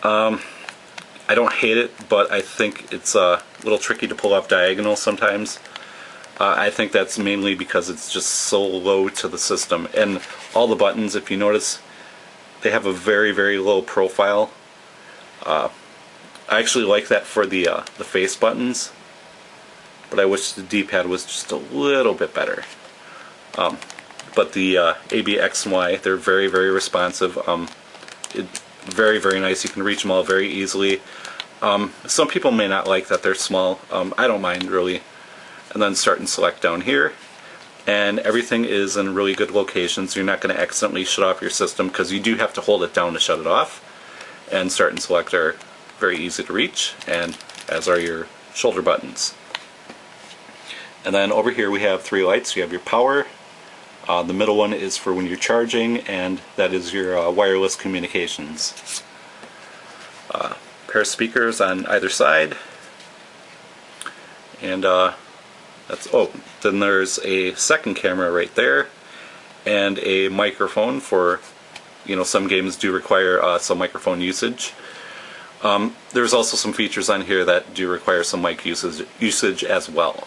I don't hate it, but I think it's a little tricky to pull off diagonal sometimes. I think that's mainly because it's just so low to the system. And all the buttons, if you notice, they have a very, very low profile. I actually like that for the face buttons, but I wish the D-pad was just a little bit better. But the A, B, X, and Y, they're very, very responsive. Very, very nice. You can reach them all very easily. Some people may not like that they're small. I don't mind, really. And then start and select down here. And everything is in really good locations. You're not going to accidentally shut off your system, because you do have to hold it down to shut it off. And start and select are very easy to reach, and as are your shoulder buttons. And then over here we have 3 lights. You have your power. The middle one is for when you're charging, and that is your wireless communications. Pair of speakers on either side. And then there's a second camera right there, and a microphone for, some games do require some microphone usage. There's also some features on here that do require some mic usage as well.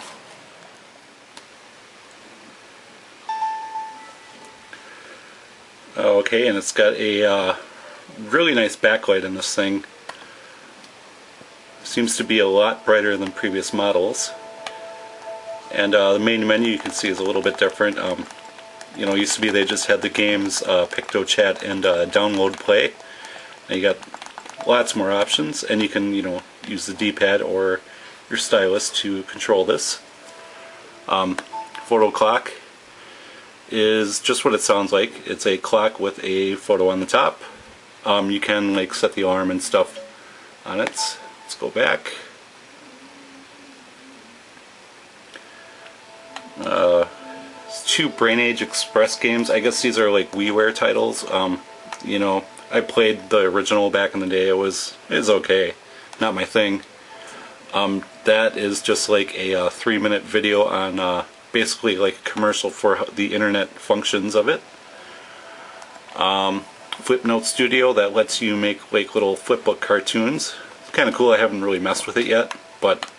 Okay, and it's got a really nice backlight in this thing. Seems to be a lot brighter than previous models. And the main menu, you can see, is a little bit different. Used to be they just had the games, Picto Chat, and Download Play. Now you got lots more options, and you can, use the D-pad or your stylus to control this. Photo clock is just what it sounds like. It's a clock with a photo on the top. You can set the alarm and stuff on it. Let's go back. Two Brain Age Express games. I guess these are WiiWare titles. I played the original back in the day. It was okay, not my thing. That is just like a 3-minute video on basically like a commercial for the internet functions of it. Flipnote Studio, that lets you make little flipbook cartoons. It's kind of cool. I haven't really messed with it yet, but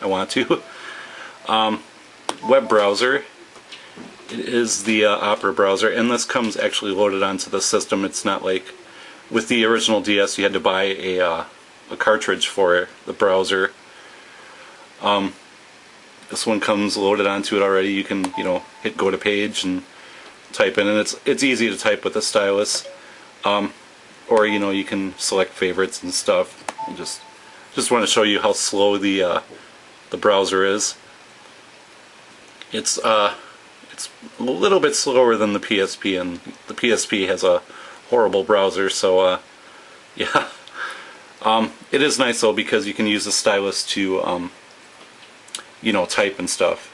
I want to. Web browser. It is the Opera browser, and this comes actually loaded onto the system. It's not like with the original DS you had to buy a cartridge for the browser. This one comes loaded onto it already. You can hit go to page and type in, and it's easy to type with the stylus. Or you can select favorites and stuff. And just want to show you how slow the browser is. It's a little bit slower than the PSP, and the PSP has a horrible browser, so yeah. It is nice though, because you can use the stylus to type and stuff.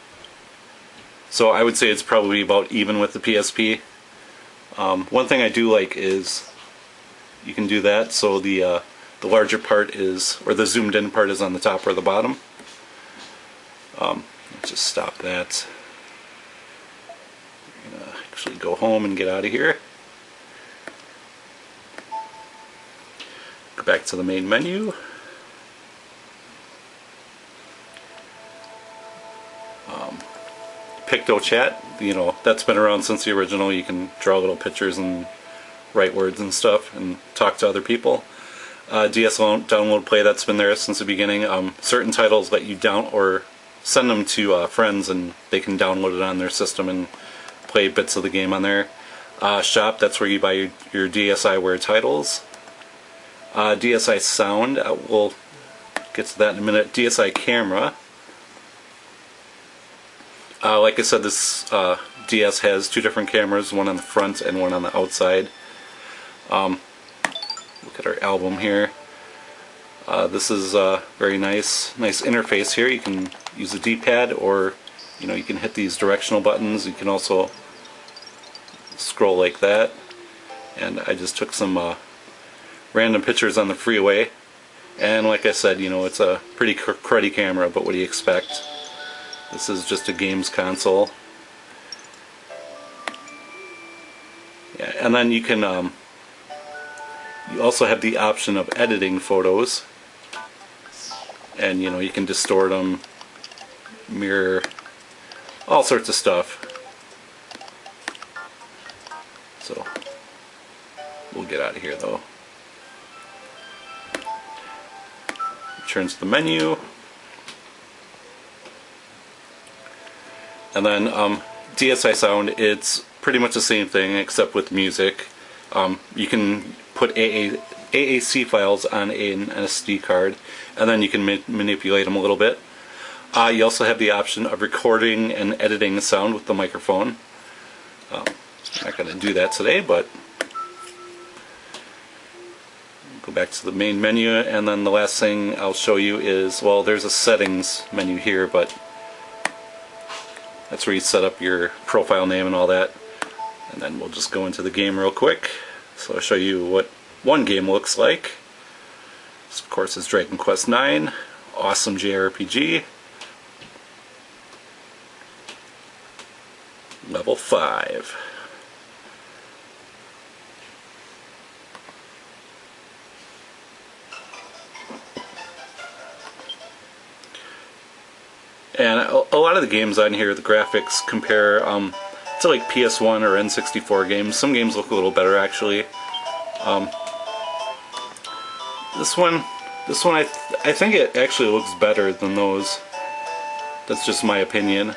So I would say it's probably about even with the PSP. One thing I do like is you can do that, so the larger part is, or the zoomed in part is on the top or the bottom. Let's just stop that. I'm gonna actually go home and get out of here. Go back to the main menu. PictoChat, you know, that's been around since the original. You can draw little pictures and write words and stuff and talk to other people. DS Download Play, that's been there since the beginning. Certain titles let you down or send them to friends and they can download it on their system and play bits of the game on there. Shop, that's where you buy your DSiWare titles. DSi Sound, we'll get to that in a minute. DSi Camera. Like I said, this DS has two different cameras, one on the front and one on the outside. Look at our album here. This is very nice interface here. You can use a D-pad, or you know, you can hit these directional buttons. You can also scroll like that. And I just took some random pictures on the freeway. And like I said, you know, it's a pretty cruddy camera, but what do you expect? This is just a games console. Yeah, and then you can you also have the option of editing photos, and you know, you can distort them, mirror, all sorts of stuff. So we'll get out of here though. Return to the menu. And then DSi Sound, it's pretty much the same thing except with music. You can put AAC files on an SD card, and then you can manipulate them a little bit. You also have the option of recording and editing the sound with the microphone. I'm not going to do that today, but go back to the main menu, and then the last thing I'll show you is, well, there's a settings menu here, but that's where you set up your profile name and all that. And then we'll just go into the game real quick. So I'll show you what one game looks like. This, of course, is Dragon Quest IX. Awesome JRPG. Level 5. And a lot of the games on here, the graphics compare to like PS1 or N64 games. Some games look a little better actually. This one I think it actually looks better than those. That's just my opinion.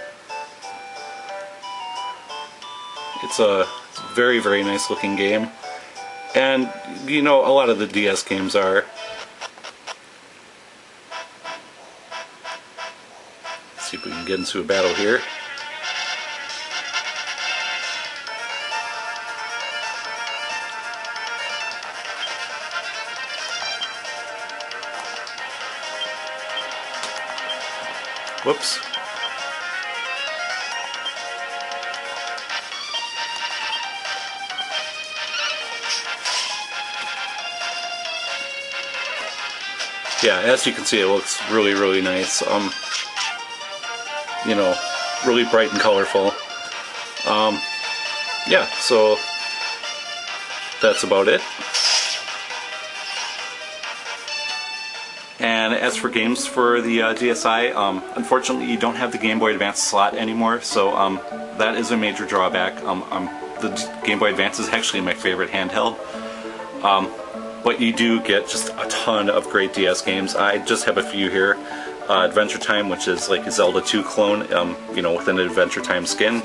It's a very, very nice looking game. And you know, a lot of the DS games are. See if we can get into a battle here. Whoops. Yeah, as you can see, it looks really, really nice. You know, really bright and colorful. Yeah, so that's about it. And as for games for the DSi, unfortunately you don't have the Game Boy Advance slot anymore, so that is a major drawback. The Game Boy Advance is actually my favorite handheld. But you do get just a ton of great DS games. I just have a few here. Adventure Time, which is like a Zelda 2 clone, you know, with an Adventure Time skin.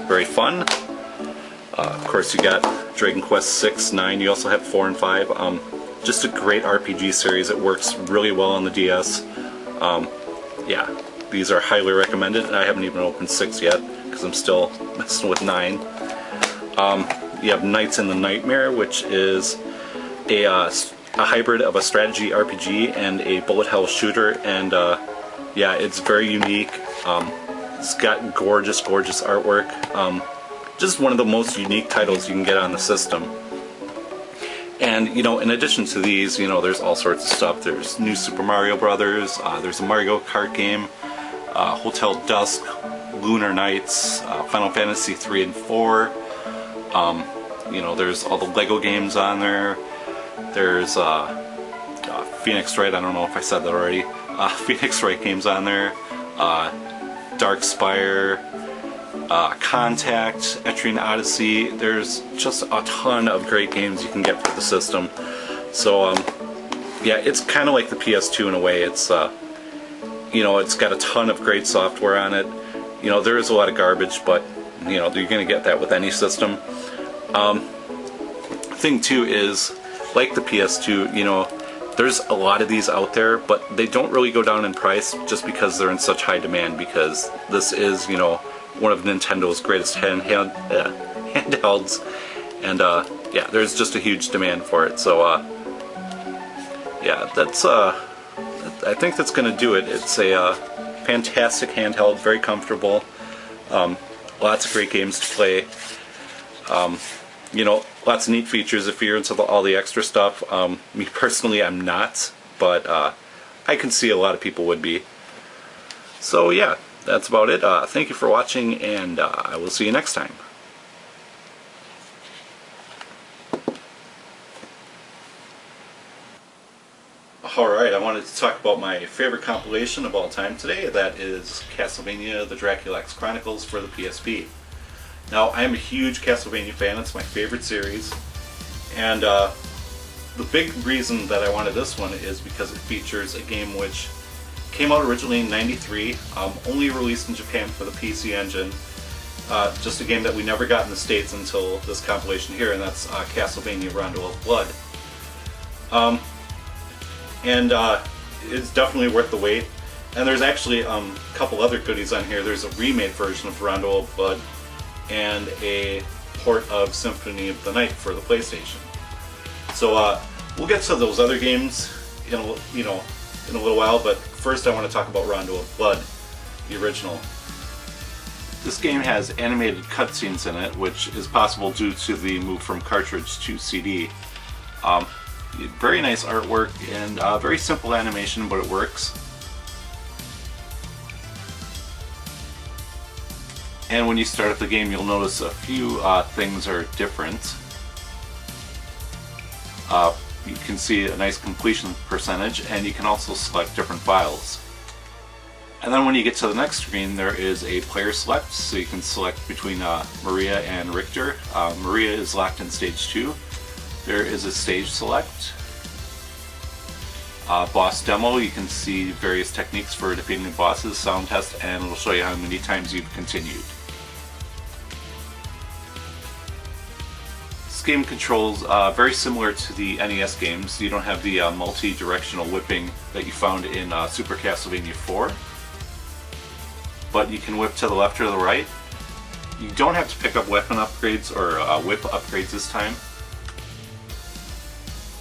Very fun. Of course, you got Dragon Quest 6, 9. You also have 4 and 5. Just a great RPG series. It works really well on the DS. Yeah, these are highly recommended. I haven't even opened 6 yet because I'm still messing with 9. You have Knights in the Nightmare, which is a hybrid of a strategy RPG and a bullet hell shooter, and yeah, it's very unique. It's got gorgeous, gorgeous artwork. Just one of the most unique titles you can get on the system. And you know, in addition to these, you know, there's all sorts of stuff. There's New Super Mario Brothers. There's a Mario Kart game, Hotel Dusk, Lunar Nights, Final Fantasy 3 and 4. You know, there's all the Lego games on there. There's Phoenix Wright, I don't know if I said that already. Phoenix Wright games on there. Dark Spire, Contact, Etrian Odyssey. There's just a ton of great games you can get for the system. So yeah, it's kind of like the PS2 in a way. It's you know, it's got a ton of great software on it. You know, there is a lot of garbage, but you know, you're gonna get that with any system. Thing too is, like the PS2, you know, there's a lot of these out there, but they don't really go down in price just because they're in such high demand, because this is, you know, one of Nintendo's greatest handhelds, and yeah, there's just a huge demand for it. So yeah, that's I think that's gonna do it. It's a fantastic handheld, very comfortable, lots of great games to play. You know, lots of neat features if you're into all the extra stuff. Me personally, I'm not, but I can see a lot of people would be. So yeah, that's about it. Thank you for watching, and I will see you next time. Alright, I wanted to talk about my favorite compilation of all time today. That is Castlevania the Dracula X Chronicles for the PSP. Now, I am a huge Castlevania fan. It's my favorite series. And the big reason that I wanted this one is because it features a game which came out originally in '93, only released in Japan for the PC Engine. Just a game that we never got in the States until this compilation here, and that's Castlevania Rondo of Blood. And it's definitely worth the wait. And there's actually a couple other goodies on here. There's a remade version of Rondo of Blood and a port of Symphony of the Night for the PlayStation. So we'll get to those other games in a little while, but first I want to talk about Rondo of Blood, the original. This game has animated cutscenes in it, which is possible due to the move from cartridge to CD. Very nice artwork and very simple animation, but it works. And when you start up the game, you'll notice a few things are different. You can see a nice completion percentage, and you can also select different files. And then when you get to the next screen, there is a player select, so you can select between Maria and Richter. Maria is locked in stage 2. There is a stage select. Boss demo, you can see various techniques for defeating bosses, sound test, and it'll show you how many times you've continued. This game controls very similar to the NES games. You don't have the multi-directional whipping that you found in Super Castlevania 4, but you can whip to the left or the right. You don't have to pick up weapon upgrades or whip upgrades this time.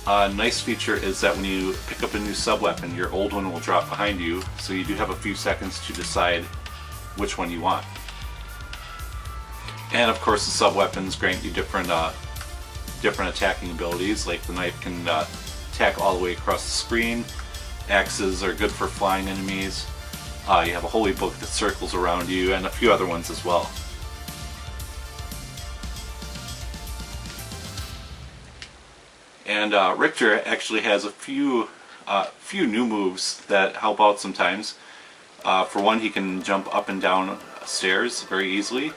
A nice feature is that when you pick up a new sub-weapon, your old one will drop behind you, so you do have a few seconds to decide which one you want. And of course the sub-weapons grant you different attacking abilities, like the knife can attack all the way across the screen, axes are good for flying enemies, you have a holy book that circles around you, and a few other ones as well. And Richter actually has a few new moves that help out sometimes. For one, he can jump up and down stairs very easily.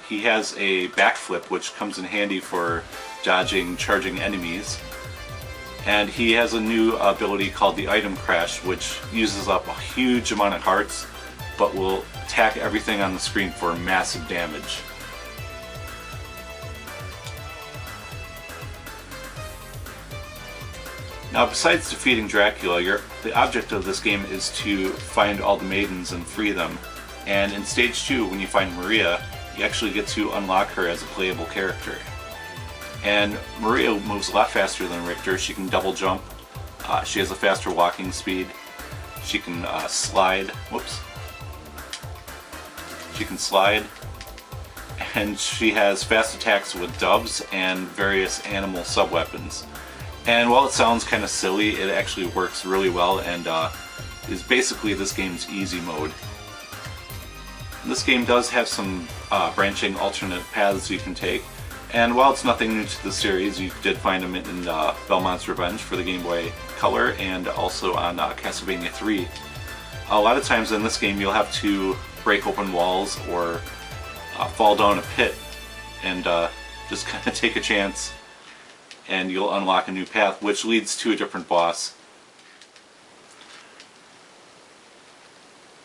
He has a backflip, which comes in handy for dodging charging enemies. And he has a new ability called the Item Crash, which uses up a huge amount of hearts, but will attack everything on the screen for massive damage. Now, besides defeating Dracula, the object of this game is to find all the maidens and free them. And in stage 2, when you find Maria, you actually get to unlock her as a playable character. And Maria moves a lot faster than Richter. She can double jump. She has a faster walking speed. She can slide. Whoops. She can slide. And she has fast attacks with doves and various animal sub-weapons. And while it sounds kind of silly, it actually works really well and is basically this game's easy mode. This game does have some branching alternate paths you can take, And while it's nothing new to the series, you did find them in Belmont's Revenge for the Game Boy Color and also on Castlevania 3. A lot of times in this game you'll have to break open walls or fall down a pit and just kind of take a chance, and you'll unlock a new path which leads to a different boss.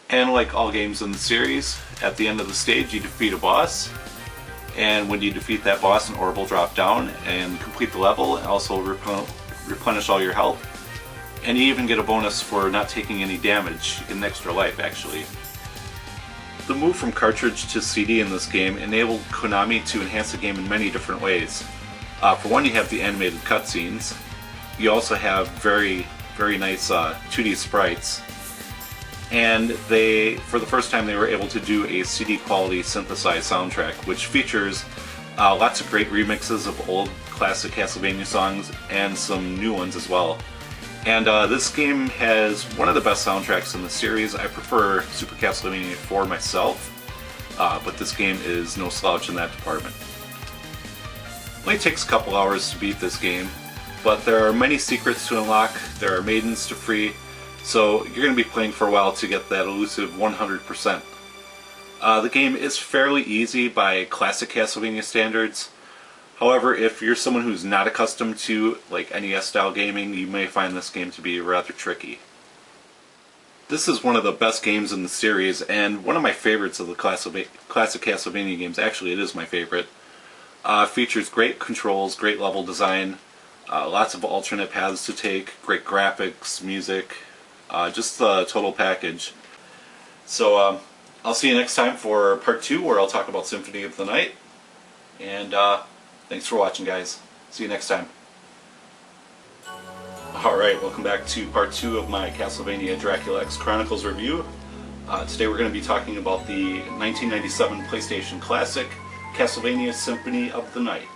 And like all games in the series, at the end of the stage you defeat a boss, and when you defeat that boss, an orb will drop down and complete the level and also replenish all your health. And you even get a bonus for not taking any damage. You get an extra life actually. The move from cartridge to CD in this game enabled Konami to enhance the game in many different ways. For one, you have the animated cutscenes. You also have very nice 2D sprites. And for the first time, they were able to do a CD quality synthesized soundtrack, which features lots of great remixes of old classic Castlevania songs and some new ones as well. And this game has one of the best soundtracks in the series. I prefer Super Castlevania 4 myself, but this game is no slouch in that department. It only takes a couple hours to beat this game, but there are many secrets to unlock, there are maidens to free, so you're going to be playing for a while to get that elusive 100%. The game is fairly easy by classic Castlevania standards. However, if you're someone who's not accustomed to like NES style gaming, you may find this game to be rather tricky. This is one of the best games in the series and one of my favorites of the classic Castlevania games. Actually, it is my favorite. Features great controls, great level design, lots of alternate paths to take, great graphics, music, just the total package. So I'll see you next time for part 2, where I'll talk about Symphony of the Night. And thanks for watching, guys. See you next time. Alright, welcome back to part 2 of my Castlevania Dracula X Chronicles review. Today we're going to be talking about the 1997 PlayStation Classic, Castlevania Symphony of the Night.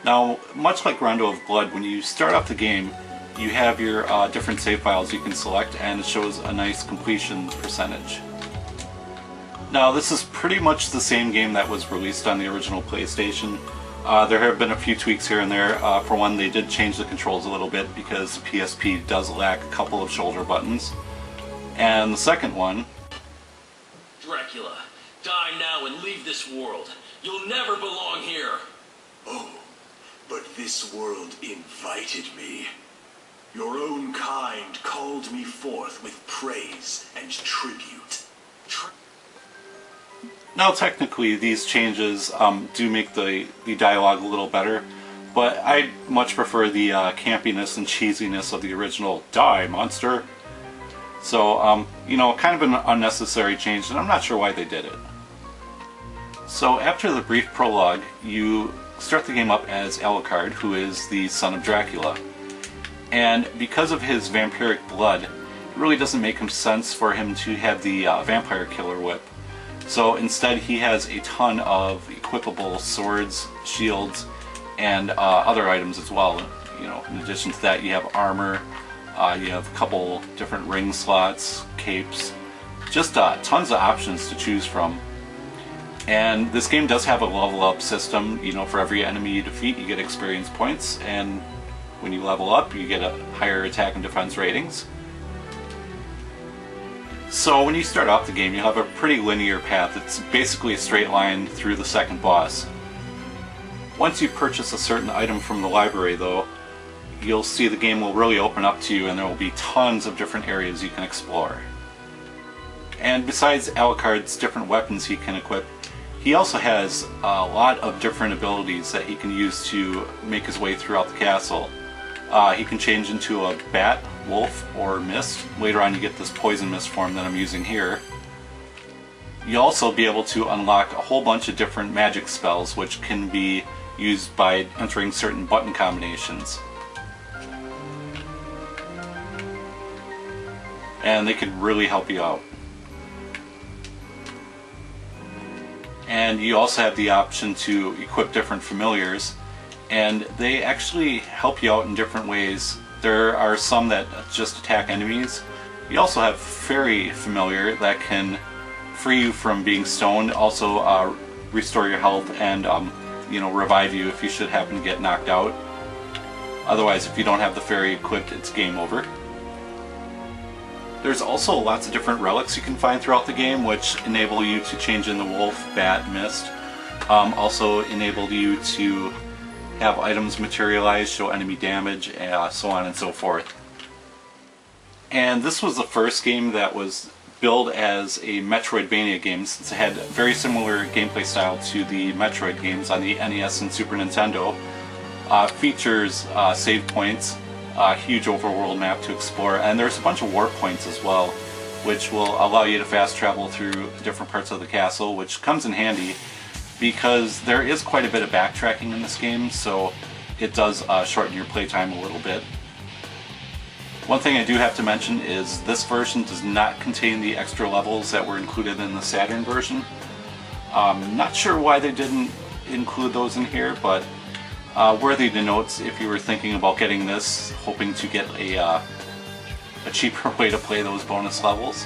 Now, much like Rondo of Blood, when you start off the game, you have your different save files you can select, and it shows a nice completion percentage. Now, this is pretty much the same game that was released on the original PlayStation. There have been a few tweaks here and there. For one, they did change the controls a little bit because the PSP does lack a couple of shoulder buttons. And the second one... Dracula, die now and leave this world. You'll never belong here. Oh, but this world invited me. Your own kind called me forth with praise and tribute. Now, technically, these changes do make the dialogue a little better, but I much prefer the campiness and cheesiness of the original "Die, monster!" So, you know, kind of an unnecessary change, and I'm not sure why they did it. So, after the brief prologue, you start the game up as Alucard, who is the son of Dracula. And because of his vampiric blood, it really doesn't make sense for him to have the vampire killer whip. So instead he has a ton of equipable swords, shields, and other items as well. You know, in addition to that, you have armor, you have a couple different ring slots, capes, just tons of options to choose from. And this game does have a level up system. You know, for every enemy you defeat, you get experience points, and when you level up, you get a higher attack and defense ratings. So when you start off the game, you'll have a pretty linear path. It's basically a straight line through the second boss. Once you purchase a certain item from the library, though, you'll see the game will really open up to you, and there will be tons of different areas you can explore. And besides Alucard's different weapons he can equip, he also has a lot of different abilities that he can use to make his way throughout the castle. He can change into a bat, wolf, or mist. Later on you get this poison mist form that I'm using here. You'll also be able to unlock a whole bunch of different magic spells which can be used by entering certain button combinations. And they could really help you out. And you also have the option to equip different familiars, and they actually help you out in different ways. There are some that just attack enemies. You also have Fairy Familiar that can free you from being stoned, also restore your health, and you know, revive you if you should happen to get knocked out. Otherwise, if you don't have the fairy equipped, it's game over. There's also lots of different relics you can find throughout the game, which enable you to change in the wolf, bat, mist. Also enable you to have items materialize, show enemy damage, so on and so forth. And this was the first game that was billed as a Metroidvania game, since it had a very similar gameplay style to the Metroid games on the NES and Super Nintendo. Features save points, a huge overworld map to explore, and there's a bunch of warp points as well, which will allow you to fast travel through different parts of the castle, which comes in handy because there is quite a bit of backtracking in this game, so it does shorten your playtime a little bit. One thing I do have to mention is this version does not contain the extra levels that were included in the Saturn version. Not sure why they didn't include those in here, but worthy to note if you were thinking about getting this, hoping to get a cheaper way to play those bonus levels.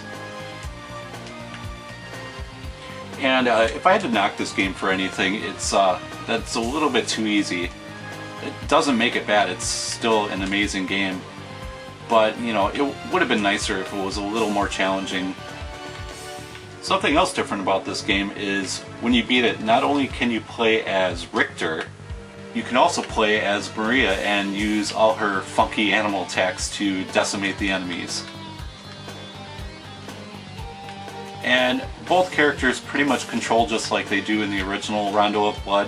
And if I had to knock this game for anything, it's that's a little bit too easy. It doesn't make it bad, it's still an amazing game. But, you know, it would have been nicer if it was a little more challenging. Something else different about this game is when you beat it, not only can you play as Richter, you can also play as Maria and use all her funky animal attacks to decimate the enemies. And both characters pretty much control just like they do in the original Rondo of Blood.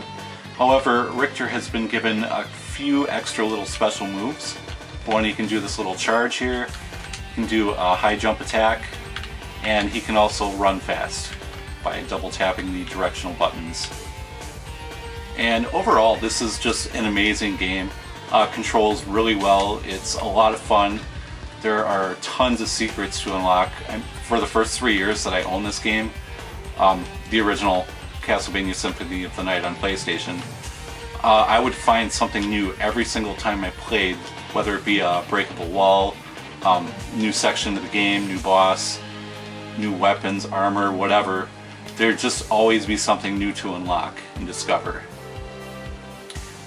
However, Richter has been given a few extra little special moves. One, he can do this little charge here, he can do a high jump attack, and he can also run fast by double tapping the directional buttons. And overall, this is just an amazing game. Controls really well, it's a lot of fun. There are tons of secrets to unlock. For the first 3 years that I own this game, the original Castlevania Symphony of the Night on PlayStation, I would find something new every single time I played, whether it be a breakable wall, new section of the game, new boss, new weapons, armor, whatever. There'd just always be something new to unlock and discover.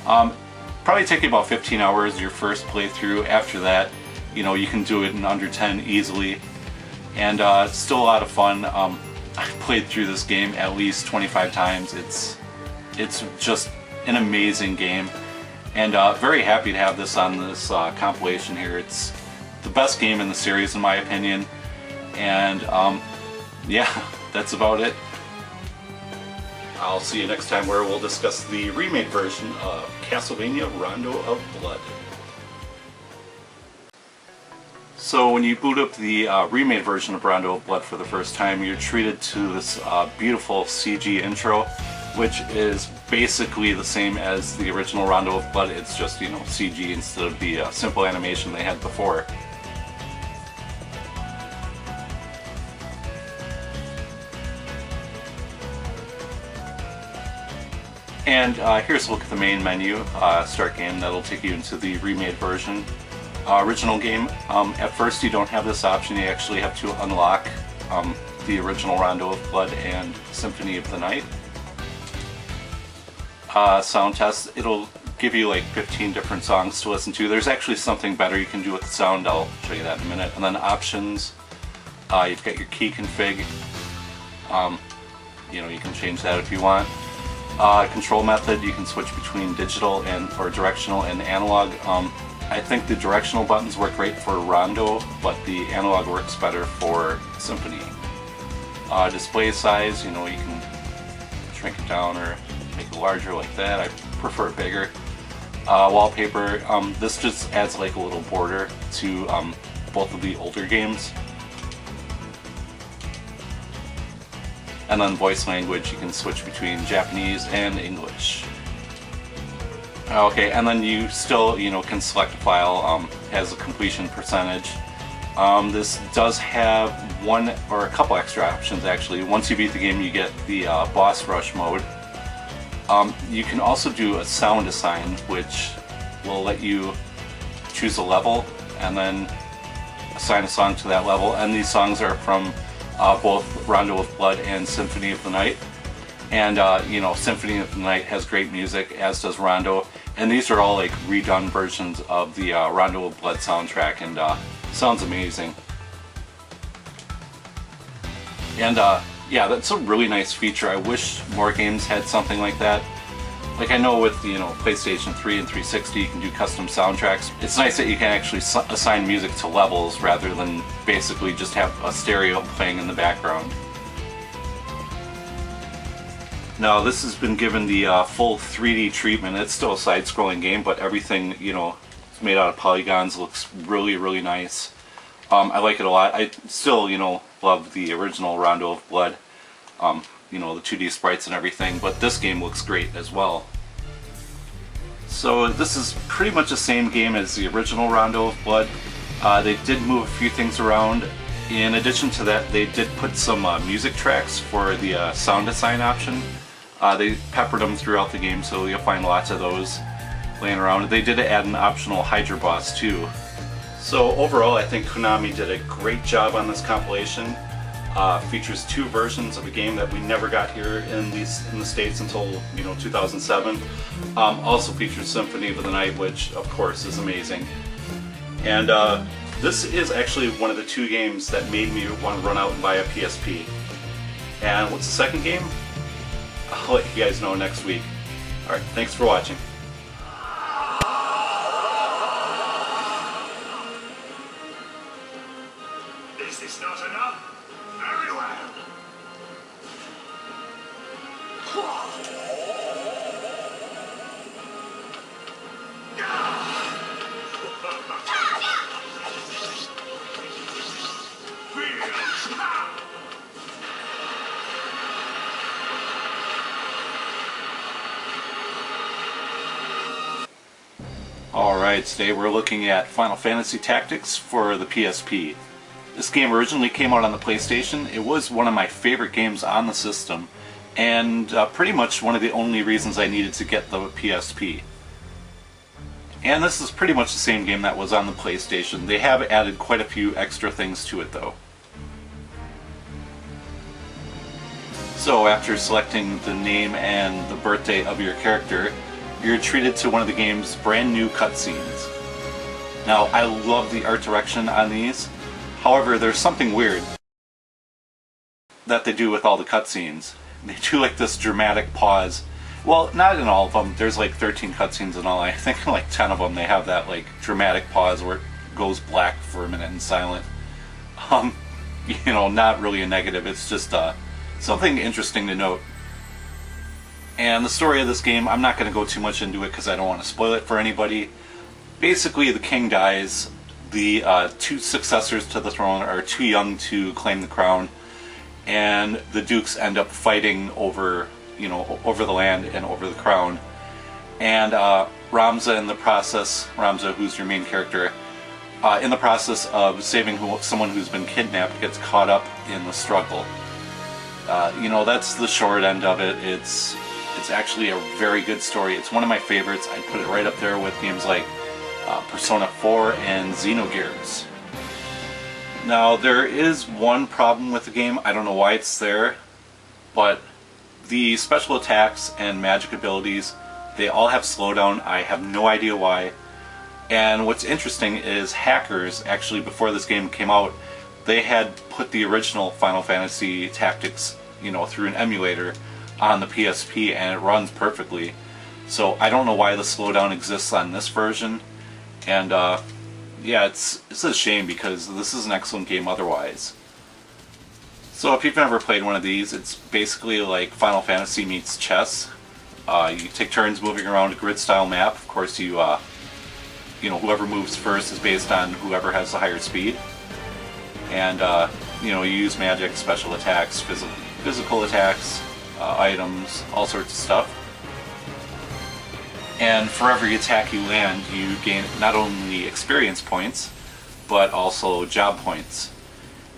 Probably take you about 15 hours your first playthrough. After that, you know, you can do it in under 10 easily. And it's still a lot of fun. I've played through this game at least 25 times. It's just an amazing game. And very happy to have this on this compilation here. It's the best game in the series in my opinion. And yeah, that's about it. I'll see you next time where we'll discuss the remade version of Castlevania Rondo of Blood. So when you boot up the remade version of Rondo of Blood for the first time, you're treated to this beautiful CG intro, which is basically the same as the original Rondo of Blood. It's just, you know, CG instead of the simple animation they had before. And here's a look at the main menu, start game, that'll take you into the remade version. Original game, at first you don't have this option, you actually have to unlock the original Rondo of Blood and Symphony of the Night. Sound test, it'll give you like 15 different songs to listen to. There's actually something better you can do with the sound, I'll show you that in a minute. And then options, you've got your key config, you know, you can change that if you want. Control method, you can switch between digital or directional and analog. I think the directional buttons work great for Rondo, but the analog works better for Symphony. Display size, you know, you can shrink it down or make it larger like that. I prefer it bigger. Wallpaper, this just adds like a little border to both of the older games. And then voice language, you can switch between Japanese and English. Okay, and then you still, you know, can select a file as a completion percentage. This does have one or a couple extra options actually. Once you beat the game, you get the boss rush mode. You can also do a sound assign, which will let you choose a level and then assign a song to that level. And these songs are from both Rondo of Blood and Symphony of the Night. And you know, Symphony of the Night has great music, as does Rondo. And these are all like redone versions of the Rondo of Blood soundtrack, and sounds amazing. And yeah, that's a really nice feature. I wish more games had something like that. Like I know with, you know, PlayStation 3 and 360 you can do custom soundtracks. It's nice that you can actually assign music to levels rather than basically just have a stereo playing in the background. Now this has been given the full 3D treatment. It's still a side-scrolling game, but everything, you know, it's made out of polygons, looks really, really nice. I like it a lot. I still, you know, love the original Rondo of Blood. You know, the 2D sprites and everything, but this game looks great as well. So this is pretty much the same game as the original Rondo of Blood. They did move a few things around. In addition to that, they did put some music tracks for the sound design option. They peppered them throughout the game, so you'll find lots of those laying around. They did add an optional Hydra boss too. So overall, I think Konami did a great job on this compilation. Features 2 versions of a game that we never got here in the States until, you know, 2007. Also features Symphony of the Night, which of course is amazing. And this is actually one of the 2 games that made me want to run out and buy a PSP. And what's the second game? I'll let you guys know next week. Alright, thanks for watching. Is this not enough? Very well. Alright, today we're looking at Final Fantasy Tactics for the PSP. This game originally came out on the PlayStation. It was one of my favorite games on the system, and pretty much one of the only reasons I needed to get the PSP. And this is pretty much the same game that was on the PlayStation. They have added quite a few extra things to it though. So after selecting the name and the birthday of your character, you're treated to one of the game's brand new cutscenes. Now, I love the art direction on these. However, there's something weird that they do with all the cutscenes. They do like this dramatic pause. Well, not in all of them. There's like 13 cutscenes in all. I think in like 10 of them they have that like dramatic pause where it goes black for a minute and silent. You know, not really a negative. It's just something interesting to note. And the story of this game, I'm not going to go too much into it because I don't want to spoil it for anybody. Basically, the king dies. The 2 successors to the throne are too young to claim the crown, and the dukes end up fighting over, you know, over the land and over the crown. And Ramza, in the process, Ramza, who's your main character, in the process of saving someone who's been kidnapped, gets caught up in the struggle. You know, that's the short end of it. It's actually a very good story. It's one of my favorites. I'd put it right up there with games like Persona 4 and Xenogears. Now, there is one problem with the game. I don't know why it's there, but the special attacks and magic abilities, they all have slowdown. I have no idea why. And what's interesting is hackers, actually before this game came out, they had put the original Final Fantasy Tactics, you know, through an emulator on the PSP, and it runs perfectly. So I don't know why the slowdown exists on this version. And yeah, it's a shame because this is an excellent game otherwise. So if you've never played one of these, it's basically like Final Fantasy meets chess. You take turns moving around a grid-style map. Of course, you know, whoever moves first is based on whoever has the higher speed. And you know, you use magic, special attacks, physical attacks, items, all sorts of stuff. And for every attack you land, you gain not only experience points, but also job points.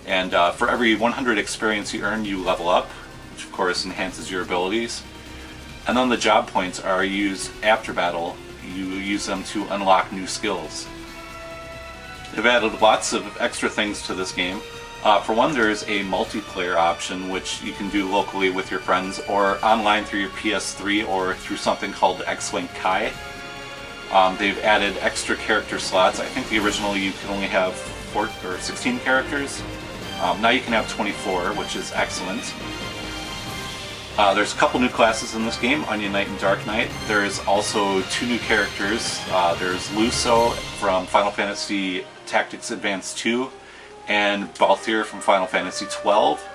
And for every 100 experience you earn, you level up, which of course enhances your abilities. And then the job points are used after battle. You use them to unlock new skills. They've added lots of extra things to this game. For one, there's a multiplayer option which you can do locally with your friends or online through your PS3 or through something called X-Link Kai. They've added extra character slots. I think originally you could only have 16 characters. Now you can have 24, which is excellent. There's a couple new classes in this game, Onion Knight and Dark Knight. There's also 2 new characters. There's Luso from Final Fantasy Tactics Advance 2 and Balthier from Final Fantasy 12.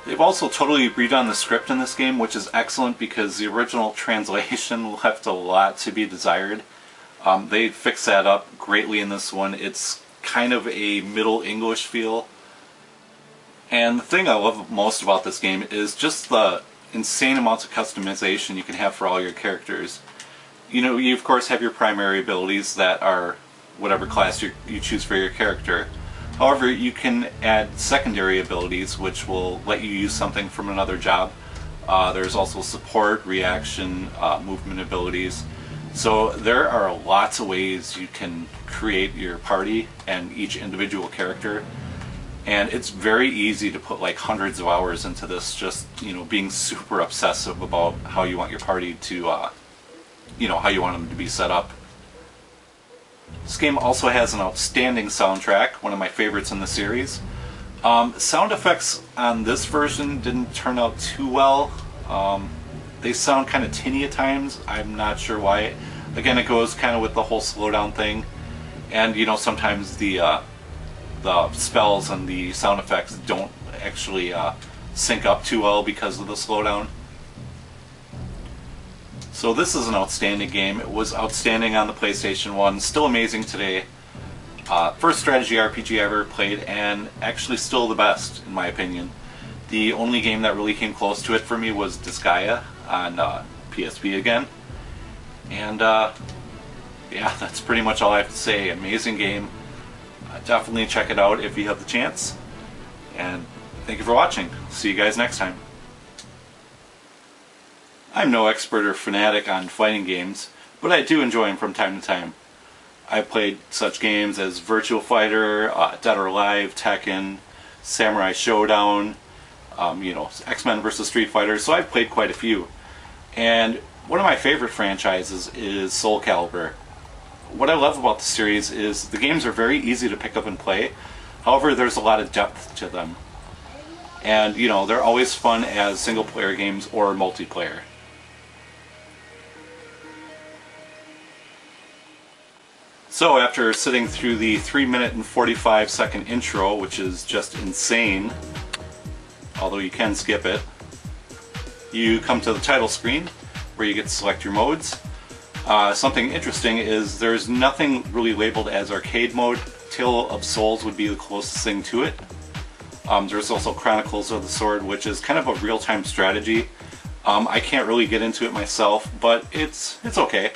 They've also totally redone the script in this game, which is excellent because the original translation left a lot to be desired. They fixed that up greatly in this one. It's kind of a Middle English feel. And the thing I love most about this game is just the insane amounts of customization you can have for all your characters. You know, you of course have your primary abilities that are whatever class you choose for your character. However, you can add secondary abilities which will let you use something from another job. There's also support, reaction, movement abilities. So there are lots of ways you can create your party and each individual character. And it's very easy to put like hundreds of hours into this, just, you know, being super obsessive about how you want your party to, you know, how you want them to be set up. This game also has an outstanding soundtrack, one of my favorites in the series. Sound effects on this version didn't turn out too well. They sound kind of tinny at times. I'm not sure why. Again, it goes kind of with the whole slowdown thing. And, you know, sometimes the spells and the sound effects don't actually sync up too well because of the slowdown. So this is an outstanding game. It was outstanding on the PlayStation 1, still amazing today. First strategy RPG I ever played, and actually still the best in my opinion. The only game that really came close to it for me was DSi on PSP again. And yeah, that's pretty much all I have to say. Amazing game. Definitely check it out if you have the chance. And thank you for watching. See you guys next time. I'm no expert or fanatic on fighting games, but I do enjoy them from time to time. I've played such games as Virtua Fighter, Dead or Alive, Tekken, Samurai Showdown, you know, X-Men vs. Street Fighter, so I've played quite a few. And one of my favorite franchises is Soul Calibur. What I love about the series is the games are very easy to pick up and play, however there's a lot of depth to them. And, you know, they're always fun as single player games or multiplayer. So after sitting through the 3-minute and 45-second intro, which is just insane, although you can skip it, you come to the title screen where you get to select your modes. Something interesting is there's nothing really labeled as arcade mode. Tale of Souls would be the closest thing to it. There's also Chronicles of the Sword, which is kind of a real-time strategy. I can't really get into it myself, but it's okay.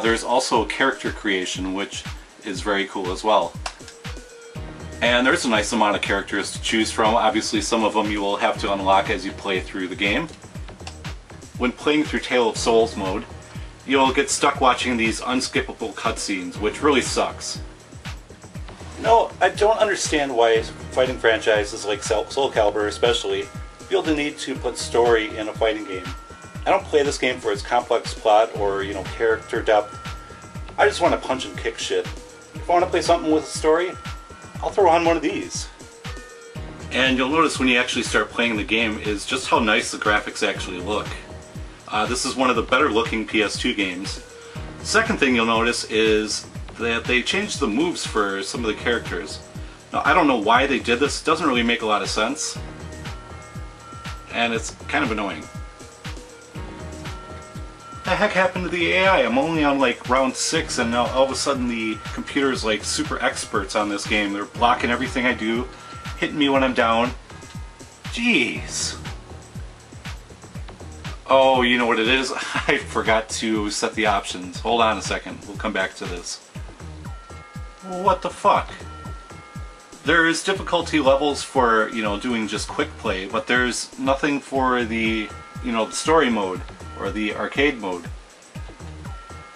There's also character creation, which is very cool as well. And there's a nice amount of characters to choose from. Obviously some of them you will have to unlock as you play through the game. When playing through Tale of Souls mode, you'll get stuck watching these unskippable cutscenes, which really sucks. No, I don't understand why fighting franchises like Soul Calibur especially feel the need to put story in a fighting game. I don't play this game for its complex plot or, you know, character depth. I just want to punch and kick shit. If I want to play something with a story, I'll throw on one of these. And you'll notice when you actually start playing the game is just how nice the graphics actually look. This is one of the better looking PS2 games. Second thing you'll notice is that they changed the moves for some of the characters. Now I don't know why they did this, it doesn't really make a lot of sense. And it's kind of annoying. What the heck happened to the AI? I'm only on like round 6 and now all of a sudden the computer's like super experts on this game. They're blocking everything I do, hitting me when I'm down. Jeez. Oh, you know what it is? I forgot to set the options. Hold on a second, we'll come back to this. What the fuck? There's difficulty levels for, you know, doing just quick play, but there's nothing for the, you know, the story mode or the arcade mode.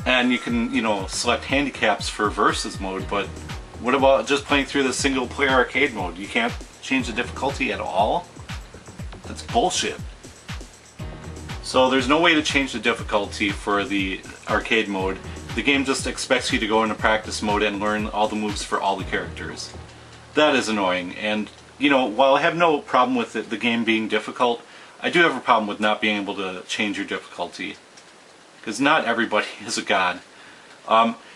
And you can, you know, select handicaps for versus mode, but What about just playing through the single player arcade mode? You can't change the difficulty at all? That's bullshit. So there's no way to change the difficulty for the arcade mode. The game just expects you to go into practice mode and learn all the moves for all the characters. That is annoying, and you know, while I have no problem with the game being difficult, I do have a problem with not being able to change your difficulty. Because not everybody is a god.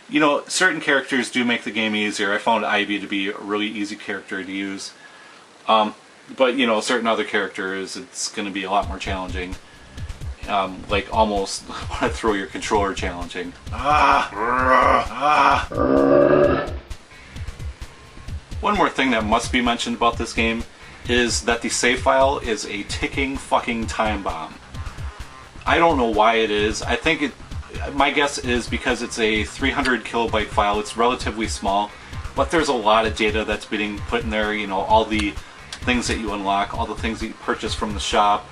You know, certain characters do make the game easier. I found Ivy to be a really easy character to use. But, you know, certain other characters, it's going to be a lot more challenging. Like, almost want to throw your controller challenging. One more thing that must be mentioned about this game is that the save file is a ticking fucking time bomb. I don't know why it is. I think my guess is because it's a 300 kilobyte file. It's relatively small, but there's a lot of data that's being put in there. You know, all the things that you unlock, all the things that you purchase from the shop,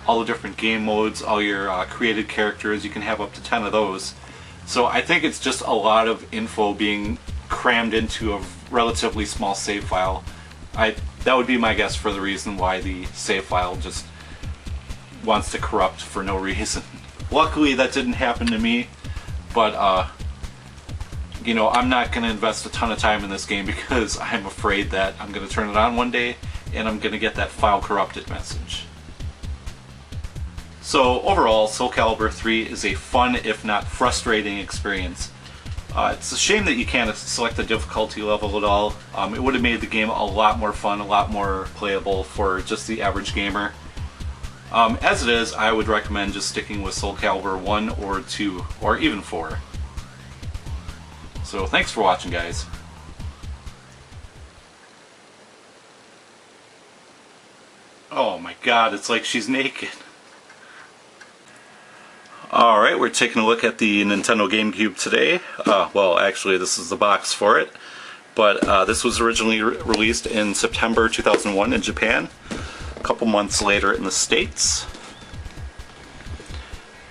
all the different game modes, all your created characters. You can have up to 10 of those. So I think it's just a lot of info being crammed into a relatively small save file. That would be my guess for the reason why the save file just wants to corrupt for no reason. Luckily that didn't happen to me, but you know, I'm not going to invest a ton of time in this game because I'm afraid that I'm going to turn it on one day and I'm going to get that file corrupted message. So overall, Soul Calibur 3 is a fun, if not frustrating, experience. It's a shame that you can't select the difficulty level at all. It would have made the game a lot more fun, a lot more playable for just the average gamer. As it is, I would recommend just sticking with Soul Calibur 1 or 2, or even 4. So thanks for watching, guys. Oh my god, it's like she's naked. Alright, we're taking a look at the Nintendo GameCube today. Well, actually this is the box for it. But this was originally released in September 2001 in Japan. A couple months later in the States.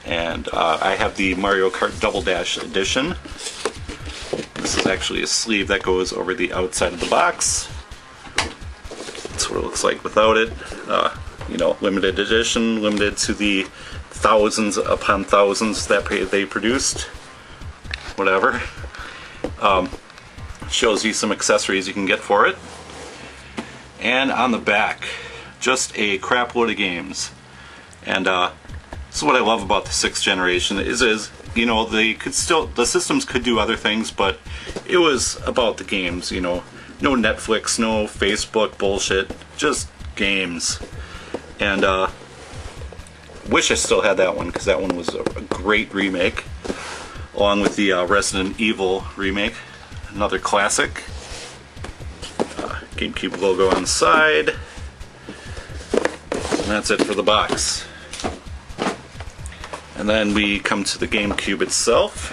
And I have the Mario Kart Double Dash edition. This is actually a sleeve that goes over the outside of the box. That's what it looks like without it. You know, limited edition, limited to the thousands upon thousands that they produced. Whatever. Shows you some accessories you can get for it. And on the back, just a crap load of games. And so what I love about the 6th generation is you know, the systems could do other things, but it was about the games, you know. No Netflix, no Facebook bullshit, just games. And wish I still had that one, because that one was a great remake, along with the Resident Evil remake, another classic. GameCube logo on the side. And that's it for the box. And then we come to the GameCube itself,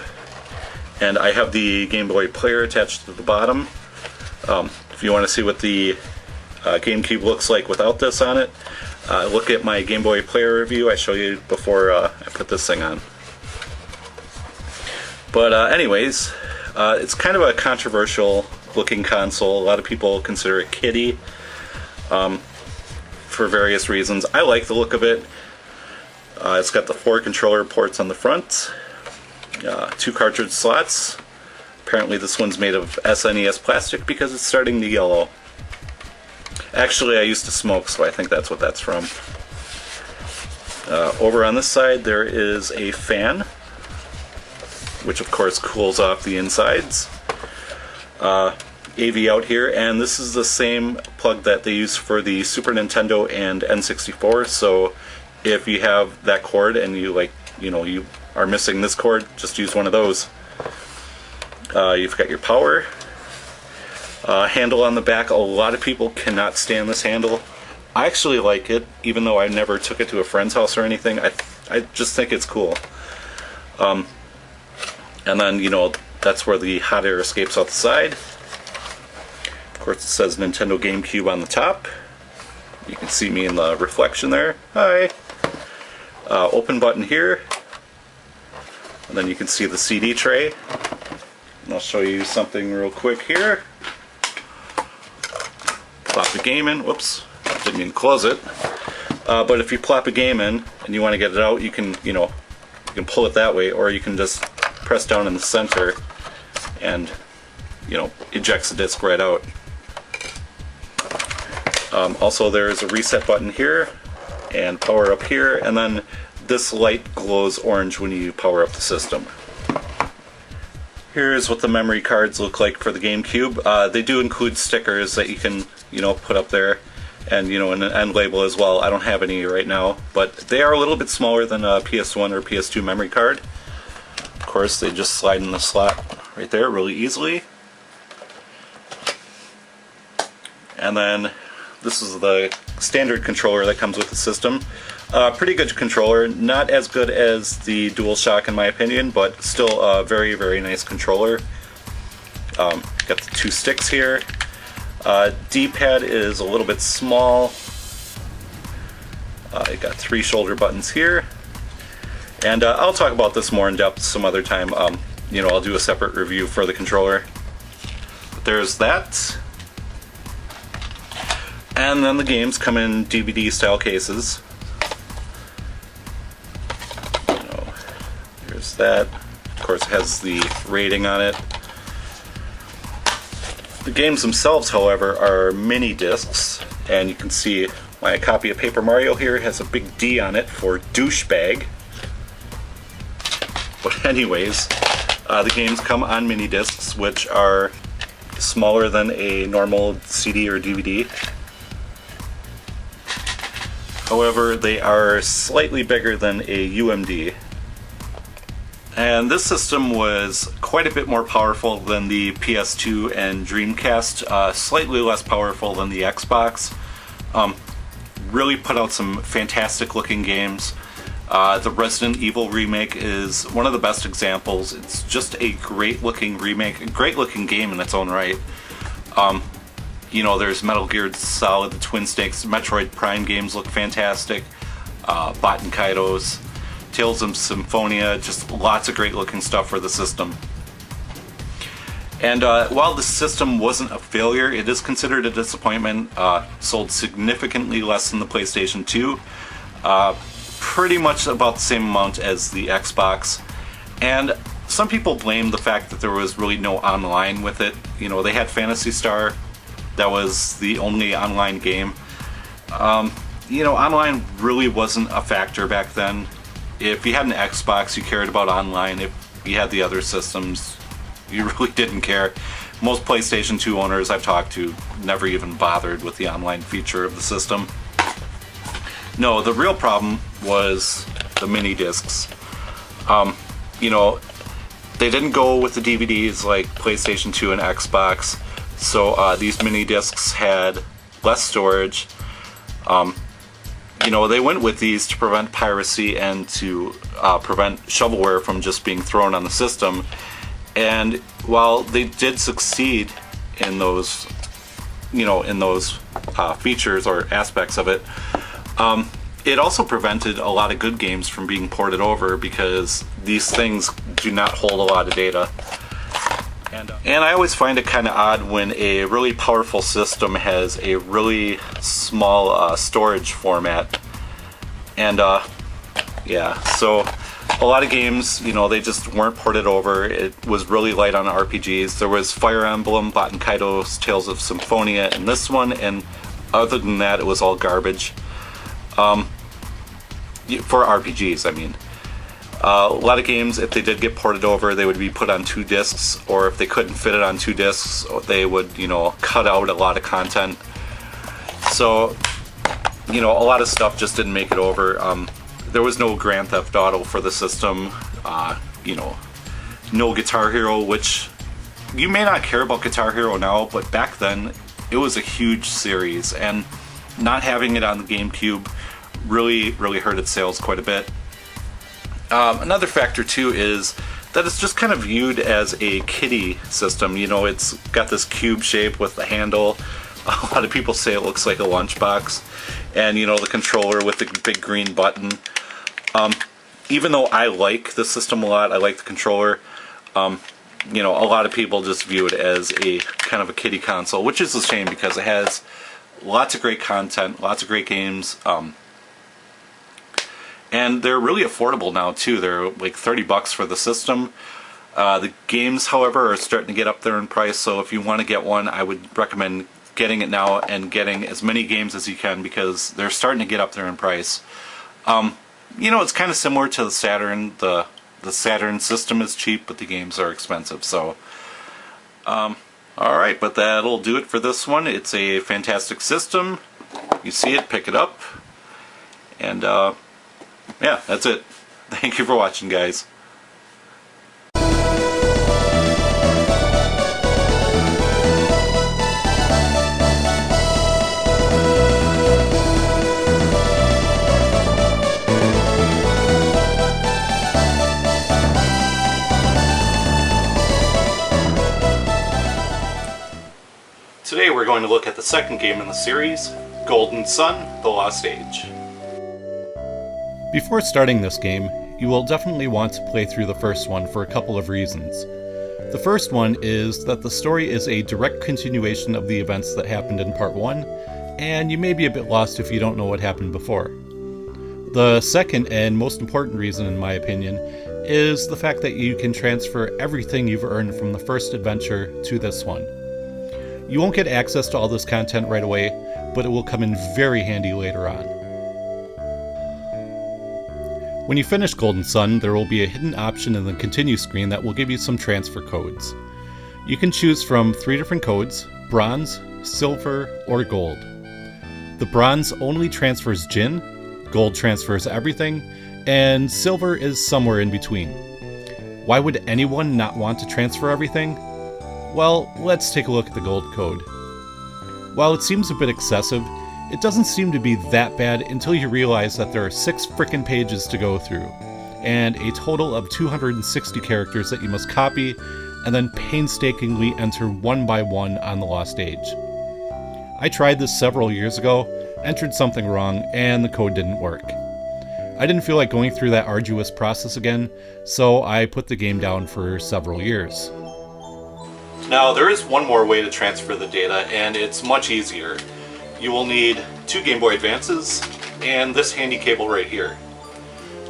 and I have the Game Boy player attached to the bottom. If you want to see what the GameCube looks like without this on it, look at my Game Boy player review I showed you before I put this thing on. But anyways, it's kind of a controversial looking console. A lot of people consider it kiddie for various reasons. I like the look of it. It's got the 4 controller ports on the front, 2 cartridge slots. Apparently this one's made of SNES plastic because it's starting to yellow. Actually, I used to smoke, so I think that's what that's from. Over on this side there is a fan, which of course cools off the insides. AV out here, and this is the same plug that they use for the Super Nintendo and N64, so if you have that cord and you you are missing this cord, just use one of those. You've got your power handle on the back. A lot of people cannot stand this handle. I actually like it, even though I never took it to a friend's house or anything. I just think it's cool. And then, you know, that's where the hot air escapes out the side. Of course, it says Nintendo GameCube on the top. You can see me in the reflection there. Hi! Open button here. And then you can see the CD tray. And I'll show you something real quick here. plop the game in. Whoops, didn't mean to close it. But if you plop a game in and you want to get it out, you can, you can pull it that way, or you can just press down in the center and, ejects the disc right out. Also, there's a reset button here and power up here, and then this light glows orange when you power up the system. Here's what the memory cards look like for the GameCube. They do include stickers that you can, put up there, and an end label as well. I don't have any right now, but they are a little bit smaller than a PS1 or PS2 memory card. Of course, they just slide in the slot right there really easily. And then this is the standard controller that comes with the system. Pretty good controller, not as good as the DualShock in my opinion, but still a very, very nice controller. Got the two sticks here. D-pad is a little bit small. I got 3 shoulder buttons here. And I'll talk about this more in depth some other time. I'll do a separate review for the controller. But there's that. And then the games come in DVD style cases. There's that. Of course, it has the rating on it. The games themselves, however, are mini discs, and you can see my copy of Paper Mario here has a big D on it for douchebag. But anyways, the games come on mini discs, which are smaller than a normal CD or DVD. However, they are slightly bigger than a UMD. And this system was quite a bit more powerful than the PS2 and Dreamcast, slightly less powerful than the Xbox. Really put out some fantastic looking games. The Resident Evil remake is one of the best examples. It's just a great looking remake, a great looking game in its own right. There's Metal Gear Solid, the Twin Snakes, Metroid Prime games look fantastic. Baten Kaitos, Tales of Symphonia, just lots of great looking stuff for the system. And while the system wasn't a failure, it is considered a disappointment. Sold significantly less than the PlayStation 2. Pretty much about the same amount as the Xbox. And some people blame the fact that there was really no online with it. They had Phantasy Star. That was the only online game. Online really wasn't a factor back then. If you had an Xbox, you cared about online. If you had the other systems, you really didn't care. Most PlayStation 2 owners I've talked to never even bothered with the online feature of the system. No, the real problem was the mini discs. They didn't go with the DVDs like PlayStation 2 and Xbox, so these mini discs had less storage. They went with these to prevent piracy and to prevent shovelware from just being thrown on the system. And while they did succeed in those, features or aspects of it, it also prevented a lot of good games from being ported over because these things do not hold a lot of data. And I always find it kind of odd when a really powerful system has a really small storage format. And so a lot of games, they just weren't ported over. It was really light on RPGs. There was Fire Emblem, Baten Kaitos, Tales of Symphonia, and this one, and other than that, it was all garbage. For RPGs, I mean. A lot of games, if they did get ported over, they would be put on 2 discs, or if they couldn't fit it on 2 discs, they would, cut out a lot of content. So, a lot of stuff just didn't make it over. There was no Grand Theft Auto for the system, no Guitar Hero, which you may not care about Guitar Hero now, but back then it was a huge series, and not having it on the GameCube really hurt its sales quite a bit. Another factor too is that it's just kind of viewed as a kiddie system. It's got this cube shape with the handle. A lot of people say it looks like a lunchbox, and the controller with the big green button. Even though I like the system a lot, I like the controller, a lot of people just view it as a kind of a kiddie console, which is a shame because it has Lots of great content, lots of great games. And they're really affordable now too. They're like $30 for the system. The games, however, are starting to get up there in price, so if you want to get one, I would recommend getting it now and getting as many games as you can, because they're starting to get up there in price. You know, it's kind of similar to the Saturn. The Saturn system is cheap, but the games are expensive. So, alright, but that'll do it for this one. It's a fantastic system. You see it, pick it up. And, yeah, that's it. Thank you for watching, guys. Today we're going to look at the second game in the series, Golden Sun: The Lost Age. Before starting this game, you will definitely want to play through the first one for a couple of reasons. The first one is that the story is a direct continuation of the events that happened in Part 1, and you may be a bit lost if you don't know what happened before. The second and most important reason, in my opinion, is the fact that you can transfer everything you've earned from the first adventure to this one. You won't get access to all this content right away, but it will come in very handy later on. When you finish Golden Sun, there will be a hidden option in the Continue screen that will give you some transfer codes. You can choose from 3 different codes: Bronze, Silver, or Gold. The Bronze only transfers Jin, Gold transfers everything, and Silver is somewhere in between. Why would anyone not want to transfer everything? Well, let's take a look at the Gold code. While it seems a bit excessive, it doesn't seem to be that bad until you realize that there are 6 frickin' pages to go through, and a total of 260 characters that you must copy and then painstakingly enter one by one on the Lost Age. I tried this several years ago, entered something wrong, and the code didn't work. I didn't feel like going through that arduous process again, so I put the game down for several years. Now, there is one more way to transfer the data, and it's much easier. You will need 2 Game Boy Advances and this handy cable right here.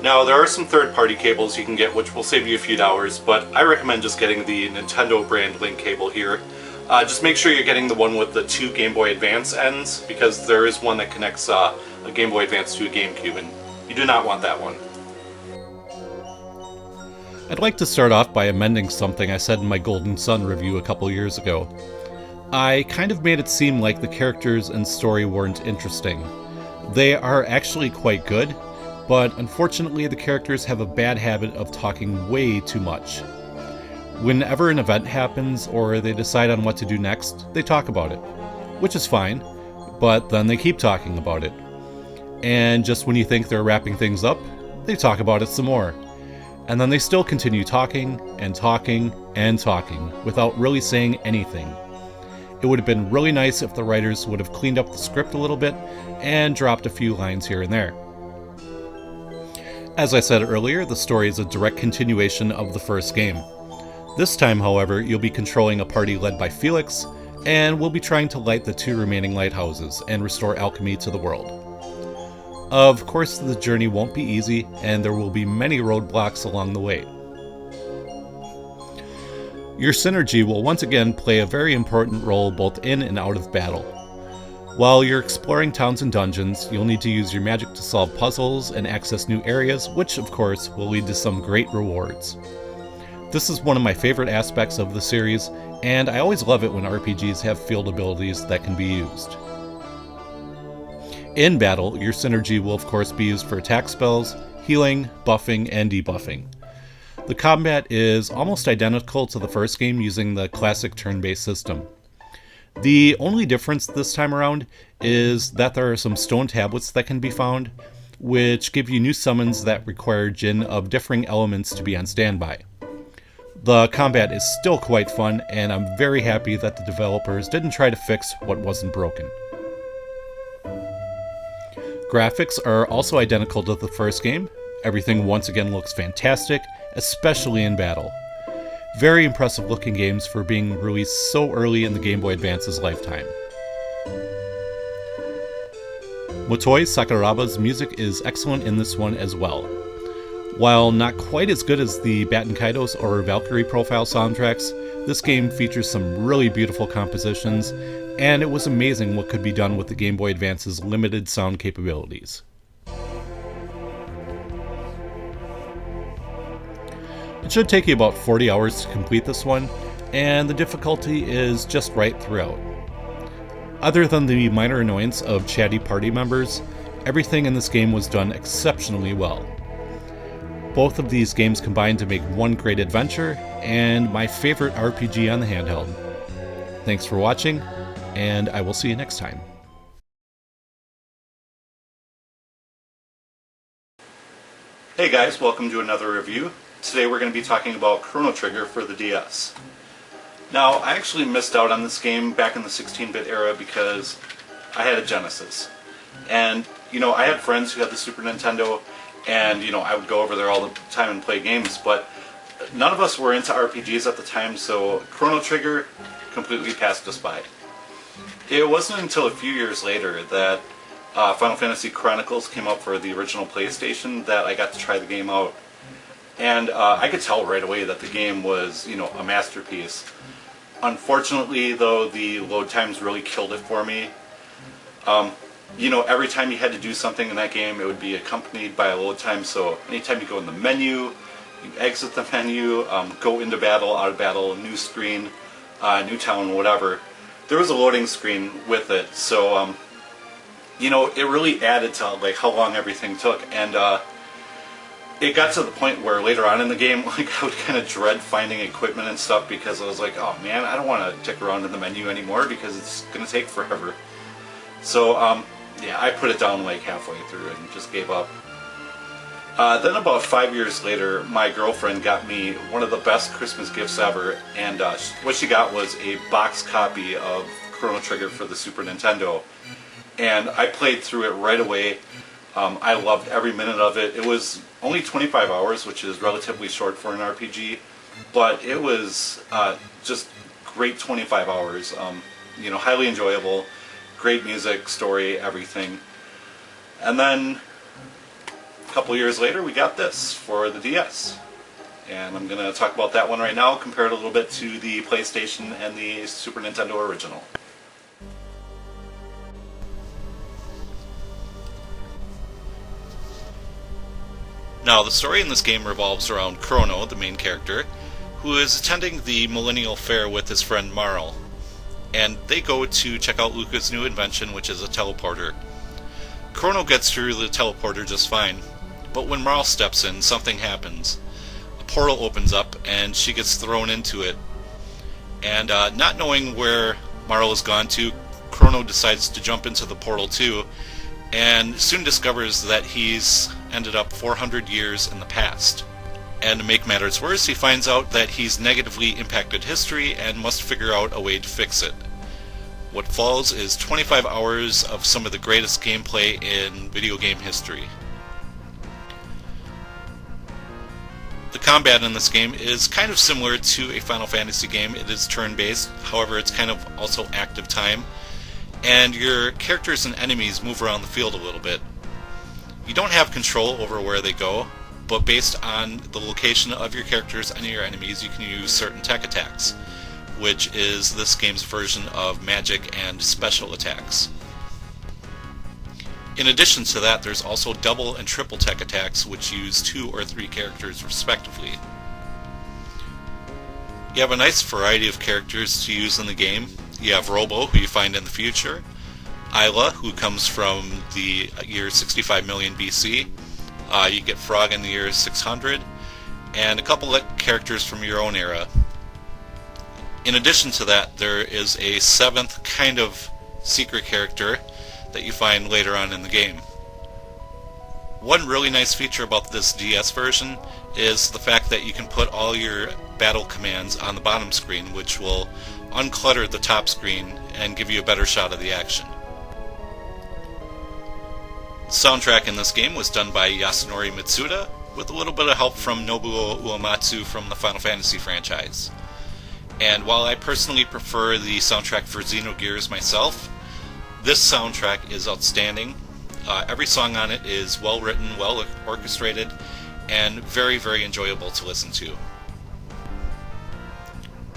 Now, there are some third-party cables you can get which will save you a few dollars, but I recommend just getting the Nintendo brand link cable here. Just make sure you're getting the one with the 2 Game Boy Advance ends, because there is one that connects a Game Boy Advance to a GameCube, and you do not want that one. I'd like to start off by amending something I said in my Golden Sun review a couple years ago. I kind of made it seem like the characters and story weren't interesting. They are actually quite good, but unfortunately the characters have a bad habit of talking way too much. Whenever an event happens or they decide on what to do next, they talk about it, which is fine, but then they keep talking about it. And just when you think they're wrapping things up, they talk about it some more. And then they still continue talking and talking and talking without really saying anything. It would have been really nice if the writers would have cleaned up the script a little bit and dropped a few lines here and there. As I said earlier, the story is a direct continuation of the first game. This time, however, you'll be controlling a party led by Felix, and we'll be trying to light the 2 remaining lighthouses and restore alchemy to the world. Of course, the journey won't be easy, and there will be many roadblocks along the way. Your synergy will once again play a very important role both in and out of battle. While you're exploring towns and dungeons, you'll need to use your magic to solve puzzles and access new areas, which of course will lead to some great rewards. This is one of my favorite aspects of the series, and I always love it when RPGs have field abilities that can be used. In battle, your synergy will of course be used for attack spells, healing, buffing, and debuffing. The combat is almost identical to the first game using the classic turn-based system. The only difference this time around is that there are some stone tablets that can be found, which give you new summons that require Jin of differing elements to be on standby. The combat is still quite fun, and I'm very happy that the developers didn't try to fix what wasn't broken. Graphics are also identical to the first game. Everything once again looks fantastic, especially in battle. Very impressive looking games for being released so early in the Game Boy Advance's lifetime. Motoi Sakuraba's music is excellent in this one as well. While not quite as good as the Batten Kaitos or Valkyrie Profile soundtracks, this game features some really beautiful compositions, and it was amazing what could be done with the Game Boy Advance's limited sound capabilities. It should take you about 40 hours to complete this one, and the difficulty is just right throughout. Other than the minor annoyance of chatty party members, everything in this game was done exceptionally well. Both of these games combined to make one great adventure, and my favorite RPG on the handheld. Thanks for watching, and I will see you next time. Hey guys, welcome to another review. Today we're going to be talking about Chrono Trigger for the DS. Now, I actually missed out on this game back in the 16-bit era because I had a Genesis. And, I had friends who had the Super Nintendo, and, I would go over there all the time and play games, but none of us were into RPGs at the time, so Chrono Trigger completely passed us by. It wasn't until a few years later that Final Fantasy Chronicles came out for the original PlayStation that I got to try the game out. And I could tell right away that the game was, a masterpiece. Unfortunately, though, the load times really killed it for me. Every time you had to do something in that game, it would be accompanied by a load time. So anytime you go in the menu, you exit the menu, go into battle, out of battle, new screen, new town, whatever, there was a loading screen with it. So, it really added to how long everything took. And it got to the point where later on in the game, I would kind of dread finding equipment and stuff because I was like, oh man, I don't want to tick around in the menu anymore because it's going to take forever. So, yeah, I put it down halfway through and just gave up. Then about 5 years later, my girlfriend got me one of the best Christmas gifts ever, and what she got was a box copy of Chrono Trigger for the Super Nintendo. And I played through it right away. I loved every minute of it. It was only 25 hours, which is relatively short for an RPG, but it was just great 25 hours. Highly enjoyable, great music, story, everything. And then a couple years later, we got this for the DS. And I'm going to talk about that one right now, compare it a little bit to the PlayStation and the Super Nintendo original. Now, the story in this game revolves around Chrono, the main character, who is attending the Millennial Fair with his friend Marl. And they go to check out Luca's new invention, which is a teleporter. Chrono gets through the teleporter just fine, but when Marl steps in, something happens. A portal opens up, and she gets thrown into it. And not knowing where Marl has gone to, Chrono decides to jump into the portal too, and soon discovers that he's ended up 400 years in the past. And to make matters worse, he finds out that he's negatively impacted history and must figure out a way to fix it. What follows is 25 hours of some of the greatest gameplay in video game history. The combat in this game is kind of similar to a Final Fantasy game. It is turn-based, however it's kind of also active time, and your characters and enemies move around the field a little bit. You don't have control over where they go, but based on the location of your characters and your enemies, you can use certain tech attacks, which is this game's version of magic and special attacks. In addition to that, there's also double and triple tech attacks, which use 2 or 3 characters respectively. You have a nice variety of characters to use in the game. You have Robo, who you find in the future, Isla, who comes from the year 65 million BC, you get Frog in the year 600, and a couple of characters from your own era. In addition to that, there is a 7th kind of secret character that you find later on in the game. One really nice feature about this DS version is the fact that you can put all your battle commands on the bottom screen, which will unclutter the top screen and give you a better shot of the action. The soundtrack in this game was done by Yasunori Mitsuda, with a little bit of help from Nobuo Uematsu from the Final Fantasy franchise. And while I personally prefer the soundtrack for Xenogears myself, this soundtrack is outstanding. Every song on it is well written, well orchestrated, and very, very enjoyable to listen to.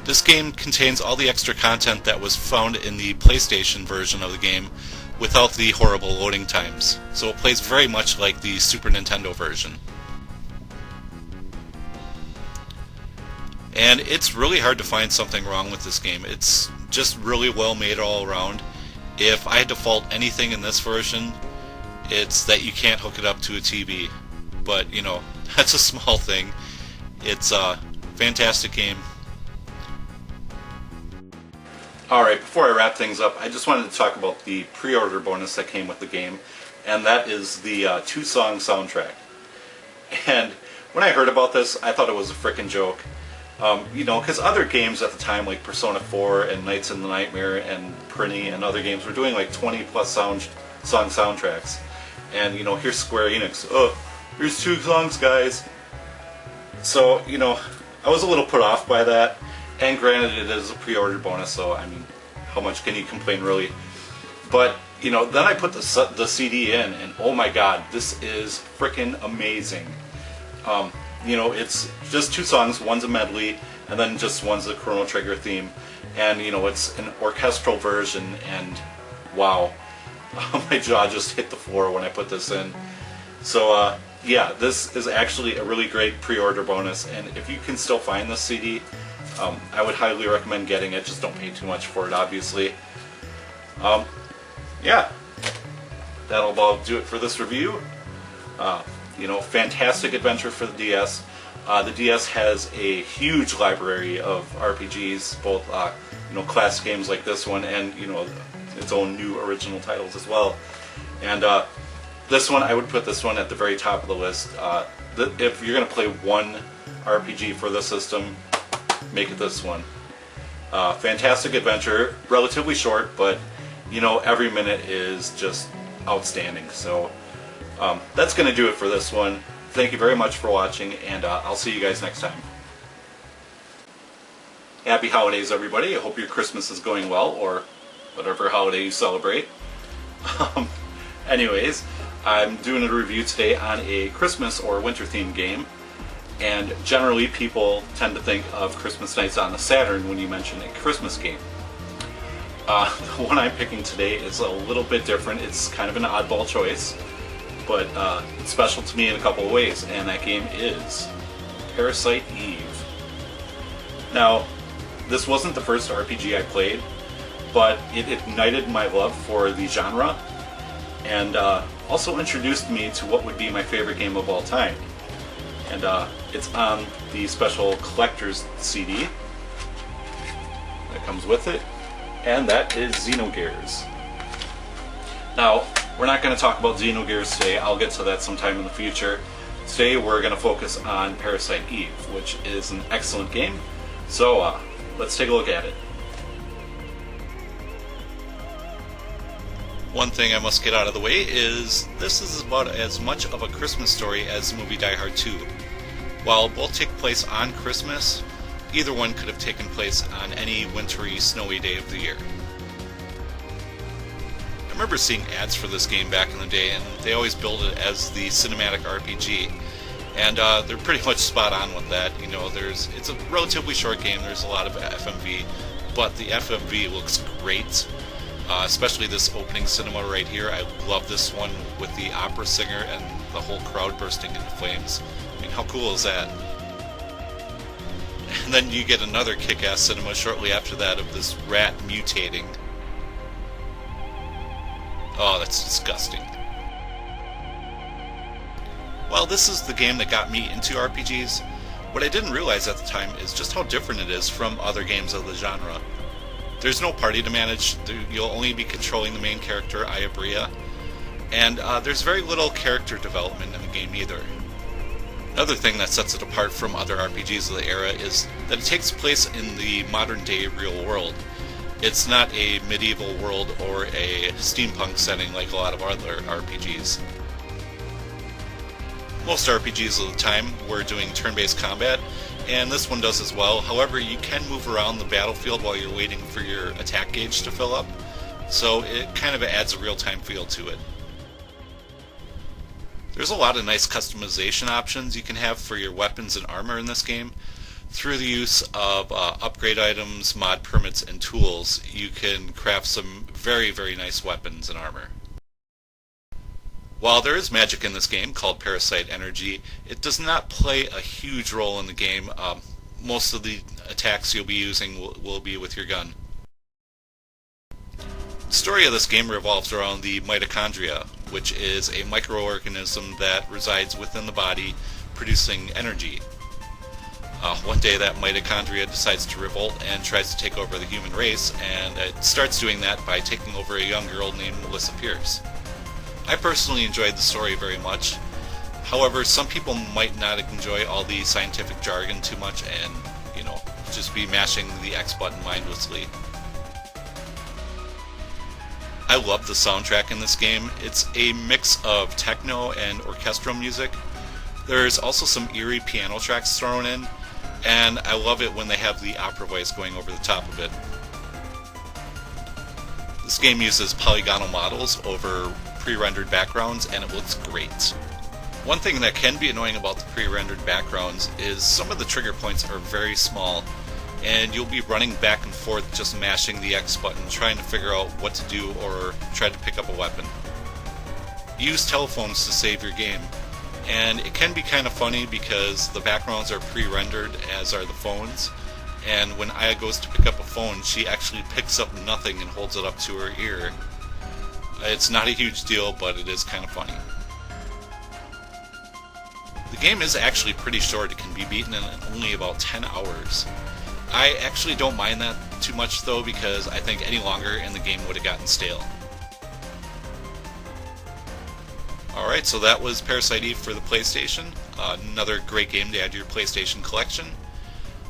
This game contains all the extra content that was found in the PlayStation version of the game without the horrible loading times, so it plays very much like the Super Nintendo version. And it's really hard to find something wrong with this game. It's just really well made all around. If I had to fault anything in this version, it's that you can't hook it up to a TV. But, you know, that's a small thing. It's a fantastic game. Alright, before I wrap things up, I just wanted to talk about the pre-order bonus that came with the game, and that is the 2-song soundtrack. And when I heard about this, I thought it was a frickin' joke. You know, because other games at the time, like Persona 4 and Nights in the Nightmare and Prinny and other games, were doing like 20+ song soundtracks. And, you know, here's Square Enix. Oh, here's 2 songs, guys. So, you know, I was a little put off by that. And granted, it is a pre-order bonus, so, I mean, how much can you complain, really? But, you know, then I put the CD in, and oh my god, this is frickin' amazing. You know, it's just 2 songs, one's a medley, and then just one's the Chrono Trigger theme. And, you know, it's an orchestral version, and wow. My jaw just hit the floor when I put this in. So, yeah, this is actually a really great pre-order bonus, and if you can still find this CD, I would highly recommend getting it. Just don't pay too much for it, obviously. Yeah, that'll about do it for this review. You know, fantastic adventure for the DS. The DS has a huge library of RPGs, both you know, classic games like this one, and you know, its own new original titles as well. And this one, I would put this one at the very top of the list. If you're going to play one RPG for the system, make it this one. Fantastic adventure, relatively short, but you know, every minute is just outstanding. So that's going to do it for this one. Thank you very much for watching, and I'll see you guys next time. Happy holidays, everybody. I hope your Christmas is going well, or whatever holiday you celebrate. Anyways, I'm doing a review today on a Christmas or winter themed game, and generally people tend to think of Christmas Nights on the Saturn when you mention a Christmas game. The one I'm picking today is a little bit different. It's kind of an oddball choice, but it's special to me in a couple of ways, and that game is Parasite Eve. Now, this wasn't the first RPG I played, but it ignited my love for the genre, and also introduced me to what would be my favorite game of all time. And it's on the special collector's CD that comes with it, and that is Xenogears. Now, we're not going to talk about Xenogears today. I'll get to that sometime in the future. Today we're going to focus on Parasite Eve, which is an excellent game. So let's take a look at it. One thing I must get out of the way is this is about as much of a Christmas story as the movie Die Hard 2. While both take place on Christmas, either one could have taken place on any wintry, snowy day of the year. I remember seeing ads for this game back in the day, and they always billed it as the cinematic RPG. And they're pretty much spot on with that. You know, it's a relatively short game, there's a lot of FMV, but the FMV looks great. Especially this opening cinema right here. I love this one with the opera singer and the whole crowd bursting into flames. I mean, how cool is that? And then you get another kick-ass cinema shortly after that of this rat mutating. Oh, that's disgusting. Well, this is the game that got me into RPGs. What I didn't realize at the time is just how different it is from other games of the genre. There's no party to manage. You'll only be controlling the main character, Ayabria, and there's very little character development in the game either. Another thing that sets it apart from other RPGs of the era is that it takes place in the modern-day real world. It's not a medieval world or a steampunk setting like a lot of other RPGs. Most RPGs of the time were doing turn-based combat, and this one does as well. However, you can move around the battlefield while you're waiting for your attack gauge to fill up, so it kind of adds a real-time feel to it. There's a lot of nice customization options you can have for your weapons and armor in this game. Through the use of upgrade items, mod permits, and tools, you can craft some very, very nice weapons and armor. While there is magic in this game called Parasite Energy, it does not play a huge role in the game. Most of the attacks you'll be using will be with your gun. The story of this game revolves around the mitochondria, which is a microorganism that resides within the body producing energy. One day that mitochondria decides to revolt and tries to take over the human race, and it starts doing that by taking over a young girl named Melissa Pierce. I personally enjoyed the story very much. However, some people might not enjoy all the scientific jargon too much and, just be mashing the X button mindlessly. I love the soundtrack in this game. It's a mix of techno and orchestral music. There's also some eerie piano tracks thrown in, and I love it when they have the opera voice going over the top of it. This game uses polygonal models over pre-rendered backgrounds, and it looks great. One thing that can be annoying about the pre-rendered backgrounds is some of the trigger points are very small, and you'll be running back and forth just mashing the X button trying to figure out what to do or try to pick up a weapon. Use telephones to save your game, and it can be kind of funny because the backgrounds are pre-rendered, as are the phones, and when Aya goes to pick up a phone, she actually picks up nothing and holds it up to her ear. It's not a huge deal, but it is kind of funny. The game is actually pretty short. It can be beaten in only about 10 hours. I actually don't mind that too much though, because I think any longer and the game would have gotten stale. Alright, so that was Parasite Eve for the PlayStation. Another great game to add to your PlayStation collection.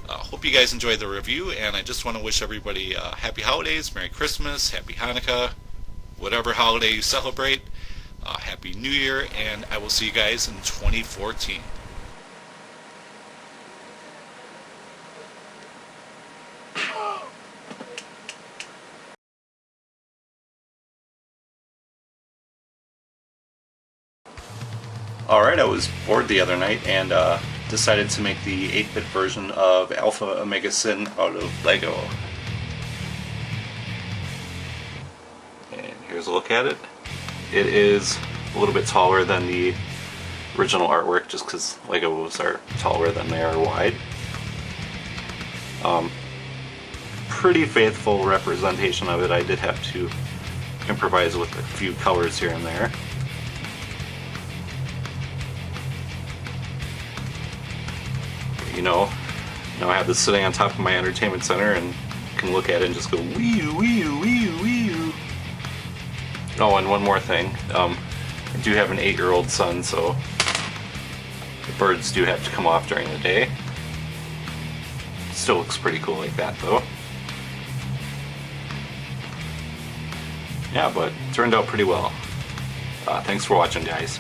Hope you guys enjoyed the review, and I just want to wish everybody happy holidays, Merry Christmas, Happy Hanukkah, whatever holiday you celebrate. Happy New Year, and I will see you guys in 2014. Alright, I was bored the other night and decided to make the 8-bit version of AlphaOmegaSin out of Lego. And here's a look at it. It is a little bit taller than the original artwork, just because Legos are taller than they are wide. Pretty faithful representation of it. I did have to improvise with a few colors here and there. Now I have this sitting on top of my entertainment center and can look at it and just go wee-oo, wee-oo, wee-oo, wee-oo. Oh, and one more thing. I do have an 8-year-old son, so the birds do have to come off during the day. Still looks pretty cool like that, though. Yeah, but it turned out pretty well. Thanks for watching, guys.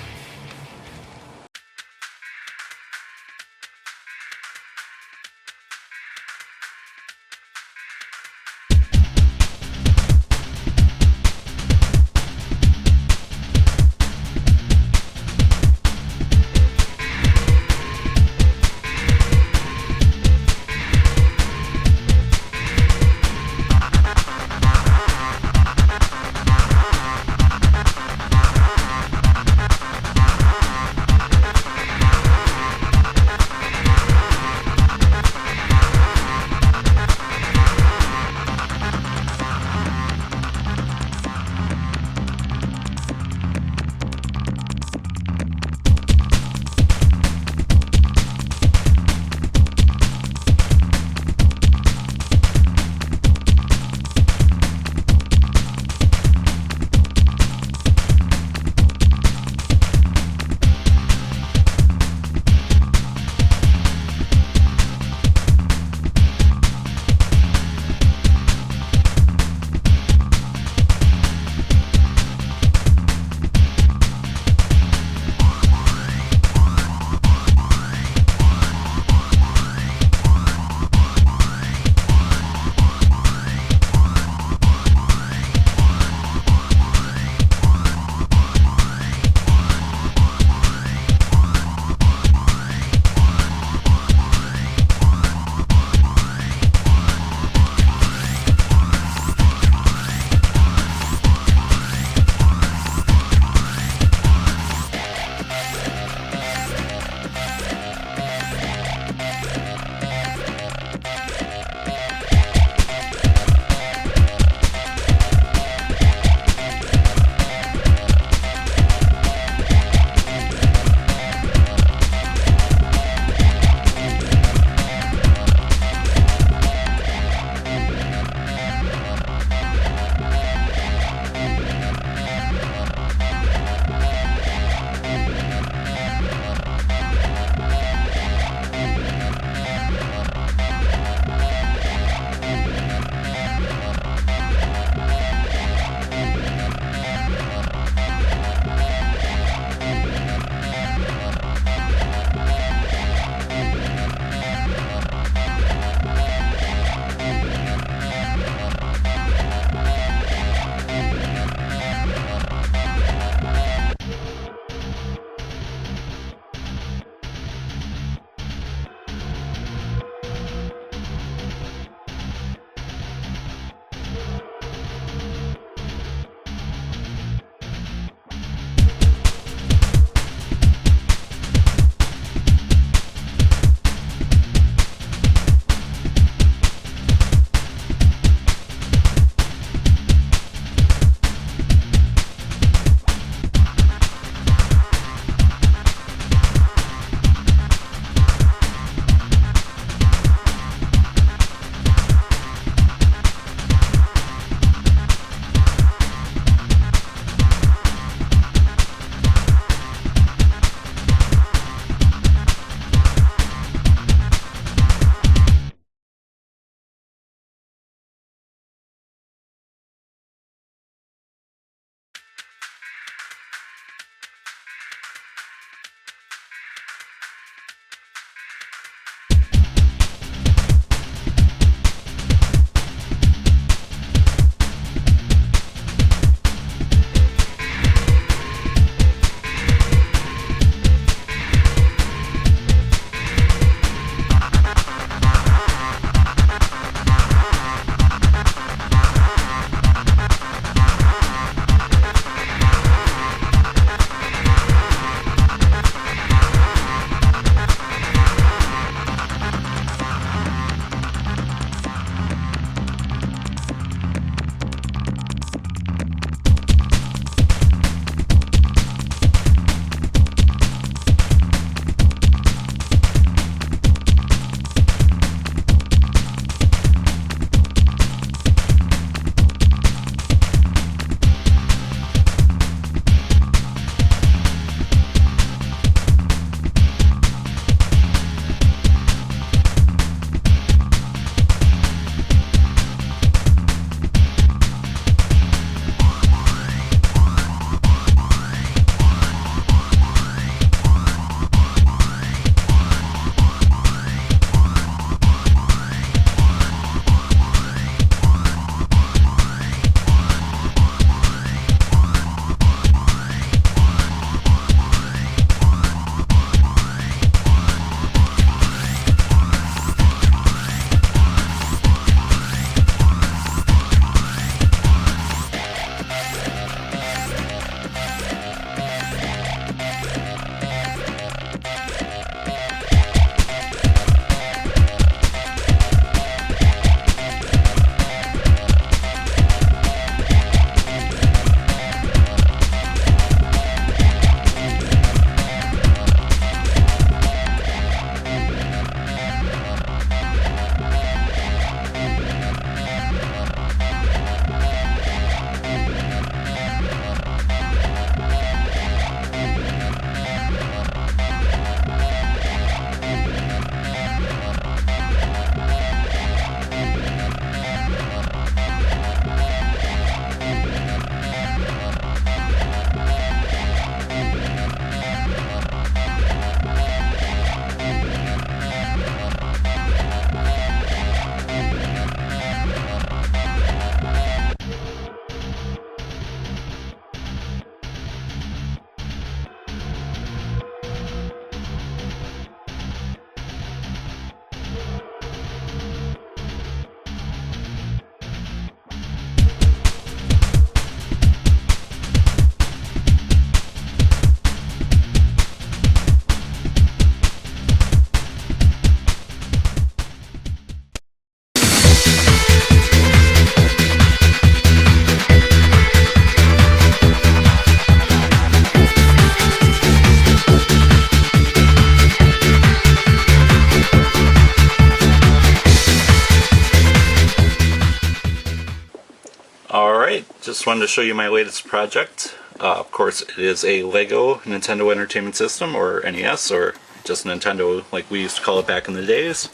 Alright, just wanted to show you my latest project. Of course, it is a Lego Nintendo Entertainment System, or NES, or just Nintendo like we used to call it back in the days.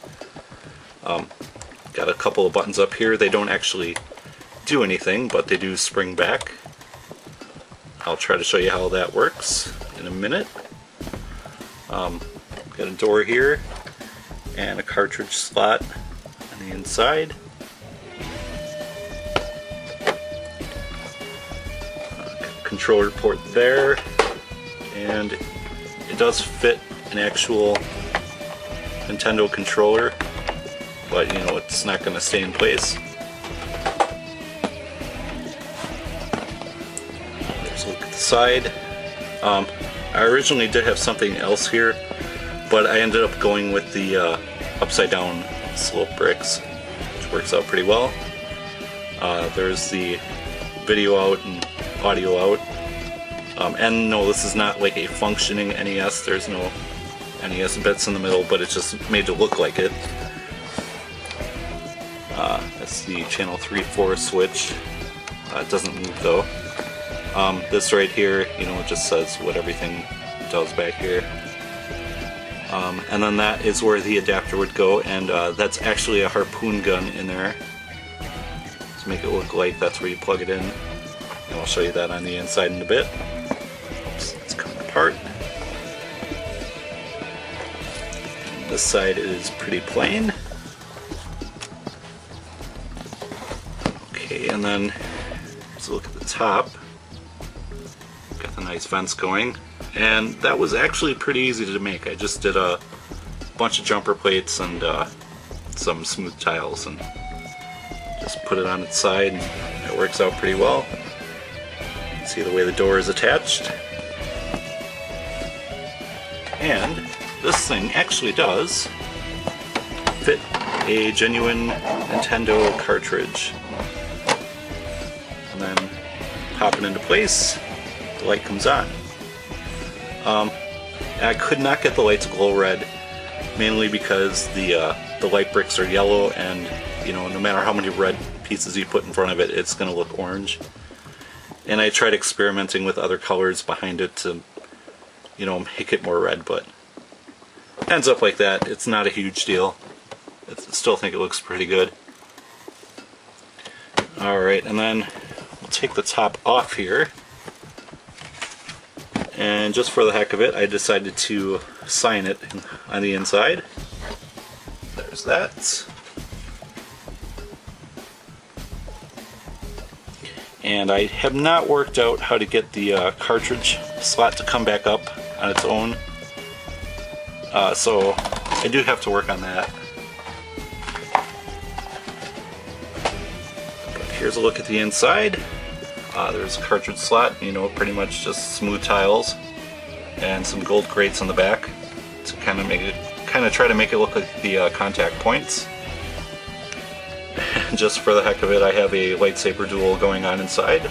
Got a couple of buttons up here. They don't actually do anything, but they do spring back. I'll try to show you how that works in a minute. Got a door here and a cartridge slot on the inside. Controller port there, and it does fit an actual Nintendo controller, but you know, it's not going to stay in place. There's a look at the side. I originally did have something else here, but I ended up going with the upside down slope bricks, which works out pretty well. There's the video out and audio out. And no, this is not like a functioning NES. There's no NES bits in the middle, but it's just made to look like it. That's the channel 3-4 switch. It doesn't move though. This right here, you know, it just says what everything does back here. And then that is where the adapter would go, and that's actually a harpoon gun in there. To make it look like that's where you plug it in. And I'll show you that on the inside in a bit. It's coming apart. This side is pretty plain. Okay, and then let's look at the top. Got the nice vents going. And that was actually pretty easy to make. I just did a bunch of jumper plates and some smooth tiles and just put it on its side, and it works out pretty well. See the way the door is attached. And this thing actually does fit a genuine Nintendo cartridge. And then pop it into place, the light comes on. I could not get the light to glow red, mainly because the light bricks are yellow, and you know, no matter how many red pieces you put in front of it, it's going to look orange. And I tried experimenting with other colors behind it to, you know, make it more red, but it ends up like that. It's not a huge deal. I still think it looks pretty good. Alright, and then we'll take the top off here. And just for the heck of it, I decided to sign it on the inside. There's that. And I have not worked out how to get the cartridge slot to come back up on its own. So I do have to work on that. But here's a look at the inside. There's a cartridge slot, you know, pretty much just smooth tiles and some gold grates on the back to kind of try to make it look like the contact points. And just for the heck of it, I have a lightsaber duel going on inside.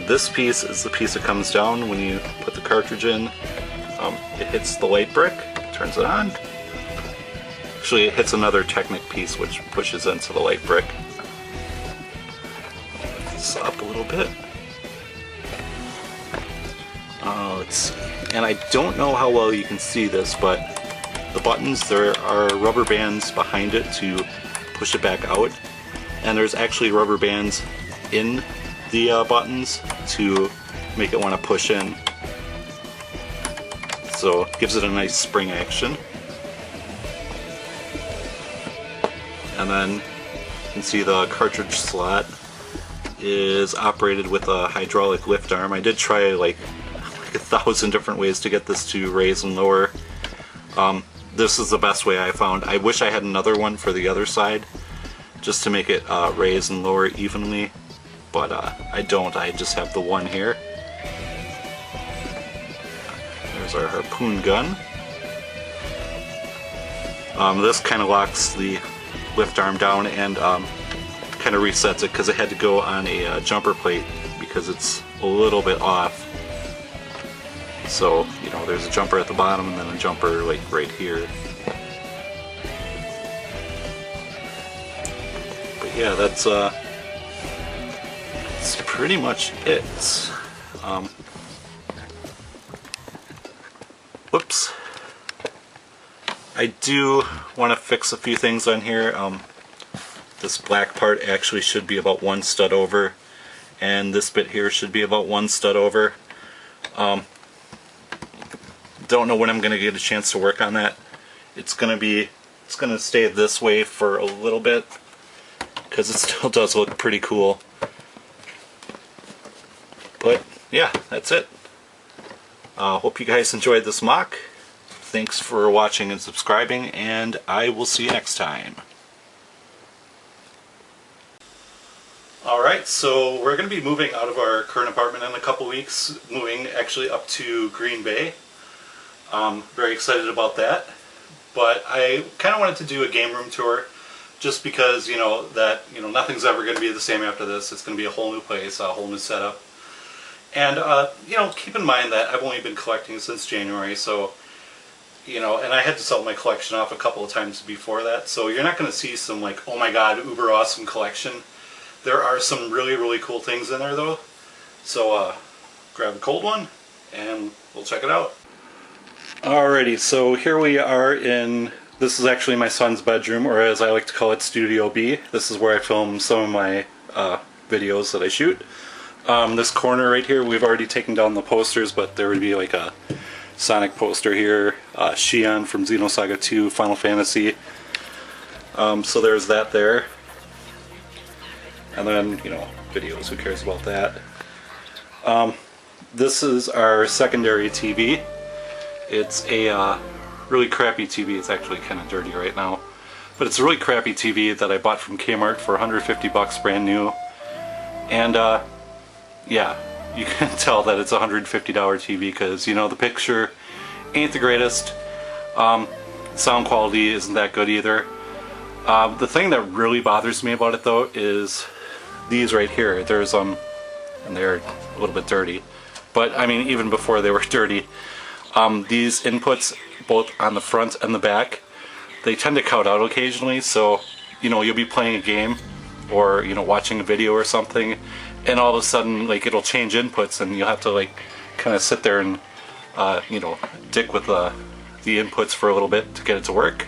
This piece is the piece that comes down when you put the cartridge in. It hits the light brick, turns it on. Actually, it hits another Technic piece which pushes into the light brick. Up a little bit. Let's see. And I don't know how well you can see this, but the buttons, there are rubber bands behind it to push it back out, and there's actually rubber bands in the buttons to make it want to push in. So it gives it a nice spring action. And then you can see the cartridge slot is operated with a hydraulic lift arm. I did try like 1,000 different ways to get this to raise and lower. This is the best way I found. I wish I had another one for the other side just to make it raise and lower evenly, but I don't. I just have the one here. There's our harpoon gun. This kind of locks the lift arm down and kind of resets it because it had to go on a jumper plate because it's a little bit off. So, you know, there's a jumper at the bottom and then a jumper like right here. But yeah, that's that's pretty much it. Whoops. I do want to fix a few things on here. This black part actually should be about 1 stud over, and this bit here should be about 1 stud over. Don't know when I'm going to get a chance to work on that. It's going to stay this way for a little bit because it still does look pretty cool. But yeah, that's it. Hope you guys enjoyed this mock. Thanks for watching and subscribing, and I will see you next time. Alright, so we're going to be moving out of our current apartment in a couple weeks, moving actually up to Green Bay. Very excited about that. But I kind of wanted to do a game room tour just because, nothing's ever going to be the same after this. It's going to be a whole new place, a whole new setup. And, keep in mind that I've only been collecting since January, so, and I had to sell my collection off a couple of times before that, so you're not going to see some, like, oh my god, uber awesome collection. There are some really, really cool things in there, though. So, grab a cold one, and we'll check it out. Alrighty, so here we are in, this is actually my son's bedroom, or as I like to call it, Studio B. This is where I film some of my videos that I shoot. This corner right here, we've already taken down the posters, but there would be like a Sonic poster here, Xion from Xenosaga 2, Final Fantasy. So there's that there. And then, videos, who cares about that? This is our secondary TV. It's a really crappy TV. It's actually kind of dirty right now. But it's a really crappy TV that I bought from Kmart for 150 bucks brand new. And, yeah, you can tell that it's a $150 TV because, the picture ain't the greatest. Sound quality isn't that good either. The thing that really bothers me about it, though, is these right here. There's, and they're a little bit dirty. But, I mean, even before they were dirty, these inputs, both on the front and the back, they tend to cut out occasionally, so, you'll be playing a game, or, watching a video or something, and all of a sudden, like, it'll change inputs, and you'll have to, like, kind of sit there and, dick with the inputs for a little bit to get it to work.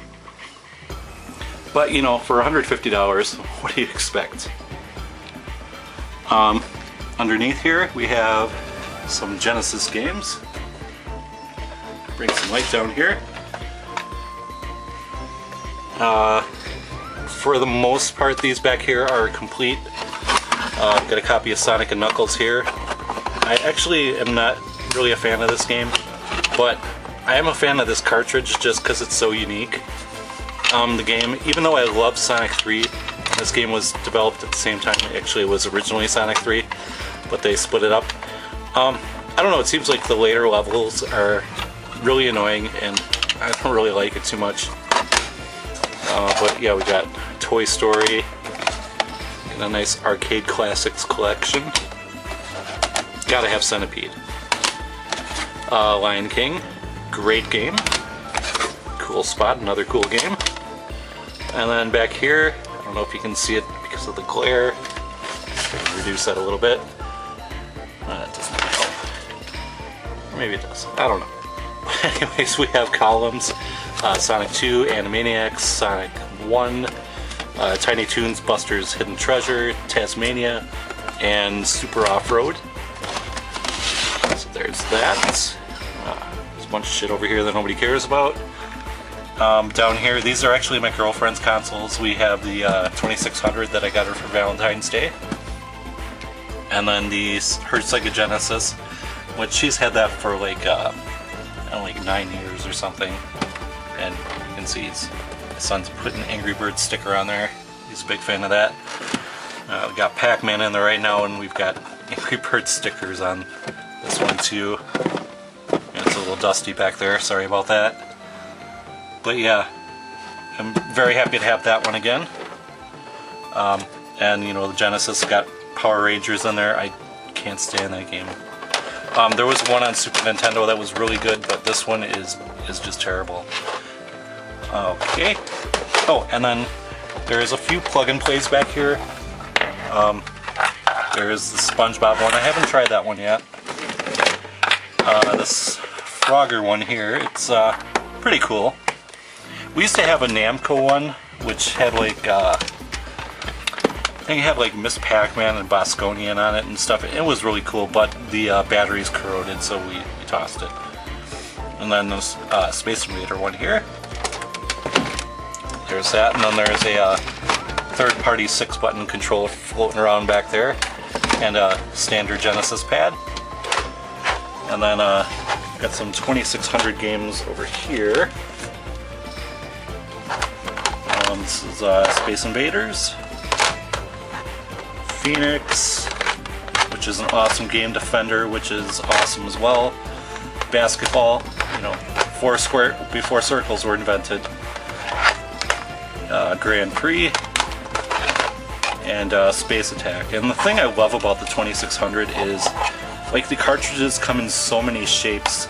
But, for $150, what do you expect? Underneath here, we have some Genesis games. Bring some light down here. For the most part, these back here are complete. I've got a copy of Sonic and Knuckles here. I actually am not really a fan of this game, but I am a fan of this cartridge just because it's so unique. The game, even though I love Sonic 3, this game was developed at the same time. Actually, it was originally Sonic 3, but they split it up. I don't know, it seems like the later levels are really annoying, and I don't really like it too much. But yeah, we got Toy Story, and a nice arcade classics collection. Gotta have Centipede. Lion King, great game. Cool spot, another cool game. And then back here, I don't know if you can see it because of the glare. Reduce that a little bit. That doesn't help. Or maybe it does. I don't know. Anyways, we have columns. Sonic 2, Animaniacs, Sonic 1, Tiny Toons, Buster's Hidden Treasure, Tasmania, and Super Off-Road. So there's that. There's a bunch of shit over here that nobody cares about. Down here, these are actually my girlfriend's consoles. We have the 2600 that I got her for Valentine's Day. And then her Sega Genesis, which she's had that for like, like 9 years or something. And you can see my son's put an Angry Birds sticker on there. He's a big fan of that. We got Pac-Man in there right now, and we've got Angry Birds stickers on this one too. It's a little dusty back there, sorry about that. But yeah, I'm very happy to have that one again. And the Genesis got Power Rangers in there. I can't stand that game. There was one on Super Nintendo that was really good, but this one is just terrible. Okay. Oh, and then there's a few plug and plays back here. There's the SpongeBob one. I haven't tried that one yet. This Frogger one here, it's pretty cool. We used to have a Namco one, which had like, I think it had like Miss Pac-Man and Bosconian on it and stuff. It was really cool, but the batteries corroded, so we tossed it. And then this Space Invader one here. There's that, and then there's a third-party 6-button controller floating around back there, and a standard Genesis pad. And then got some 2600 games over here. This is Space Invaders, Phoenix, which is an awesome game defender, which is awesome as well. Basketball, you know, before circles were invented. Grand Prix, and Space Attack. And the thing I love about the 2600 is, like, the cartridges come in so many shapes.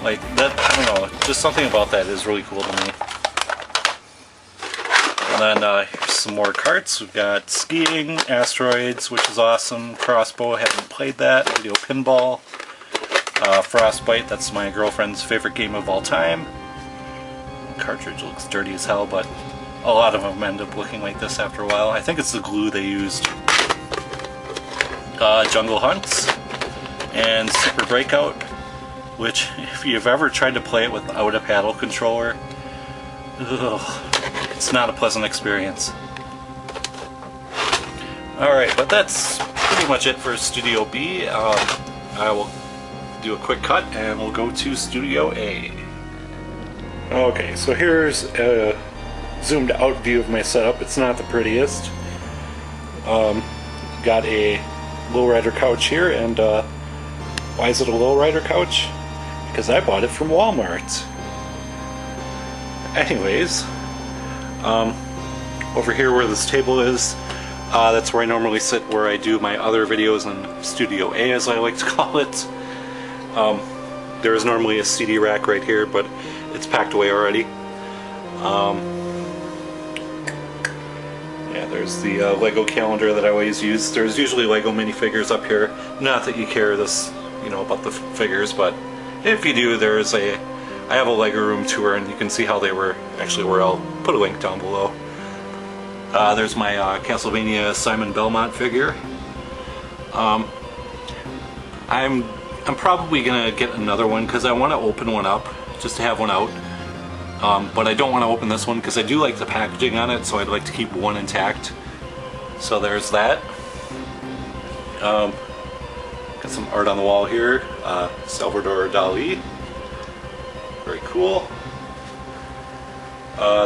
Like, that, I don't know, just something about that is really cool to me. And then here's some more carts. We've got Skiing, Asteroids, which is awesome, Crossbow, haven't played that, Video Pinball, Frostbite, that's my girlfriend's favorite game of all time. The cartridge looks dirty as hell, but a lot of them end up looking like this after a while. I think it's the glue they used. Jungle Hunts and Super Breakout, which if you've ever tried to play it without a paddle controller, it's not a pleasant experience. Alright, but that's pretty much it for Studio B. I will do a quick cut and we'll go to Studio A. Okay, so here's a zoomed out view of my setup. It's not the prettiest. Got a lowrider couch here, and why is it a lowrider couch? Because I bought it from Walmart. Anyways, over here where this table is, that's where I normally sit, where I do my other videos in Studio A, as I like to call it. There is normally a CD rack right here, but it's packed away already. Yeah, there's the Lego calendar that I always use. There's usually Lego minifigures up here. Not that you care this, you know, about the figures, but if you do, there's I have a Lego room tour, and you can see how they were actually where I'll put a link down below. There's my Castlevania Simon Belmont figure. I'm probably gonna get another one because I want to open one up just to have one out. But I don't want to open this one because I do like the packaging on it, so I'd like to keep one intact. So there's that. Got some art on the wall here. Salvador Dali. Very cool.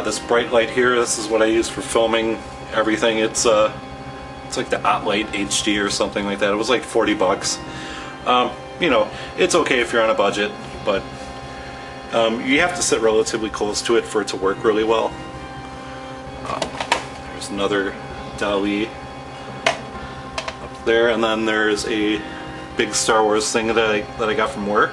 This bright light here, this is what I use for filming everything. It's like the OttLight HD or something like that. It was like 40 bucks. You know, it's okay if you're on a budget, but you have to sit relatively close to it for it to work really well. There's another Dali up there, and then there's a big Star Wars thing that I got from work.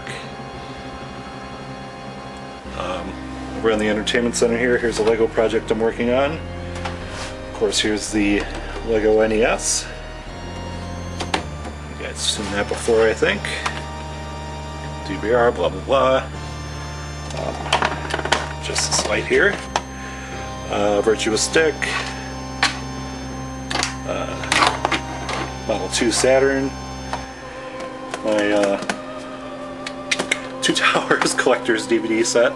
Over in the entertainment center here, here's a Lego project I'm working on. Of course, here's the Lego NES. You guys have seen that before, I think. DVR, blah blah blah. Just this light here. Virtua Stick. Model 2 Saturn. My Two Towers Collector's DVD set.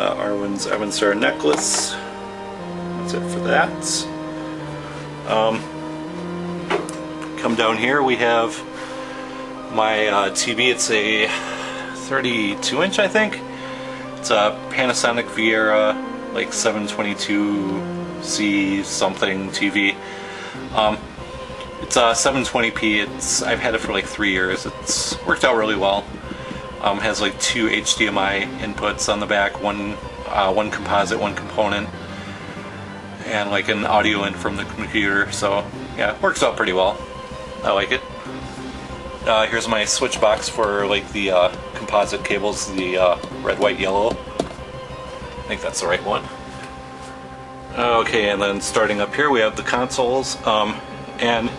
Arwen's Evanstar necklace. That's it for that. Come down here, we have my TV. It's a 32-inch, I think. It's a Panasonic Viera, like 722C something TV. It's 720p. I've had it for like 3 years. It's worked out really well. Has like 2 HDMI inputs on the back, one composite, one component, and like an audio in from the computer. So yeah, it works out pretty well. I like it. Here's my switch box for like the composite cables, the red, white, yellow. I think that's the right one. Okay, and then starting up here we have the consoles. And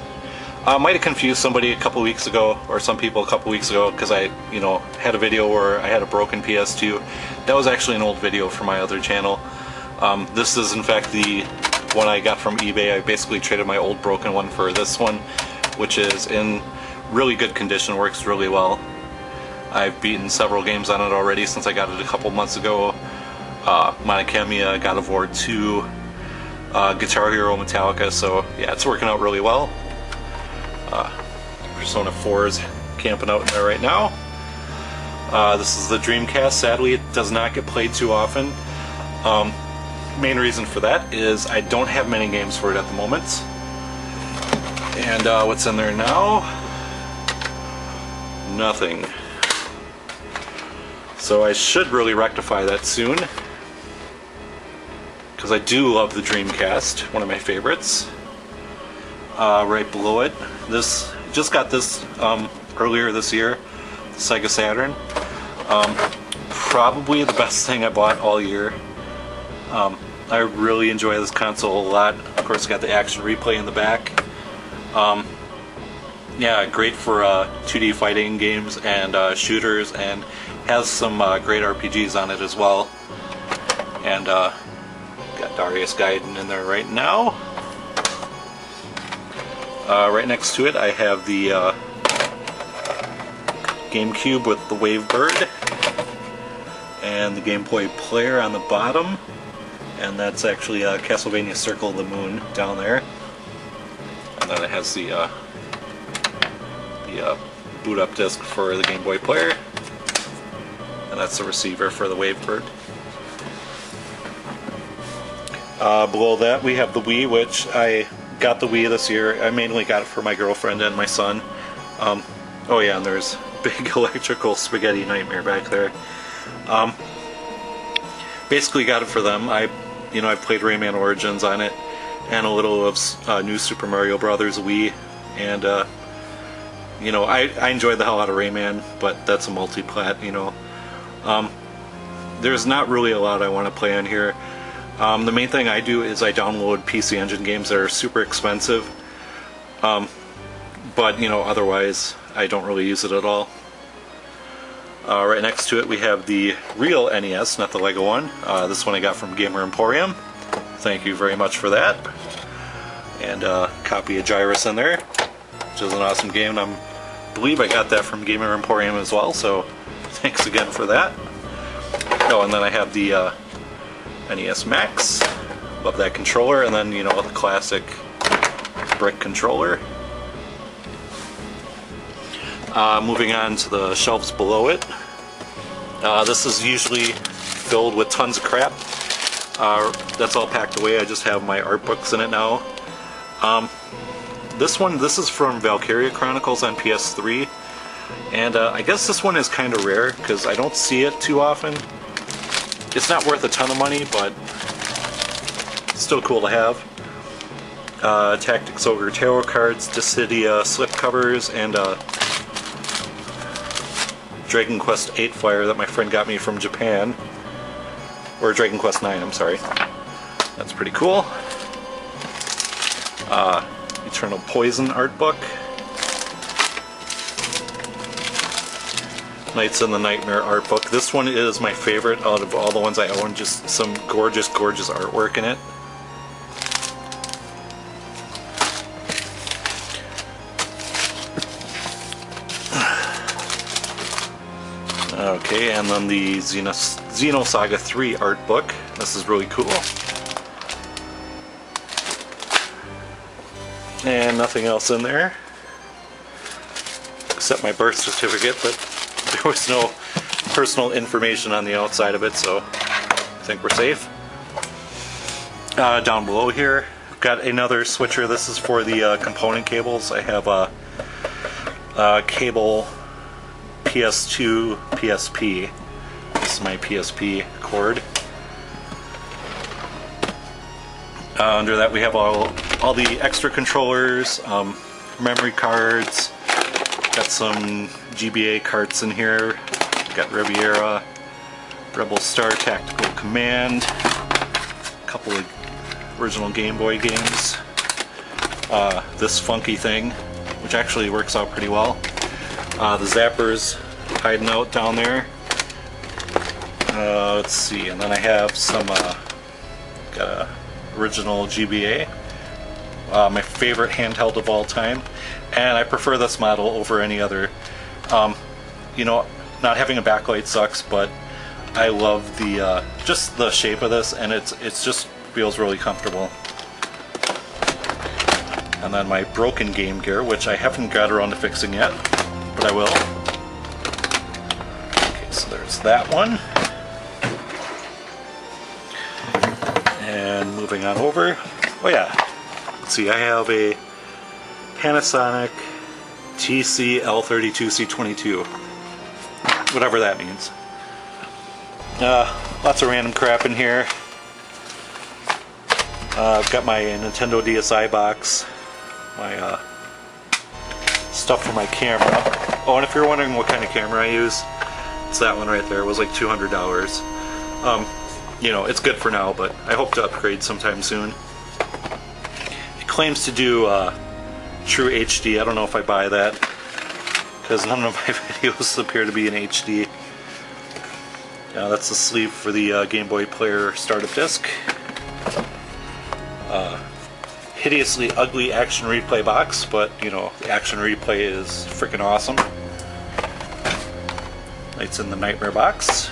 I might have confused somebody a couple weeks ago, or some people a couple weeks ago, because I, had a video where I had a broken PS2. That was actually an old video from my other channel. This is in fact the one I got from eBay. I basically traded my old broken one for this one, which is in really good condition, works really well. I've beaten several games on it already since I got it a couple months ago. Monokemia, God of War 2, Guitar Hero, Metallica, so yeah, it's working out really well. Persona 4 is camping out in there right now. This is the Dreamcast. Sadly, it does not get played too often. Main reason for that is I don't have many games for it at the moment. And what's in there now? Nothing. So I should really rectify that soon, because I do love the Dreamcast, one of my favorites. Right below it, this just got this earlier this year, the Sega Saturn. Probably the best thing I bought all year. I really enjoy this console a lot. Of course, got the action replay in the back. Yeah, great for 2D fighting games and shooters, and has some great RPGs on it as well. And got Darius Gaiden in there right now. Right next to it I have the GameCube with the Wavebird, and the Game Boy player on the bottom, and that's actually Castlevania Circle of the Moon down there. And then it has the boot up disc for the Game Boy player, and that's the receiver for the Wavebird. Below that we have the Wii, which I got the Wii this year. I mainly got it for my girlfriend and my son. Oh yeah, and there's big electrical spaghetti nightmare back there. Basically got it for them. I played Rayman Origins on it, and a little of New Super Mario Brothers Wii, and I enjoyed the hell out of Rayman, but that's a multi-plat, There's not really a lot I want to play on here. The main thing I do is I download PC Engine games that are super expensive, but otherwise I don't really use it at all. Right next to it we have the real NES, not the Lego one. This one I got from Gamer Emporium. Thank you very much for that. And a copy of Gyrus in there, which is an awesome game, and I believe I got that from Gamer Emporium as well, so thanks again for that. Oh, and then I have the NES Max. Love that controller, and then the classic brick controller. Moving on to the shelves below it. This is usually filled with tons of crap. That's all packed away. I just have my art books in it now. This is from Valkyria Chronicles on PS3, and I guess this one is kind of rare because I don't see it too often. It's not worth a ton of money, but it's still cool to have. Tactics Ogre Tarot cards, Dissidia slipcovers, and Dragon Quest VIII flyer that my friend got me from Japan. Or Dragon Quest IX, I'm sorry. That's pretty cool. Eternal Poison art book. Knights in the Nightmare art book. This one is my favorite out of all the ones I own. Just some gorgeous, gorgeous artwork in it. Okay, and then the Xenosaga 3 art book. This is really cool. And nothing else in there except my birth certificate, but there was no personal information on the outside of it, so I think we're safe. Down below here, I've got another switcher. This is for the component cables. I have a cable PS2 PSP. This is my PSP cord. Under that we have all the extra controllers, memory cards, got some GBA carts in here, got Riviera, Rebel Star Tactical Command, a couple of original Game Boy games, this funky thing, which actually works out pretty well. The zapper's hiding out down there. Let's see, and then I have some got a original GBA, my favorite handheld of all time, and I prefer this model over any other. You know, not having a backlight sucks, but I love the just the shape of this, and it's just feels really comfortable. And then my broken Game Gear, which I haven't got around to fixing yet, but I will. Okay, so there's that one. And moving on over, oh yeah, let's see, I have a Panasonic TC L32C22, whatever that means. Lots of random crap in here. I've got my Nintendo DSi box, my stuff for my camera. Oh, and if you're wondering what kind of camera I use, it's that one right there. It was like $200. You know, it's good for now, but I hope to upgrade sometime soon. It claims to do true HD. I don't know if I buy that, because none of my videos appear to be in HD. That's the sleeve for the Game Boy player startup disc. Hideously ugly action replay box, but you know, the action replay is freaking awesome. It's in the Nightmare box.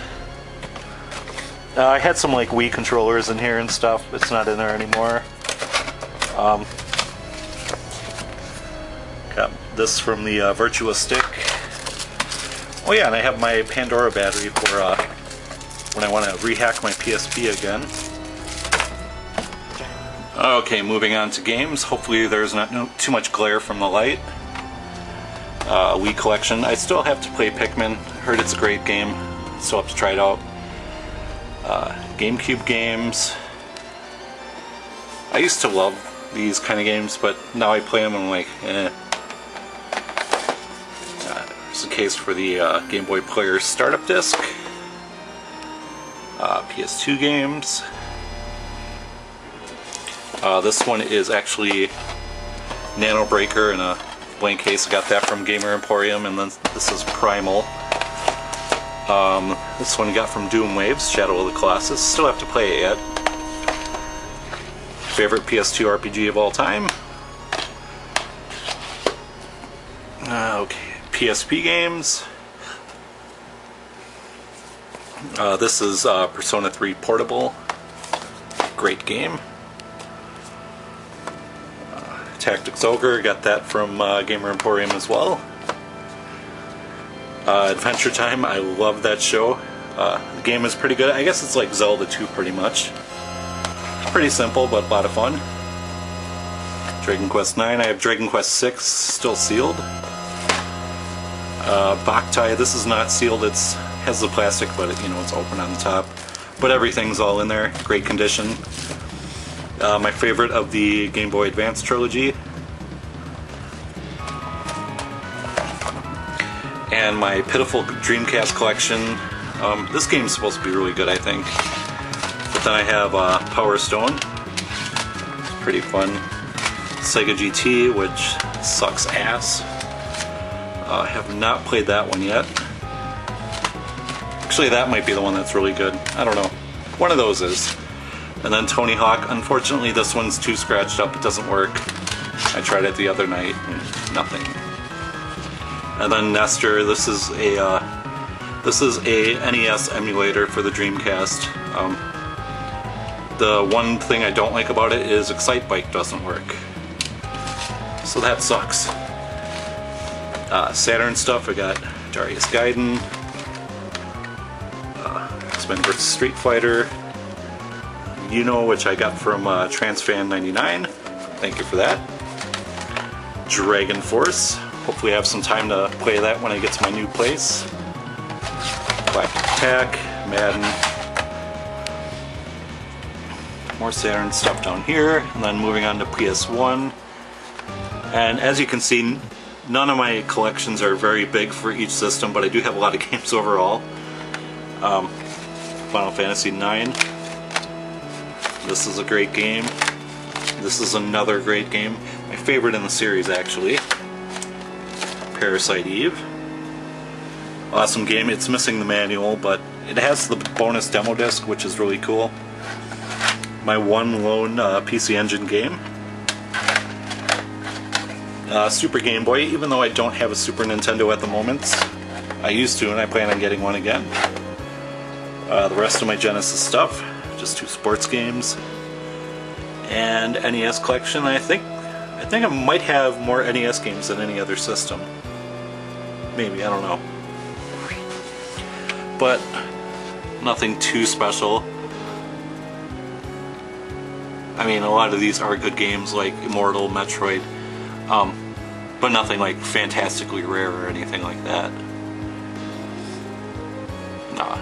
I had some like Wii controllers in here and stuff. It's not in there anymore. Got this from the Virtua Stick. Oh yeah, and I have my Pandora battery for when I want to rehack my PSP again. Okay, moving on to games. Hopefully there's not too much glare from the light. Wii collection. I still have to play Pikmin. Heard it's a great game. Still have to try it out. GameCube games. I used to love these kind of games, but now I play them and I'm like, eh. There's a case for the Game Boy Player startup disc. PS2 games. This one is actually Nano Breaker in a blank case. I got that from Gamer Emporium, and then this is Primal. This one I got from Doom Waves, Shadow of the Colossus. Still have to play it yet. Favorite PS2 RPG of all time. Okay, PSP games. This is Persona 3 Portable. Great game. Tactics Ogre, got that from Gamer Emporium as well. Adventure Time, I love that show. The game is pretty good. I guess it's like Zelda 2 pretty much. It's pretty simple, but a lot of fun. Dragon Quest 9, I have Dragon Quest 6 still sealed. Boktai, this is not sealed, it has the plastic, but you know, it's open on the top. But everything's all in there, great condition. My favorite of the Game Boy Advance trilogy. And my pitiful Dreamcast collection. This game's supposed to be really good, I think. But then I have Power Stone. It's pretty fun. Sega GT, which sucks ass. I have not played that one yet. Actually, that might be the one that's really good. I don't know. One of those is. And then Tony Hawk. Unfortunately, this one's too scratched up. It doesn't work. I tried it the other night. And nothing. And then Nestor. This is a NES emulator for the Dreamcast. The one thing I don't like about it is Excitebike doesn't work. So that sucks. Saturn stuff. I got Darius Gaiden. X-Men vs. Street Fighter. Which I got from Transfan99. Thank you for that. Dragon Force. Hopefully I have some time to play that when I get to my new place. Black Attack, Madden. More Saturn stuff down here. And then moving on to PS1. And as you can see, none of my collections are very big for each system, but I do have a lot of games overall. Final Fantasy IX. This is a great game. This is another great game. my favorite in the series actually. Parasite Eve. Awesome game. It's missing the manual, but it has the bonus demo disc, which is really cool. My one lone PC Engine game. Super Game Boy, even though I don't have a Super Nintendo at the moment. I used to, and I plan on getting one again. The rest of my Genesis stuff, just 2 sports games. And NES collection. I think I might have more NES games than any other system. Maybe, I don't know. But nothing too special. I mean, a lot of these are good games like Immortal, Metroid, but nothing like fantastically rare or anything like that. Nah.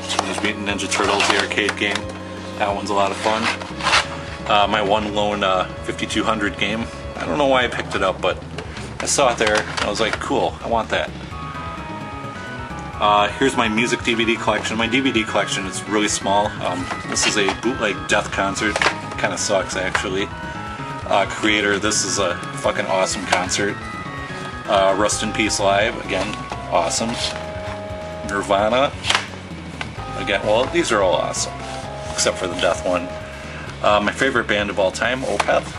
Teenage Mutant Ninja Turtles, the arcade game. That one's a lot of fun. My one lone 5200 game. I don't know why I picked it up, but I saw it there. And I was like, cool, I want that. Here's my music DVD collection. My DVD collection is really small. This is a bootleg Death concert. Kind of sucks, actually. Creator, this is a fucking awesome concert. Rust in Peace Live, again, awesome. Nirvana, again, well, these are all awesome, except for the Death one. My favorite band of all time, Opeth.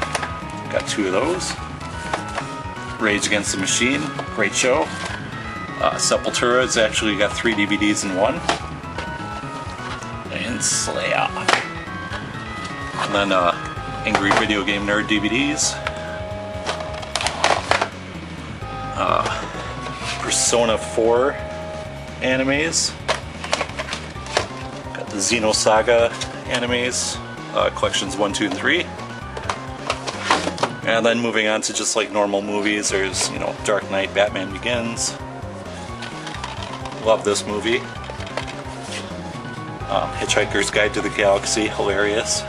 Got 2 of those. Rage Against the Machine, great show. Sepultura, it's actually got 3 DVDs in one. And Slayer. And then Angry Video Game Nerd DVDs. Persona 4 animes. Got the Xenosaga animes, collections 1, 2, and 3. And then moving on to just like normal movies, there's, you know, Dark Knight, Batman Begins. Love this movie. Hitchhiker's Guide to the Galaxy, hilarious.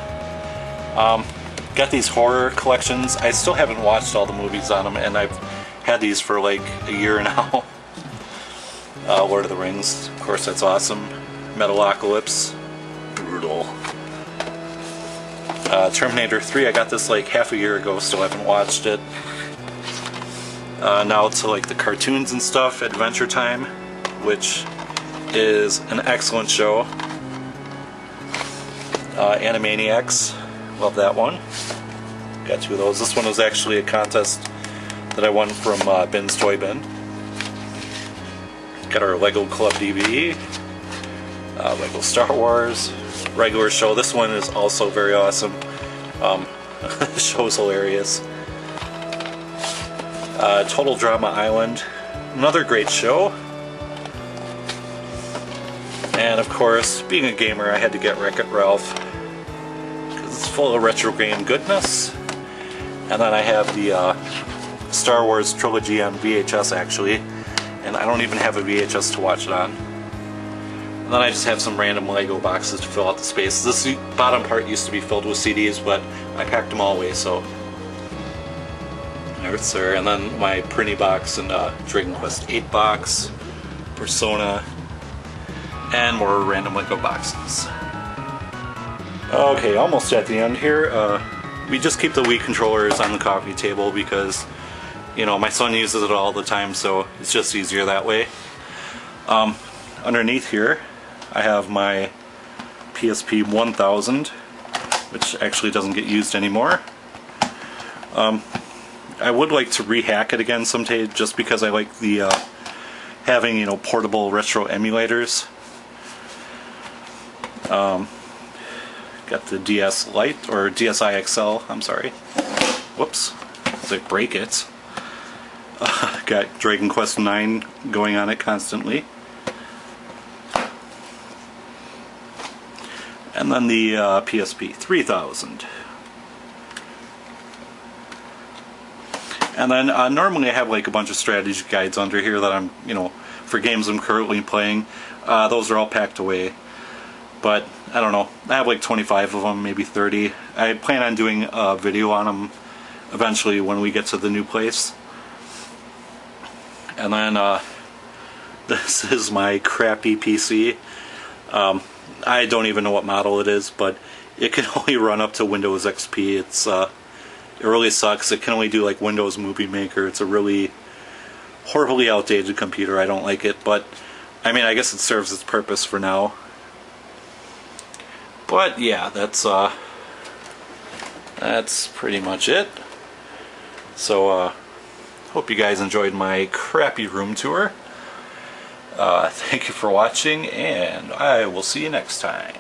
Got these horror collections. I still haven't watched all the movies on them, and I've had these for like a year now. Lord of the Rings, of course, that's awesome. Metalocalypse, brutal. Terminator 3, I got this like half a year ago, still haven't watched it. Now to like the cartoons and stuff, Adventure Time, which is an excellent show. Animaniacs, love that one. Got 2 of those. This one was actually a contest that I won from Ben's Toy Bin. Got our Lego Club DVD, Lego Star Wars, regular show. This one is also very awesome. The show's hilarious. Total Drama Island, another great show. And of course, being a gamer, I had to get Wreck-It Ralph, because it's full of retro game goodness. And then I have the Star Wars trilogy on VHS actually, and I don't even have a VHS to watch it on. And then I just have some random Lego boxes to fill out the space. This bottom part used to be filled with CDs, but I packed them all away, so there's there. And then my Prinny box and Dragon Quest 8 box, Persona, and more random Lego boxes. Okay, almost at the end here. We just keep the Wii controllers on the coffee table because, you know, my son uses it all the time, so it's just easier that way. Underneath here, I have my PSP 1000, which actually doesn't get used anymore. I would like to rehack it again someday, just because I like the having, you know, portable retro emulators. Got the DS Lite, or DSi XL, I'm sorry. Whoops, as I break it. Got Dragon Quest 9 going on it constantly. And then the PSP 3000. And then normally I have like a bunch of strategy guides under here that I'm, you know, for games I'm currently playing. Those are all packed away. But I don't know, I have like 25 of them, maybe 30. I plan on doing a video on them eventually when we get to the new place. And then this is my crappy PC. I don't even know what model it is, but it can only run up to Windows XP. It's It really sucks. It can only do like Windows Movie Maker. It's a really horribly outdated computer. I don't like it, but I mean, I guess it serves its purpose for now. But yeah, that's pretty much it. So hope you guys enjoyed my crappy room tour. Thank you for watching, and I will see you next time.